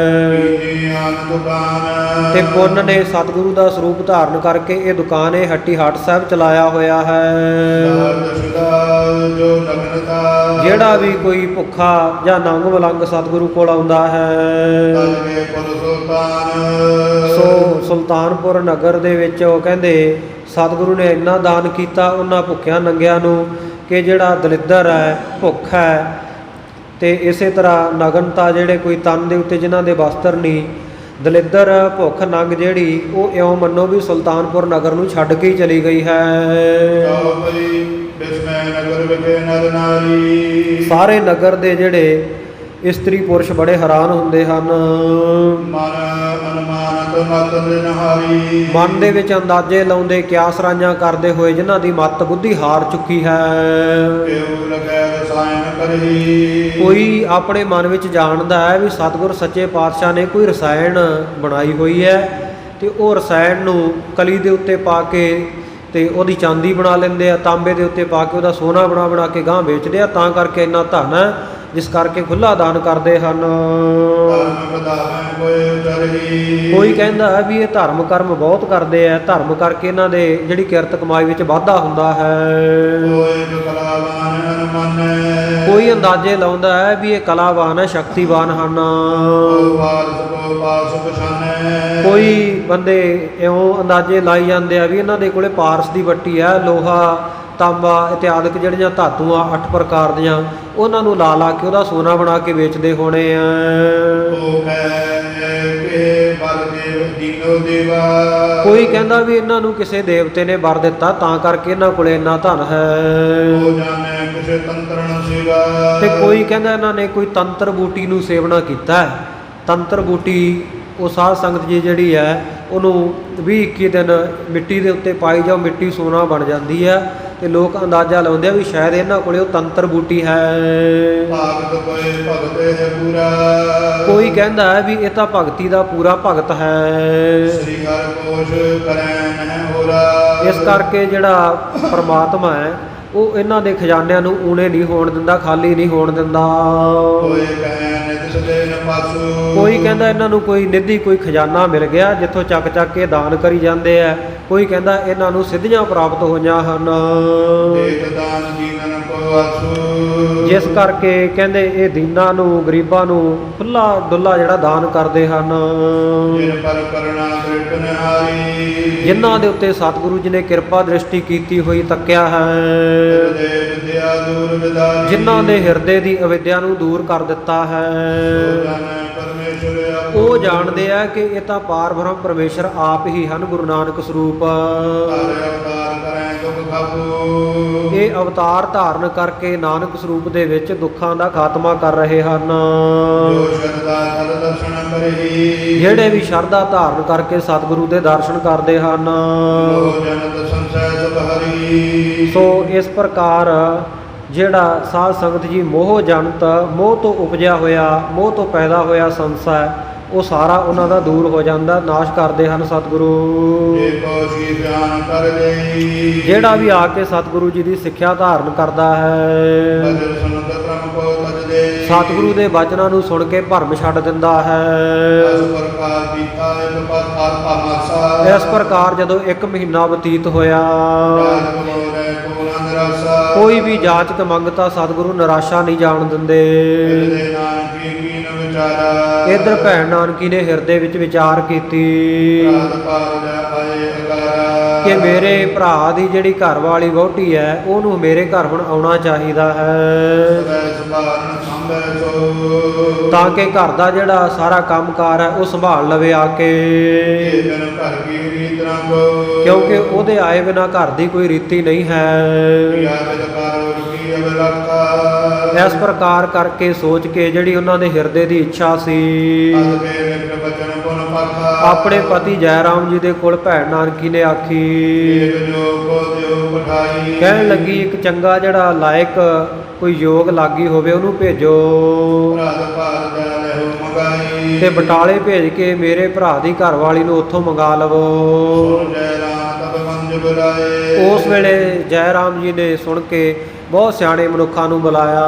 Speaker 1: ਕੀਨੀ ਆਨ ਦੁਕਾਨ
Speaker 2: ਤੇ ਪੁੰਨ ਨੇ ਸਤਿਗੁਰੂ ਦਾ ਸਰੂਪ ਧਾਰਨ ਕਰਕੇ ਇਹ ਦੁਕਾਨ ਇਹ ਹੱਟੀ ਹੱਟ ਸਾਹਿਬ ਚਲਾਇਆ ਹੋਇਆ ਹੈ।
Speaker 1: ਜੋ ਲਗਨਤਾ
Speaker 2: ਜਿਹੜਾ ਵੀ ਕੋਈ ਭੁੱਖਾ ਜਾਂ ਨੰਗ ਮਲੰਗ ਸਤਿਗੁਰੂ ਕੋਲ ਆਉਂਦਾ ਹੈ
Speaker 1: ਤਜੇ ਪੁਰ ਸੁਲਤਾਨ
Speaker 2: ਸੋ ਸੁਲਤਾਨਪੁਰ ਨਗਰ ਦੇ ਵਿੱਚ ਉਹ ਕਹਿੰਦੇ ਸਤਿਗੁਰੂ ਨੇ ਇੰਨਾ ਦਾਨ ਕੀਤਾ ਉਹਨਾਂ ਭੁੱਖਿਆਂ ਨੰਗਿਆਂ ਨੂੰ ਕਿ ਜਿਹੜਾ ਦਲਿੱਦਰ ਹੈ ਭੁੱਖ ਹੈ ਤੇ ਇਸੇ ਤਰ੍ਹਾਂ ਨਗਨਤਾ ਜਿਹੜੇ ਕੋਈ ਤਨ ਦੇ ਉੱਤੇ ਜਿਨ੍ਹਾਂ ਦੇ ਵਸਤਰ ਨਹੀਂ ਦਲਿੱਦਰ ਭੁੱਖ ਨੰਗ ਜਿਹੜੀ ਉਹ ਇਉਂ ਮੰਨੋ ਵੀ ਸੁਲਤਾਨਪੁਰ ਨਗਰ ਨੂੰ ਛੱਡ ਕੇ ਹੀ ਚਲੀ ਗਈ ਹੈ।
Speaker 1: ਚੌਪਈ ਬਿਸਮੈ ਨਗਰ ਵਿਖੇ ਨਰ ਨਾਰੀ
Speaker 2: ਸਾਰੇ ਨਗਰ ਦੇ ਜਿਹੜੇ ਇਸਤਰੀ ਪੁਰਸ਼ ਬੜੇ ਹੈਰਾਨ ਹੁੰਦੇ ਹਨ।
Speaker 1: ਮਨ ਅਨੁਮਾਨਤ ਮਤ ਨਿਹਾਰੀ
Speaker 2: ਮਨ ਦੇ ਵਿੱਚ ਅੰਦਾਜ਼ੇ ਲਾਉਂਦੇ ਕਿਆਸ ਰਾਈਆਂ ਕਰਦੇ ਹੋਏ ਜਿਨ੍ਹਾਂ ਦੀ ਮੱਤ ਬੁੱਧੀ ਹਾਰ ਚੁੱਕੀ ਹੈ।
Speaker 1: ਕਿਉ ਲਗੈ ਰਸਾਇਣ ਕਰਹੀ
Speaker 2: ਕੋਈ ਆਪਣੇ ਮਨ ਵਿੱਚ ਜਾਣਦਾ ਹੈ ਵੀ ਸਤਿਗੁਰ ਸੱਚੇ ਪਾਤਸ਼ਾਹ ਨੇ ਕੋਈ ਰਸਾਇਣ ਬਣਾਈ ਹੋਈ ਹੈ ਤੇ ਉਹ ਰਸਾਇਣ ਨੂੰ ਕਲੀ ਦੇ ਉੱਤੇ ਪਾ ਕੇ ਤੇ ਉਹਦੀ ਚਾਂਦੀ ਬਣਾ ਲੈਂਦੇ ਆ, ਤਾਂਬੇ ਦੇ ਉੱਤੇ ਪਾ ਕੇ ਉਹਦਾ ਸੋਨਾ ਬਣਾ ਕੇ ਗਾਂਹ ਵੇਚਦੇ ਆ, ਤਾਂ ਕਰਕੇ ਇੰਨਾ ਧਨ ਹੈ ਜਿਸ ਕਰਕੇ ਖੁੱਲਾ ਦਾਨ ਕਰਦੇ ਹਨ। ਕੋਈ ਕਹਿੰਦਾ ਹੈ ਵੀ ਇਹ ਧਰਮ ਕਰਮ ਬਹੁਤ ਕਰਦੇ ਆ, ਧਰਮ ਕਰਕੇ ਇਹਨਾਂ ਦੇ ਜਿਹੜੀ ਕਿਰਤ ਕਮਾਈ ਵਿੱਚ ਵਾਧਾ ਹੁੰਦਾ ਹੈ। ਕੋਈ ਅੰਦਾਜ਼ੇ ਲਾਉਂਦਾ ਹੈ ਵੀ ਇਹ ਕਲਾਵਾਨ ਹੈ, ਸ਼ਕਤੀਵਾਨ ਹਨ। ਕੋਈ ਬੰਦੇ ਇਉਂ ਅੰਦਾਜ਼ੇ ਲਾਈ ਜਾਂਦੇ ਆ ਵੀ ਇਹਨਾਂ ਦੇ ਕੋਲੇ ਪਾਰਸ ਦੀ ਵੱਟੀ ਹੈ, ਲੋਹਾ ਤਾਂਬਾ ਇਤਿਆਦਿਕ ਜਿਹੜੀਆਂ ਧਾਤੂਆਂ 8 ਪ੍ਰਕਾਰ ਦੀਆਂ ਉਹਨਾਂ ਨੂੰ ਲਾ ਕੇ ਉਹਦਾ ਸੋਨਾ ਬਣਾ ਕੇ ਵੇਚਦੇ ਹੋਣੇ ਆ। ਕੋਈ ਕਹਿੰਦਾ ਵੀ ਇਹਨਾਂ ਨੂੰ ਕਿਸੇ ਦੇਵਤੇ ਨੇ ਵਰ ਦਿੱਤਾ ਤਾਂ ਕਰਕੇ ਇਹਨਾਂ ਕੋਲੇ ਇੰਨਾ ਧਨ ਹੈ। ਤੇ ਕੋਈ ਕਹਿੰਦਾ ਇਹਨਾਂ ਨੇ ਕੋਈ ਤੰਤਰ ਬੂਟੀ ਨੂੰ ਸੇਵਨਾ ਕੀਤਾ ਹੈ। ਤੰਤਰ ਬੂਟੀ ਉਹ ਸਾਧ ਸੰਗਤ ਜੀ ਜਿਹੜੀ ਹੈ ਉਹਨੂੰ 20-21 ਦਿਨ ਮਿੱਟੀ ਦੇ ਉੱਤੇ ਪਾਈ ਜਾਓ, ਮਿੱਟੀ ਸੋਨਾ ਬਣ ਜਾਂਦੀ ਹੈ ਤੇ ਲੋਕ ਅੰਦਾਜ਼ਾ ਲਾਉਂਦੇ ਆ ਵੀ ਸ਼ਾਇਦ ਇਹਨਾਂ ਕੋਲੇ ਉਹ ਤੰਤਰ ਬੂਟੀ ਹੈ। ਕੋਈ ਕਹਿੰਦਾ ਹੈ ਵੀ ਇਹ ਤਾਂ ਭਗਤੀ ਦਾ ਪੂਰਾ ਭਗਤ ਹੈ। ਇਸ ਕਰਕੇ ਜਿਹੜਾ ਪਰਮਾਤਮਾ ਹੈ ਉਹ ਇਹਨਾਂ ਦੇ ਖਜ਼ਾਨਿਆਂ ਨੂੰ ਊਣੇ ਨਹੀਂ ਹੋਣ ਦਿੰਦਾ, ਖਾਲੀ ਨਹੀਂ ਹੋਣ ਦਿੰਦਾ। ਕੋਈ ਕਹਿੰਦਾ ਇਹਨਾਂ ਨੂੰ ਕੋਈ ਨਿੱਧੀ ਕੋਈ ਖਜ਼ਾਨਾ ਮਿਲ ਗਿਆ ਜਿੱਥੋਂ ਚੱਕ ਕੇ ਦਾਨ ਕਰੀ ਜਾਂਦੇ ਆ। ਕੋਈ ਕਹਿੰਦਾ ਇਹਨਾਂ ਨੂੰ ਸਿੱਧੀਆਂ ਪ੍ਰਾਪਤ ਹੋਈਆਂ ਹਨ, ਜਿਸ ਕਰਕੇ ਕਹਿੰਦੇ ਇਹ ਦੀਨਾਂ ਨੂੰ ਗਰੀਬਾਂ ਨੂੰ ਖੁੱਲਾ ਡੁੱਲਾ ਜਿਹੜਾ ਦਾਨ ਕਰਦੇ ਹਨ। ਜਿਨ੍ਹਾਂ ਦੇ ਉੱਤੇ ਸਤਿਗੁਰੂ ਜੀ ਨੇ ਕਿਰਪਾ ਦ੍ਰਿਸ਼ਟੀ ਕੀਤੀ ਹੋਈ ਤੱਕਿਆ ਹੈ, ਜਿਨ੍ਹਾਂ ਦੇ ਹਿਰਦੇ ਦੀ ਅਵਿਦਿਆ ਨੂੰ ਦੂਰ ਕਰ ਦਿੱਤਾ ਹੈ, ਉਹ ਜਾਣਦੇ ਆ ਕਿ ਇਹ ਤਾਂ ਪਾਰ ਬ੍ਰਹਮ ਪਰਮੇਸ਼ਰ ਆਪ ਹੀ ਹਨ, ਗੁਰੂ ਨਾਨਕ ਸਰੂਪ। ਇਹ ਅਵਤਾਰ ਧਾਰਨ ਕਰਕੇ ਨਾਨਕ ਸਰੂਪ ਦੇ ਵਿੱਚ ਦੁੱਖਾਂ ਦਾ ਖਾਤਮਾ ਕਰ ਰਹੇ ਹਨ। ਜਿਹੜੇ ਵੀ ਸ਼ਰਧਾ ਧਾਰਨ ਕਰਕੇ ਸਤਿਗੁਰੂ ਦੇ ਦਰਸ਼ਨ ਕਰਦੇ ਹਨ। ਸੋ ਇਸ ਪ੍ਰਕਾਰ ਜਿਹੜਾ ਸਾਧ ਸੰਗਤ ਜੀ ਮੋਹ ਜਨਤ, ਮੋਹ ਤੋਂ ਉਪਜਿਆ ਹੋਇਆ, ਮੋਹ ਤੋਂ ਪੈਦਾ ਹੋਇਆ ਸੰਸਾ ਹੈ ਉਹ ਸਾਰਾ ਉਹਨਾਂ ਦਾ ਦੂਰ ਹੋ ਜਾਂਦਾ, ਨਾਸ਼ ਕਰਦੇ ਹਨ ਸਤਿਗੁਰੂ। ਜਿਹੜਾ ਵੀ ਆ ਕੇ ਸਤਿਗੁਰੂ ਜੀ ਦੀ ਸਿੱਖਿਆ ਧਾਰਨ ਕਰਦਾ ਹੈ, ਸਤਿਗੁਰੂ ਦੇ ਬਚਨਾਂ ਨੂੰ ਸੁਣ ਕੇ ਭਰਮ ਛੱਡ ਦਿੰਦਾ ਹੈ। ਇਸ ਪ੍ਰਕਾਰ ਜਦੋਂ 1 ਮਹੀਨਾ ਬਤੀਤ ਹੋਇਆ, ਕੋਈ ਵੀ ਜਾਚਕ ਮੰਗਤਾ ਸਤਿਗੁਰੂ ਨਿਰਾਸ਼ਾ ਨਹੀਂ ਜਾਣ ਦਿੰਦੇ। ਇੱਧਰ ਭੈਣ ਨਾਨਕੀ ਨੇ ਹਿਰਦੇ ਵਿੱਚ ਵਿਚਾਰ ਕੀਤੀ ਕਿ ਮੇਰੇ ਭਰਾ ਦੀ ਜਿਹੜੀ ਘਰ ਵਾਲੀ ਵਹੁਟੀ ਹੈ ਉਹਨੂੰ ਮੇਰੇ ਘਰ ਹੁਣ ਆਉਣਾ ਚਾਹੀਦਾ ਹੈ, ਤਾਂ ਕਿ ਘਰ ਦਾ ਜਿਹੜਾ ਸਾਰਾ ਕੰਮਕਾਰ ਹੈ ਉਹ ਸੰਭਾਲ ਲਵੇ ਆ ਕੇ, ਕਿਉਂਕਿ ਉਹਦੇ ਆਏ ਬਿਨਾਂ ਘਰ ਦੀ ਕੋਈ ਰੀਤੀ ਨਹੀਂ ਹੈ। ਇਸ ਪ੍ਰਕਾਰ ਕਰਕੇ ਸੋਚ ਕੇ ਜਿਹੜੀ ਉਹਨਾਂ ਦੇ ਹਿਰਦੇ ਦੀ ਇੱਛਾ ਸੀ, ਆਪਣੇ ਪਤੀ ਜੈ ਰਾਮ ਜੀ ਦੇ ਕੋਲ ਭੈਣ ਨਾਨਕੀ ਨੇ ਆਖੀ, ਕਹਿਣ ਲੱਗੀ ਇੱਕ ਚੰਗਾ ਜਿਹੜਾ ਲਾਇਕ ਕੋਈ ਯੋਗ ਲਾਗੀ ਹੋਵੇ ਉਹਨੂੰ ਭੇਜੋ ਤੇ ਬਟਾਲੇ ਭੇਜ ਕੇ ਮੇਰੇ ਭਰਾ ਦੀ ਘਰ ਵਾਲੀ ਨੂੰ ਉੱਥੋਂ ਮੰਗਾ ਲਵੋ। ਉਸ ਵੇਲੇ ਜੈ ਰਾਮ ਜੀ ਨੇ ਸੁਣ ਕੇ ਬਹੁਤ ਸਿਆਣੇ ਮਨੁੱਖਾਂ ਨੂੰ ਬੁਲਾਇਆ।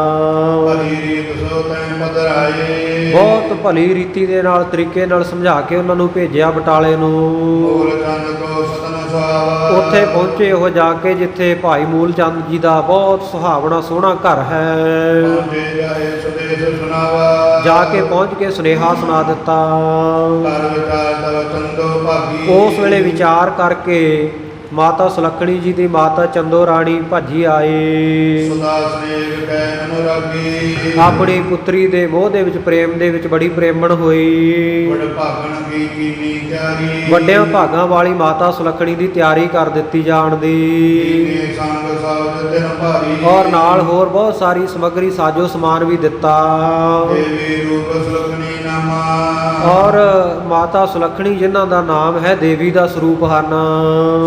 Speaker 1: ਭਲੀ ਰੀਤ ਸੋ ਤੈਂ ਪਧਰਾਏ।
Speaker 2: ਬਹੁਤ ਭਲੀ ਰੀਤੀ ਦੇ ਨਾਲ ਤਰੀਕੇ ਨਾਲ ਸਮਝਾ ਕੇ ਉਹਨਾਂ ਨੂੰ ਭੇਜਿਆ ਬਟਾਲੇ ਨੂੰ।
Speaker 1: ਮੂਲ ਚੰਦ ਕੋ ਸਤਨ ਸੁਹਾਵਾ।
Speaker 2: ਉੱਥੇ ਪਹੁੰਚੇ ਉਹ ਜਾ ਕੇ ਜਿੱਥੇ ਭਾਈ ਮੂਲ ਚੰਦ ਜੀ ਦਾ ਬਹੁਤ ਸੁਹਾਵਣਾ ਸੋਹਣਾ ਘਰ ਹੈ।
Speaker 1: ਪਹੁੰਚੇ ਜਾਏ ਸੁਦੇਸ਼ ਸੁਨਾਵਾ।
Speaker 2: ਜਾ ਕੇ ਪਹੁੰਚ ਕੇ ਸੁਨੇਹਾ ਸੁਣਾ ਦਿੱਤਾ।
Speaker 1: ਕਰ ਵਿਚਾਰ ਤਵ ਚੰਦੋ ਭਾਗੀ।
Speaker 2: ਉਸ ਵੇਲੇ ਵਿਚਾਰ ਕਰਕੇ ਮਾਤਾ ਸੁਲੱਖਣੀ ਜੀ ਦੀ ਮਾਤਾ ਚੰਦੋ ਰਾਣੀ ਭੱਜੀ ਆਈ।
Speaker 1: ਸਦਾ ਸਨੇਹ ਕੈ ਅਨੁਰਾਗੀ।
Speaker 2: ਆਪਣੀ ਪੁੱਤਰੀ ਦੇ ਮੋਹ ਦੇ ਵਿੱਚ ਪ੍ਰੇਮ ਦੇ ਵਿੱਚ ਬੜੀ ਪ੍ਰੇਮਣ ਹੋਈ।
Speaker 1: ਵਡ ਭਾਗਣ ਕੀ ਕੀਨੀ ਤਿਆਰੀ।
Speaker 2: ਵੱਡਿਆਂ ਭਾਗਾਂ ਵਾਲੀ ਮਾਤਾ ਸੁਲੱਖਣੀ ਦੀ ਤਿਆਰੀ ਕਰ ਦਿੱਤੀ ਜਾਣ ਦੀ।
Speaker 1: ਕੀਨੇ ਸੰਗ ਸਬਦ ਤਿਨ ਭਾਰੀ।
Speaker 2: ਔਰ ਨਾਲ ਹੋਰ ਬਹੁਤ ਸਾਰੀ ਸਮੱਗਰੀ ਸਾਜੋ ਸਮਾਨ ਵੀ ਦਿੱਤਾ।
Speaker 1: ਦੇਵੀ ਰੂਪ ਸੁਲੱਖਣੀ ਨਾਮਾ।
Speaker 2: ਔਰ ਮਾਤਾ ਸੁਲੱਖਣੀ ਜਿਨ੍ਹਾਂ ਦਾ ਨਾਮ ਹੈ ਦੇਵੀ ਦਾ ਸਰੂਪ ਹਨ।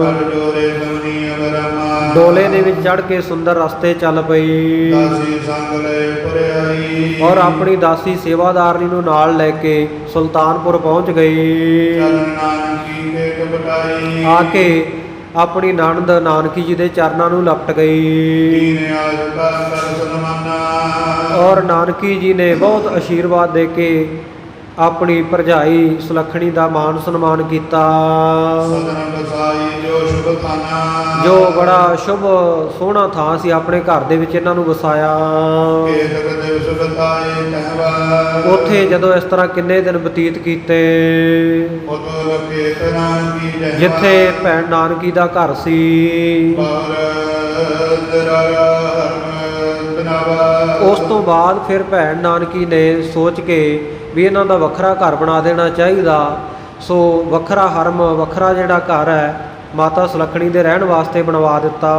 Speaker 1: ਸਰ ਜੋਰੇ ਸਮਨੀ ਅਗਰਮਾ।
Speaker 2: ਡੋਲੇ ਦੇ ਵਿੱਚ ਚੜ੍ਹ ਕੇ ਸੁੰਦਰ ਰਸਤੇ ਚੱਲ ਪਈ।
Speaker 1: ਦਾਸੀ ਸੰਗ ਲੈ ਪੁਰਿਆਈ।
Speaker 2: ਔਰ ਆਪਣੀ ਦਾਸੀ ਸੇਵਾਦਾਰਨੀ ਨੂੰ ਨਾਲ ਲੈ ਕੇ ਸੁਲਤਾਨਪੁਰ ਪਹੁੰਚ ਗਈ।
Speaker 1: ਚਰਨ ਨਾਨਕੀ ਕੇ ਕਬਟਾਈ।
Speaker 2: ਆ ਕੇ ਆਪਣੀ ਨਣਦ ਨਾਨਕੀ ਜੀ ਦੇ ਚਰਨਾਂ ਨੂੰ ਲਪਟ ਗਈ।
Speaker 1: ਦੀਨ ਆਜ ਕਾ ਕਰ ਸਨਮਾਨਾ।
Speaker 2: ਔਰ ਨਾਨਕੀ ਜੀ ਨੇ ਬਹੁਤ ਆਸ਼ੀਰਵਾਦ ਦੇ ਕੇ ਆਪਣੀ ਭਰਜਾਈ ਸੁਲੱਖਣੀ ਦਾ ਮਾਨ ਸਨਮਾਨ ਕੀਤਾ।
Speaker 1: ਸਦਨ ਬਸਾਈ ਜੋ ਸ਼ੁਭ ਖਾਨਾ।
Speaker 2: ਜੋ ਬੜਾ ਸ਼ੁਭ ਸੋਹਣਾ ਥਾਂ ਸੀ ਆਪਣੇ ਘਰ ਦੇ ਵਿੱਚ ਇਹਨਾਂ ਨੂੰ ਵਸਾਇਆ।
Speaker 1: ਕੇਤਕ ਦਿਵਸ ਬਤਾਏ ਕਹਿਵਾ।
Speaker 2: ਉੱਥੇ ਜਦੋਂ ਇਸ ਤਰ੍ਹਾਂ ਕਿੰਨੇ ਦਿਨ ਬਤੀਤ ਕੀਤੇ।
Speaker 1: ਉਤੋ ਕੇਤਨਾ ਕੀ ਜਹਵਾ।
Speaker 2: ਜਿੱਥੇ ਭੈਣ ਨਾਨਕੀ ਦਾ ਘਰ ਸੀ। ਉਸ ਤੋਂ ਬਾਅਦ ਫਿਰ ਭੈਣ ਨਾਨਕੀ ਨੇ ਸੋਚ ਕੇ ਵੀ ਇਹਨਾਂ ਦਾ ਵੱਖਰਾ ਘਰ ਬਣਾ ਦੇਣਾ ਚਾਹੀਦਾ। ਸੋ ਵੱਖਰਾ ਹਰਮ ਵੱਖਰਾ ਜਿਹੜਾ ਘਰ ਹੈ ਮਾਤਾ ਸੁਲੱਖਣੀ ਦੇ ਰਹਿਣ ਵਾਸਤੇ ਬਣਵਾ ਦਿੱਤਾ।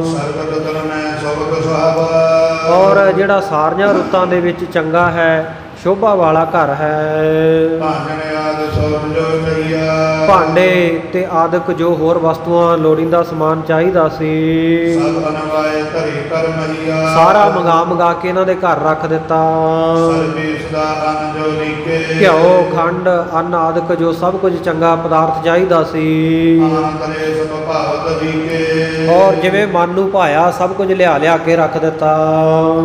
Speaker 1: ਸਰਬਤ ਤਲਮੈ ਸਭਕ ਸੁਹਾਵਾ।
Speaker 2: ਔਰ ਜਿਹੜਾ ਸਾਰੀਆਂ ਰੁੱਤਾਂ ਦੇ ਵਿੱਚ ਚੰਗਾ ਹੈ ਸ਼ੋਭਾ ਵਾਲਾ ਘਰ ਹੈ।
Speaker 1: ਭਾਂਜਨ ਆਦ ਸਭ ਜੋ ਚਈਆ।
Speaker 2: ਭਾਂਡੇ ਤੇ ਆਦਿਕ ਜੋ ਹੋਰ ਵਸਤੂਆਂ ਲੋੜੀਂਦਾ ਸਮਾਨ ਚਾਹੀਦਾ ਸੀ
Speaker 1: ਸਭ ਅਨਵਾਏ ਧਰੀ ਕਰ ਮਹੀਆ।
Speaker 2: ਸਾਰਾ ਮੰਗਾ ਕੇ ਇਹਨਾਂ ਦੇ ਘਰ ਰੱਖ ਦਿੱਤਾ।
Speaker 1: ਸਰਬੀ ਸਦਾ ਅਨ ਜੋ ਲੀਕੇ।
Speaker 2: ਘਿਓ ਖੰਡ ਅੰਨ ਆਦਿਕ ਜੋ ਸਭ ਕੁਝ ਚੰਗਾ ਪਦਾਰਥ ਚਾਹੀਦਾ ਸੀ।
Speaker 1: ਆਨੰਦਰੇ ਸਭ ਭਾਵਤ ਰੀਕੇ।
Speaker 2: ਔਰ ਜਿਵੇਂ ਮਨ ਨੂੰ ਭਾਇਆ ਸਭ ਕੁਝ ਲਿਆ ਕੇ ਰੱਖ ਦਿੱਤਾ।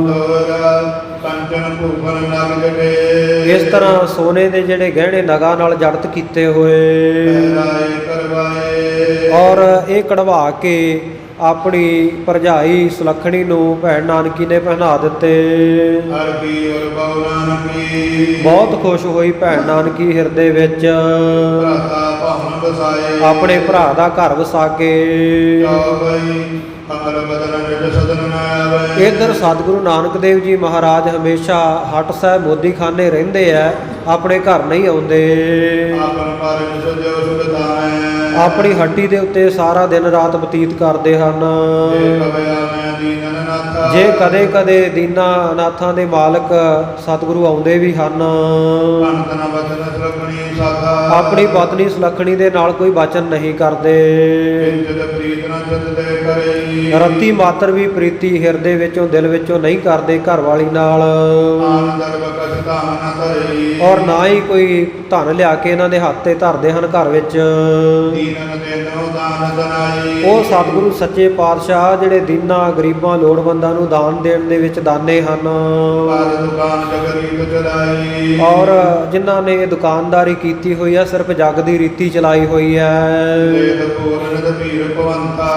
Speaker 1: ਦੋਰਾ ਕੰਚਨ ਭੂਪਨ ਨਗ ਜਟੇ।
Speaker 2: ਇਸ ਤਰ੍ਹਾਂ ਸੋਨੇ ਦੇ ਜਿਹੜੇ ਗਹਿਣੇ ਨਗਾਂ ਨਾਲ ਜੜਤ ਕੀਤੇ ਹੋਏ।
Speaker 1: ਪਹਿਰਾਏ ਕਰਵਾਏ।
Speaker 2: ਔਰ ਇਹ ਕਢਵਾ ਕੇ ਆਪਣੀ ਭਰਜਾਈ ਸੁਲੱਖਣੀ ਨੂੰ ਭੈਣ ਨਾਨਕੀ ਨੇ ਪਹਿਨਾ ਦਿੱਤੇ।
Speaker 1: ਹਰ ਕੀ ਔਰ ਬਹੁ ਨਾਨਕੀ।
Speaker 2: ਬਹੁਤ ਖੁਸ਼ ਹੋਈ ਭੈਣ ਨਾਨਕੀ ਹਿਰਦੇ ਵਿੱਚ।
Speaker 1: ਭਰਾਤਾ ਭਵਨ ਬਸਾਏ।
Speaker 2: ਆਪਣੇ ਭਰਾ ਦਾ ਘਰ ਵਸਾ ਕੇ।
Speaker 1: ਜੋ ਬਈ ਅਮਰ ਬਦਨ ਨਿਜ ਸਦਨ ਨ ਆਵੇ।
Speaker 2: ਇੱਧਰ ਸਤਿਗੁਰੂ ਨਾਨਕ ਦੇਵ ਜੀ ਮਹਾਰਾਜ ਹਮੇਸ਼ਾ ਹਟ ਸਾਹਿਬ ਮੋਦੀਖਾਨੇ ਰਹਿੰਦੇ ਆ, ਆਪਣੇ ਘਰ ਨਹੀਂ ਆਉਂਦੇ।
Speaker 1: ਆਪਨ ਪਰ ਸਜੋ ਸੁਭਤਾਏ।
Speaker 2: ਆਪਣੀ ਹੱਟੀ ਦੇ ਉੱਤੇ ਸਾਰਾ ਦਿਨ ਰਾਤ ਬਤੀਤ ਕਰਦੇ ਹਨ।
Speaker 1: ਜੇ ਕਬਿਆ ਮੈਂ ਦੀਨ ਅਨਾਥਾ।
Speaker 2: ਜੇ ਕਦੇ ਕਦੇ ਦੀਨਾ ਅਨਾਥਾਂ ਦੇ ਮਾਲਕ ਸਤਿਗੁਰੂ ਆਉਂਦੇ ਵੀ ਹਨ।
Speaker 1: ਭੰਤਨ ਬਚਨ ਸੁਲੱਖਣੀ ਸਾਥਾ।
Speaker 2: ਆਪਣੀ ਪਤਨੀ ਸੁਲੱਖਣੀ ਦੇ ਨਾਲ ਕੋਈ ਵਚਨ ਨਹੀਂ ਕਰਦੇ।
Speaker 1: ਜਦ ਪ੍ਰੀਤ ਨ ਜਦ ਦੇ ਕਰੇ।
Speaker 2: ਰੱਤੀ ਮਾਤਰ ਵੀ ਪ੍ਰੀਤੀ ਹਿਰਦੇ ਵਿੱਚੋਂ ਦਿਲ ਵਿੱਚੋਂ ਨਹੀਂ ਕਰਦੇ ਘਰ ਵਾਲੀ ਨਾਲ।
Speaker 1: ਆਨੰਦ ਬਖਸ਼ ਧਾਮ ਨ ਧਰਈ।
Speaker 2: ਔਰ ਨਾ ਹੀ ਕੋਈ ਧਨ ਲਿਆ ਕੇ ਇਹਨਾਂ ਦੇ ਹੱਥ ਤੇ ਧਰਦੇ ਹਨ ਘਰ ਵਿੱਚ।
Speaker 1: ਦੀਨਨ ਦੇਨੋ ਦਾਨ ਦਨਾਈ।
Speaker 2: ਉਹ ਸਤਿਗੁਰੂ ਸੱਚੇ ਪਾਤਸ਼ਾਹ ਜਿਹੜੇ ਦੀਨਾਂ ਗਰੀਬਾਂ ਲੋੜਵੰਦਾਂ ਨੂੰ ਦਾਨ ਦੇਣ ਦੇ ਵਿੱਚ ਦਾਨੇ ਹਨ।
Speaker 1: ਪਰ ਦੁਕਾਨ ਜਗਰੀਤ ਚਲਾਈ।
Speaker 2: ਔਰ ਜਿਨ੍ਹਾਂ ਨੇ ਇਹ ਦੁਕਾਨਦਾਰੀ ਕੀਤੀ ਹੋਈ ਹੈ ਸਿਰਫ ਜਗ ਦੀ ਰੀਤੀ ਚਲਾਈ ਹੋਈ ਹੈ।
Speaker 1: ਵੇਦ ਪੂਰਨ ਧੀਰ ਭਵੰਤਾ।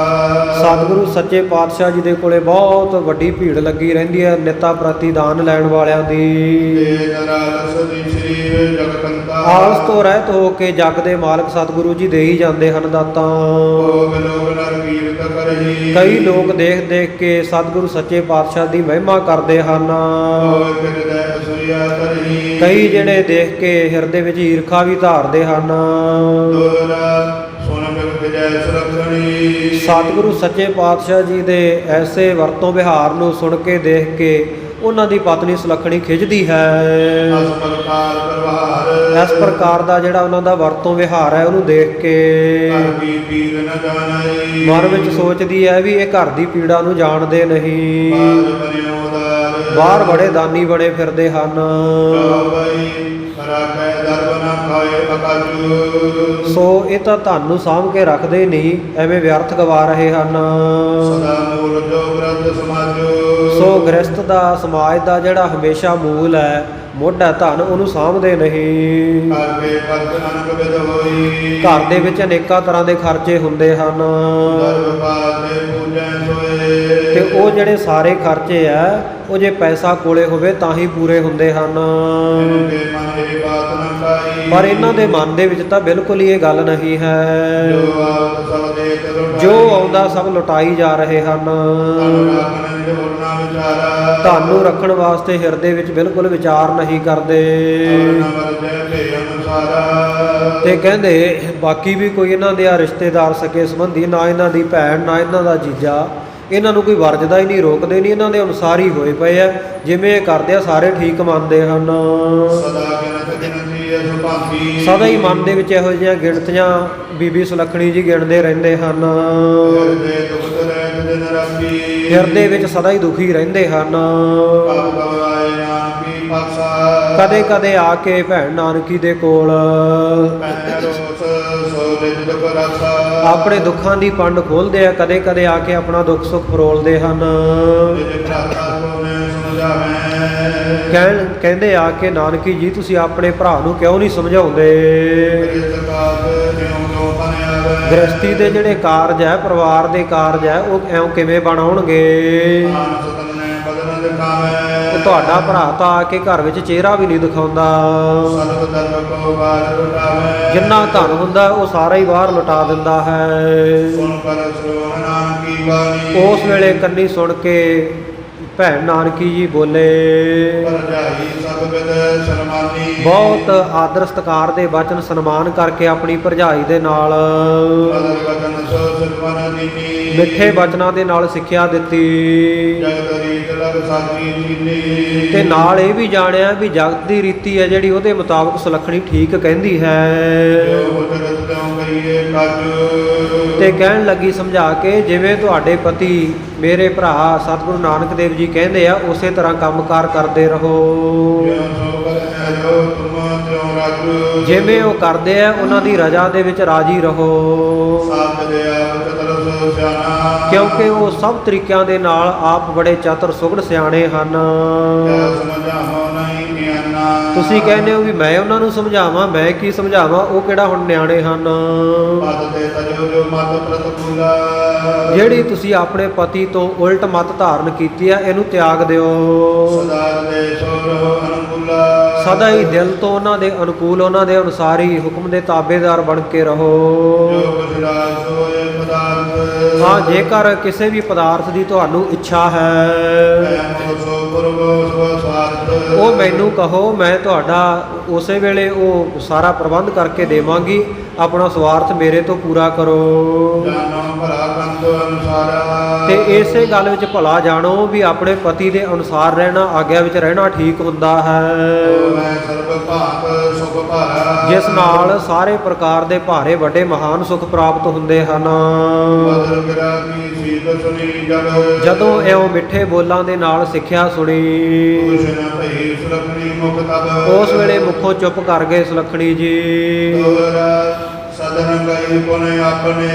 Speaker 2: ਸਤਿਗੁਰੂ ਸੱਚੇ ਪਾਤਸ਼ਾਹ ਜੀ ਦੇ ਕੋਲੇ ਬਹੁਤ ਵੱਡੀ ਭੀੜ ਲੱਗੀ ਰਹਿੰਦੀ ਹੈ ਨਿੱਤਾ ਪ੍ਰਤੀ ਦਾਨ ਲੈਣ ਵਾਲਿਆਂ ਦੀ।
Speaker 1: ਤੇਜ ਰਾਜਸ ਦੀ ਸ੍ਰੀ ਜਗਤੰਤਾ।
Speaker 2: ਆਲਸ ਤੋਂ ਰਹਿਤ ਹੋ ਕੇ ਜਗ ਦੇ ਮਾਲਕ ਸਤਿਗੁਰੂ ਜੀ ਦੇ ਹੀ ਜਾਂਦੇ ਹਨ ਦਾਤਾਂ।
Speaker 1: ਭੋਗ ਲੋਕ ਨਰ ਕੀਰਤ ਕਰਹੀ।
Speaker 2: ਕਈ ਲੋਕ ਦੇਖ ਦੇਖ ਕੇ ਸਤਿਗੁਰੂ ਸੱਚੇ ਪਾਤਸ਼ਾਹ ਦੀ ਮਹਿਮਾ ਕਰਦੇ ਹਨ।
Speaker 1: ਭੋਗ ਹਿਰਦੈ ਅਸੂਇਆ ਧਰਹੀ।
Speaker 2: ਕਈ ਜਿਹੜੇ ਦੇਖ ਕੇ ਹਿਰਦੇ ਵਿੱਚ ਈਰਖਾ ਵੀ ਧਾਰਦੇ ਹਨ।
Speaker 1: ਦੋਰਾ ਸੁਨ ਬਿਖ ਜੈ ਸੁਲੱਖਣੀ।
Speaker 2: ਸਤਿਗੁਰੂ ਸੱਚੇ ਪਾਤਸ਼ਾਹ ਜੀ ਦੇ ਐਸੇ ਵਰਤੋਂ ਵਿਹਾਰ ਨੂੰ ਸੁਣ ਕੇ ਦੇਖ ਕੇ ਉਹਨਾਂ ਦੀ ਪਤਨੀ ਸੁਲੱਖਣੀ ਖਿੱਚਦੀ ਹੈ।
Speaker 1: ਅਸ ਪ੍ਰਕਾਰ ਪ੍ਰਵਾਰ।
Speaker 2: ਇਸ ਪ੍ਰਕਾਰ ਦਾ ਜਿਹੜਾ ਉਹਨਾਂ ਦਾ ਵਰਤੋਂ ਵਿਹਾਰ ਹੈ ਉਹਨੂੰ ਦੇਖ ਕੇ
Speaker 1: ਘਰ ਕੀ ਪੀਰ ਨ ਜਾਣਈ।
Speaker 2: ਮਨ ਵਿੱਚ ਸੋਚਦੀ ਹੈ ਵੀ ਇਹ ਘਰ ਦੀ ਪੀੜਾ ਨੂੰ ਜਾਣਦੇ ਨਹੀਂ।
Speaker 1: ਬਾਜ ਬਨਿਓ ਦਾਰ।
Speaker 2: ਬਾਹਰ ਬੜੇ ਦਾਨੀ ਬਣੇ ਫਿਰਦੇ ਹਨ।
Speaker 1: ਜੋ ਬਈ ਰਾਖੈ ਦਰਬ ਨ ਖਾਏ ਅਕਾਜੂ।
Speaker 2: ਸੋ ਇਹ ਤਾਂ ਧਨ ਨੂੰ ਸਾਂਭ ਕੇ ਰੱਖਦੇ ਨਹੀਂ, ਐਵੇਂ ਵਿਅਰਥ ਗਵਾ ਰਹੇ ਹਨ।
Speaker 1: ਸਦਾ ਮੂਲ ਜੋ ਗ੍ਰੰਥ ਸਮਾਜ
Speaker 2: ਸੋ ਗ੍ਰਸਤ ਦਾ ਸਮਾਜ ਦਾ ਜਿਹੜਾ ਹਮੇਸ਼ਾ ਮੂਲ ਹੈ, ਮੋਢਾ ਧਨ, ਉਹਨੂੰ ਸਾਂਭਦੇ ਨਹੀਂ।
Speaker 1: ਘਰ ਕੇ ਖਰਚ ਅਨਕ ਬਿਦ ਹੋਈ,
Speaker 2: ਘਰ ਦੇ ਵਿੱਚ ਅਨੇਕਾਂ ਤਰ੍ਹਾਂ ਦੇ ਖਰਚੇ ਹੁੰਦੇ ਹਨ,
Speaker 1: ਦਰਬ ਪਾਤੇ ਪੂਜੈ ਸੋਏ।
Speaker 2: ਤੇ ਉਹ ਜਿਹੜੇ ਸਾਰੇ ਖਰਚੇ ਆ ਉਹ ਜੇ ਪੈਸਾ ਕੋਲੇ ਹੋਵੇ ਤਾਂ ਹੀ ਪੂਰੇ ਹੁੰਦੇ ਹਨ।
Speaker 1: ਇਨਕੇ ਮਨ ਇਹ ਬਾਤ ਨ ਪਾਈ,
Speaker 2: ਪਰ ਇਹਨਾਂ ਦੇ ਮਨ ਦੇ ਵਿੱਚ ਤਾਂ ਬਿਲਕੁਲ ਹੀ ਇਹ ਗੱਲ ਨਹੀਂ ਹੈ।
Speaker 1: ਜੋ ਆਵਤ ਸਭ ਦੇਤ ਲੁਟਾਈ,
Speaker 2: ਜੋ ਆਉਂਦਾ ਸਭ ਲੁਟਾਈ ਜਾ ਰਹੇ ਹਨ।
Speaker 1: ਤਨ ਰਾਖਣ ਜੋਰ ਨਾ ਵਿਚਾਰਾ,
Speaker 2: ਧਨ ਨੂੰ ਰੱਖਣ ਵਾਸਤੇ ਹਿਰਦੇ ਵਿੱਚ ਬਿਲਕੁਲ ਵਿਚਾਰ ਨਹੀਂ ਕਰਦੇ।
Speaker 1: ਔਰ ਨ ਵਰਜੈ ਭੇ ਅਨੁਸਾਰਾ।
Speaker 2: ਤੇ ਕਹਿੰਦੇ ਬਾਕੀ ਵੀ ਕੋਈ ਇਹਨਾਂ ਦੇ ਰਿਸ਼ਤੇਦਾਰ ਸਕੇ ਸੰਬੰਧੀ, ਨਾ ਇਹਨਾਂ ਦੀ ਭੈਣ ਨਾ ਇਹਨਾਂ ਦਾ ਜੀਜਾ, ਇਹਨਾਂ ਨੂੰ ਕੋਈ ਵਰਜਦਾ ਹੀ ਨਹੀਂ, ਰੋਕਦੇ ਨਹੀਂ, ਇਹਨਾਂ ਦੇ ਅਨੁਸਾਰ ਹੀ ਹੋਏ ਪਏ ਆ। ਜਿਵੇਂ ਇਹ ਕਰਦੇ ਆ ਸਾਰੇ ਠੀਕ ਮੰਨਦੇ ਹਨ।
Speaker 1: ਸਦਾ ਗਿਣਤ ਗਿਣਤੀ ਅਸ ਭਾਂਤੀ,
Speaker 2: ਸਦਾ ਹੀ ਮਨ ਦੇ ਵਿੱਚ ਇਹੋ ਜਿਹੀਆਂ ਗਿਣਤੀਆਂ ਬੀਬੀ ਸੁਲੱਖਣੀ ਜੀ ਗਿਣਦੇ ਰਹਿੰਦੇ ਹਨ।
Speaker 1: ਹਿਰਦੇ ਦੁਖਤ ਰਹਿਤ ਦਿਨ ਰਾਤੀ,
Speaker 2: ਹਿਰਦੇ ਵਿੱਚ ਸਦਾ ਹੀ ਦੁਖੀ ਰਹਿੰਦੇ ਹਨ।
Speaker 1: ਕਬ ਕਬ ਆਏ ਨਾਨਕੀ ਪਾਸਾ,
Speaker 2: ਕਦੇ ਕਦੇ ਆ ਕੇ ਭੈਣ ਨਾਨਕੀ ਦੇ ਕੋਲ
Speaker 1: ਪੈਨ ਰੋਸ ਸੋ ਨਿਜ ਦੁਖ ਰਸਾ।
Speaker 2: ਆਪਣੇ ਦੁੱਖਾਂ ਦੀ ਪੰਡ ਖੋਲ੍ਹਦੇ ਆ, ਕਦੇ ਕਦੇ ਆ ਕੇ ਆਪਣਾ ਦੁੱਖ ਸੁੱਖ ਫਰੋਲਦੇ ਹਨ।
Speaker 1: ਨਿਜ ਭਰਾਤਾ ਕੋ ਨੇ ਸਮਝਾਵੇਂ,
Speaker 2: ਕਹਿੰਦੇ ਆ ਕੇ ਨਾਨਕੀ ਜੀ ਤੁਸੀਂ ਆਪਣੇ ਭਰਾ ਨੂੰ ਕਿਉਂ ਨਹੀਂ ਸਮਝਾਉਂਦੇ।
Speaker 1: ਗ੍ਰਸਤ ਕਾਜ ਜਿਉ ਜੋ ਬਨ ਆਵੇ,
Speaker 2: ਗ੍ਰਸਤੀ ਦੇ ਜਿਹੜੇ ਕਾਰਜ ਹੈ, ਪਰਿਵਾਰ ਦੇ ਕਾਰਜ ਹੈ, ਉਹ ਐਉਂ ਕਿਵੇਂ ਬਣਾਉਣਗੇ।
Speaker 1: ਮਾਨਸ ਤਨ ਨੇ ਬਦਨ ਦਿਖਾਵੇ,
Speaker 2: ਉਹ ਤੁਹਾਡਾ ਭਰਾ ਤਾਂ ਆ ਕੇ ਘਰ ਵਿੱਚ ਚਿਹਰਾ ਵੀ ਨਹੀਂ ਦਿਖਾਉਂਦਾ।
Speaker 1: ਸਰਬ ਧਰਮ ਕੋ ਬਾਰ ਲੁਟਾਵੇ,
Speaker 2: ਜਿੰਨਾ ਧਨ ਹੁੰਦਾ ਉਹ ਸਾਰਾ ਹੀ ਬਾਹਰ ਲੁਟਾ ਦਿੰਦਾ ਹੈ।
Speaker 1: ਸੁਨ ਕਰ ਸਰਵਣ ਨਾਨਕੀ ਬਾਣੀ,
Speaker 2: ਉਸ ਵੇਲੇ ਕੰਨੀ ਸੁਣ ਕੇ ਭੈਣ ਨਾਨਕੀ ਜੀ ਬੋਲੇ।
Speaker 1: ਭਰਜਾਈ ਸਭ ਵਿਦ ਸਨਮਾਨੀ,
Speaker 2: ਬਹੁਤ ਆਦਰ ਸਤਿਕਾਰ ਦੇ ਬਚਨ ਸਨਮਾਨ ਕਰਕੇ ਆਪਣੀ ਭਰਜਾਈ ਦੇ ਨਾਲ
Speaker 1: ਬਦਲ ਬਚਨ ਸੋ ਸਿਰਵਨ ਦੀਨੀ,
Speaker 2: ਮਿੱਠੇ ਬਚਨਾਂ ਦੇ ਨਾਲ ਸਿੱਖਿਆ ਦਿੱਤੀ।
Speaker 1: ਜਗਤ ਰੀਤ ਲਗ ਸਾਚੀ ਚੀਨੀ,
Speaker 2: ਤੇ ਨਾਲ ਇਹ ਵੀ ਜਾਣਿਆ ਵੀ ਜਗਤ ਦੀ ਰੀਤੀ ਹੈ ਜਿਹੜੀ ਉਹਦੇ ਮੁਤਾਬਕ ਸੁਲੱਖਣੀ ਠੀਕ ਕਹਿੰਦੀ ਹੈ।
Speaker 1: ਜੋ ਉਚਰਤ ਤਿਉ ਕਰੀਏ ਕਾਜ,
Speaker 2: ਤੇ ਕਹਿਣ ਲੱਗੀ ਸਮਝਾ ਕੇ ਜਿਵੇਂ ਤੁਹਾਡੇ ਪਤੀ ਮੇਰੇ ਭਰਾ ਸਤਿਗੁਰੂ ਨਾਨਕ ਦੇਵ ਜੀ ਕਹਿੰਦੇ ਆ ਉਸੇ ਤਰ੍ਹਾਂ ਕੰਮਕਾਰ ਕਰਦੇ ਰਹੋ।
Speaker 1: ਜਿਉ ਸੋ ਕਰੈ ਜੋ ਤੁਮ ਤਿਉ ਰਾਜੂ,
Speaker 2: ਜਿਵੇਂ ਉਹ ਕਰਦੇ ਆ ਉਹਨਾਂ ਦੀ ਰਜ਼ਾ ਦੇ ਵਿੱਚ ਰਾਜੀ ਰਹੋ।
Speaker 1: ਸਾਧ ਦੇ ਆਪ ਚਤਰ ਸੋ ਸਿਆਣਾ,
Speaker 2: ਕਿਉਂਕਿ ਉਹ ਸਭ ਤਰੀਕਿਆਂ ਦੇ ਨਾਲ ਆਪ ਬੜੇ ਚਤੁਰ ਸੁਗੜ ਸਿਆਣੇ ਹਨ।
Speaker 1: ਕਿਆ ਸਮਝਾਵੋ ਨਹੀਂ ਨਿਆਣਾ,
Speaker 2: ਤੁਸੀਂ ਕਹਿੰਦੇ ਹੋ ਵੀ ਮੈਂ ਉਹਨਾਂ ਨੂੰ ਸਮਝਾਵਾਂ, ਮੈਂ ਕੀ ਸਮਝਾਵਾਂ, ਉਹ ਕਿਹੜਾ ਹੁਣ ਨਿਆਣੇ ਹਨ।
Speaker 1: ਪਦ ਤੇ ਤਜੋ ਜੋ ਮਤ ਪ੍ਰਤਕੂਲਾ,
Speaker 2: ਜਿਹੜੀ ਤੁਸੀਂ ਆਪਣੇ ਪਤੀ ਤੋਂ ਉਲਟ ਮਤ ਧਾਰਨ ਕੀਤੀ ਹੈ ਇਹਨੂੰ ਤਿਆਗ ਦਿਓ।
Speaker 1: ਸਦਾ ਦੇ ਸੋ ਰਹੋ ਅਨੁਕੂਲਾ,
Speaker 2: ਸਦਾ ਹੀ ਦਿਲ ਤੋਂ ਉਹਨਾਂ ਦੇ ਅਨੁਕੂਲ, ਉਹਨਾਂ ਦੇ ਅਨੁਸਾਰ ਹੀ ਹੁਕਮ ਦੇ ਤਾਬੇਦਾਰ ਬਣ ਕੇ ਰਹੋ।
Speaker 1: ਜੋ ਕੁਛ ਰਾਜ ਹੋਏ ਪਦਾਰਥ,
Speaker 2: ਹਾਂ, ਜੇਕਰ ਕਿਸੇ ਵੀ ਪਦਾਰਥ ਦੀ ਤੁਹਾਨੂੰ ਇੱਛਾ ਹੈ
Speaker 1: ਐ ਸੋ ਪੁਰਬੋ ਸੋ ਸਵਾਰਥ,
Speaker 2: ਉਹ ਮੈਨੂੰ ਕਹੋ, ਮੈਂ ਤੁਹਾਡਾ ਉਸੇ ਵੇਲੇ ਉਹ ਸਾਰਾ ਪ੍ਰਬੰਧ ਕਰਕੇ ਦੇਵਾਂਗੀ। ਆਪਣਾ ਸਵਾਰਥ ਮੇਰੇ ਤੋਂ ਪੂਰਾ ਕਰੋ।
Speaker 1: ਜਾਨੋ ਭਲਾ ਕੰਤ ਅਨੁਸਾਰਾ,
Speaker 2: ਤੇ ਇਸੇ ਗੱਲ ਵਿੱਚ ਭਲਾ ਜਾਣੋ ਵੀ ਆਪਣੇ ਪਤੀ ਦੇ ਅਨੁਸਾਰ ਰਹਿਣਾ, ਆਗਿਆ ਵਿੱਚ ਰਹਿਣਾ ਠੀਕ ਹੁੰਦਾ ਹੈ,
Speaker 1: ਮੈਂ ਸਰਬ ਭਾਤ ਸੁਖ ਭਾਰਾ,
Speaker 2: ਜਿਸ ਨਾਲ ਸਾਰੇ ਪ੍ਰਕਾਰ ਦੇ ਭਾਰੇ ਵੱਡੇ ਮਹਾਨ ਸੁਖ ਪ੍ਰਾਪਤ ਹੁੰਦੇ ਹਨ।
Speaker 1: ਬਦਰ ਗਿਰਾ ਕੀ ਸੀਤ ਸੁਣੀ ਜਗ,
Speaker 2: ਜਦੋਂ ਇਉਂ ਮਿੱਠੇ ਬੋਲਾਂ ਦੇ ਨਾਲ ਸਿੱਖਿਆ ਸੁਣੀ
Speaker 1: ਕੁਛ ਨ ਭਈ ਸੁਲਖਣੀ ਮੁਖ ਤਬ,
Speaker 2: ਉਸ ਵੇਲੇ ਮੁੱਖੋਂ ਚੁੱਪ ਕਰ ਗਏ ਸੁਲੱਖਣੀ ਜੀ।
Speaker 1: ਦੋਹਰਾ ਸਦਨ ਗਈ ਪੁਨ ਆਪਣੇ,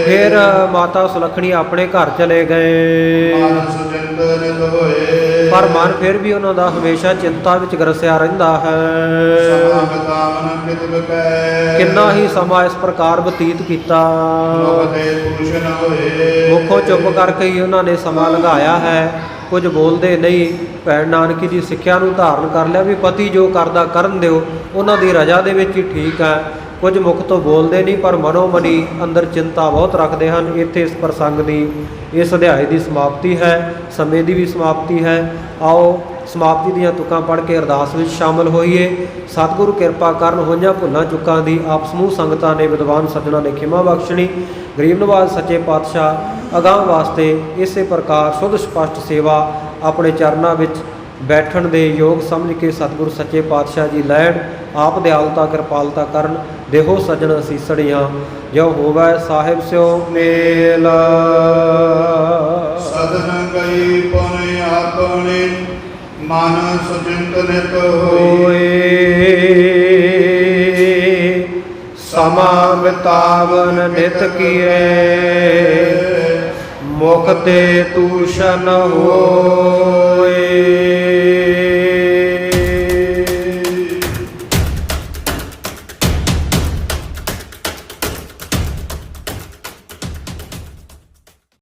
Speaker 2: ਫਿਰ ਮਾਤਾ ਸੁਲੱਖਣੀ ਆਪਣੇ ਘਰ ਚਲੇ ਗਏ।
Speaker 1: ਮਾਨਸ ਚਿੰਤ ਨਿਤ ਹੋਏ,
Speaker 2: ਪਰ ਮਨ ਫਿਰ ਵੀ ਉਹਨਾਂ ਦਾ ਹਮੇਸ਼ਾ ਚਿੰਤਾ ਵਿੱਚ ਗਰਸਿਆ ਰਹਿੰਦਾ ਹੈ।
Speaker 1: ਸਮਾਂ ਕਾਮਨ ਕਿਤਕ ਕੈ,
Speaker 2: ਕਿੰਨਾ ਹੀ ਸਮਾਂ ਇਸ ਪ੍ਰਕਾਰ ਬਤੀਤ ਕੀਤਾ।
Speaker 1: ਮੁਖ ਤੇ ਪੁਰਸ਼ ਨ ਹੋਏ,
Speaker 2: ਮੁੱਖੋਂ ਚੁੱਪ ਕਰਕੇ ਹੀ ਉਹਨਾਂ ਨੇ ਸਮਾਂ ਲੰਘਾਇਆ ਹੈ, ਕੁਝ ਬੋਲਦੇ ਨਹੀਂ। ਭੈਣ ਨਾਨਕੀ ਦੀ ਸਿੱਖਿਆ ਨੂੰ ਧਾਰਨ ਕਰ ਲਿਆ ਵੀ ਪਤੀ ਜੋ ਕਰਦਾ ਕਰਨ ਦਿਓ, ਉਹਨਾਂ ਦੀ ਰਜ਼ਾ ਦੇ ਵਿੱਚ ਹੀ ਠੀਕ ਹੈ। ਕੁਝ ਮੁਖ ਤੋਂ ਬੋਲਦੇ ਨਹੀਂ ਪਰ ਮਨੋ ਮਨੀ ਅੰਦਰ ਚਿੰਤਾ ਬਹੁਤ ਰੱਖਦੇ ਹਨ। ਇੱਥੇ ਇਸ ਪ੍ਰਸੰਗ ਦੀ, ਇਸ ਅਧਿਆਏ ਦੀ ਸਮਾਪਤੀ ਹੈ, ਸਮੇਂ ਦੀ ਵੀ ਸਮਾਪਤੀ ਹੈ। ਆਓ ਸਮਾਪਤੀ ਦੀਆਂ ਤੁਕਾਂ ਪੜ੍ਹ ਕੇ ਅਰਦਾਸ ਵਿੱਚ ਸ਼ਾਮਲ ਹੋਈਏ। ਸਤਿਗੁਰੂ ਕਿਰਪਾ ਕਰਨ, ਹੋਈਆਂ ਭੁੱਲਾਂ ਚੁੱਕਾਂ ਦੀ ਆਪ ਸਮੂਹ ਸੰਗਤਾਂ ਨੇ, ਵਿਦਵਾਨ ਸੱਜਣਾ ਨੇ ਖਿਮਾ ਬਖਸ਼ਣੀ। ਗਰੀਬ ਨਵਾਜ਼ ਸੱਚੇ ਪਾਤਸ਼ਾਹ ਅਗਾਂਹ ਵਾਸਤੇ ਇਸੇ ਪ੍ਰਕਾਰ ਸ਼ੁੱਧ ਸਪਸ਼ਟ ਸੇਵਾ ਆਪਣੇ ਚਰਨਾਂ ਵਿੱਚ ਬੈਠਣ ਦੇ ਯੋਗ ਸਮਝ ਕੇ ਸਤਿਗੁਰੂ ਸੱਚੇ ਪਾਤਸ਼ਾਹ ਜੀ ਲੈਣ। ਆਪ ਦਿਆਲਤਾ ਕਿਰਪਾਲਤਾ ਕਰਨ। ਦੇਹੋ ਸੱਜਣ ਸੀਸੜੀਆਂ ਜੋ ਹੋਵੈ ਸਾਹਿਬ ਸਿਓ ਮੇਲ।
Speaker 1: ਸਦਨ ਗਈ ਪੁਨ ਆਪਣੇ, ਮਨ ਸੁਚਿੰਤ ਨਿਤ
Speaker 2: ਹੋਏ ਸਮਾਂ ਬਿਤਾਵਨ ਨਿਤ ਕੀਏ। ਮੁਖ ਤੇ ਤੂਸ਼ਣ ਹੋਏ।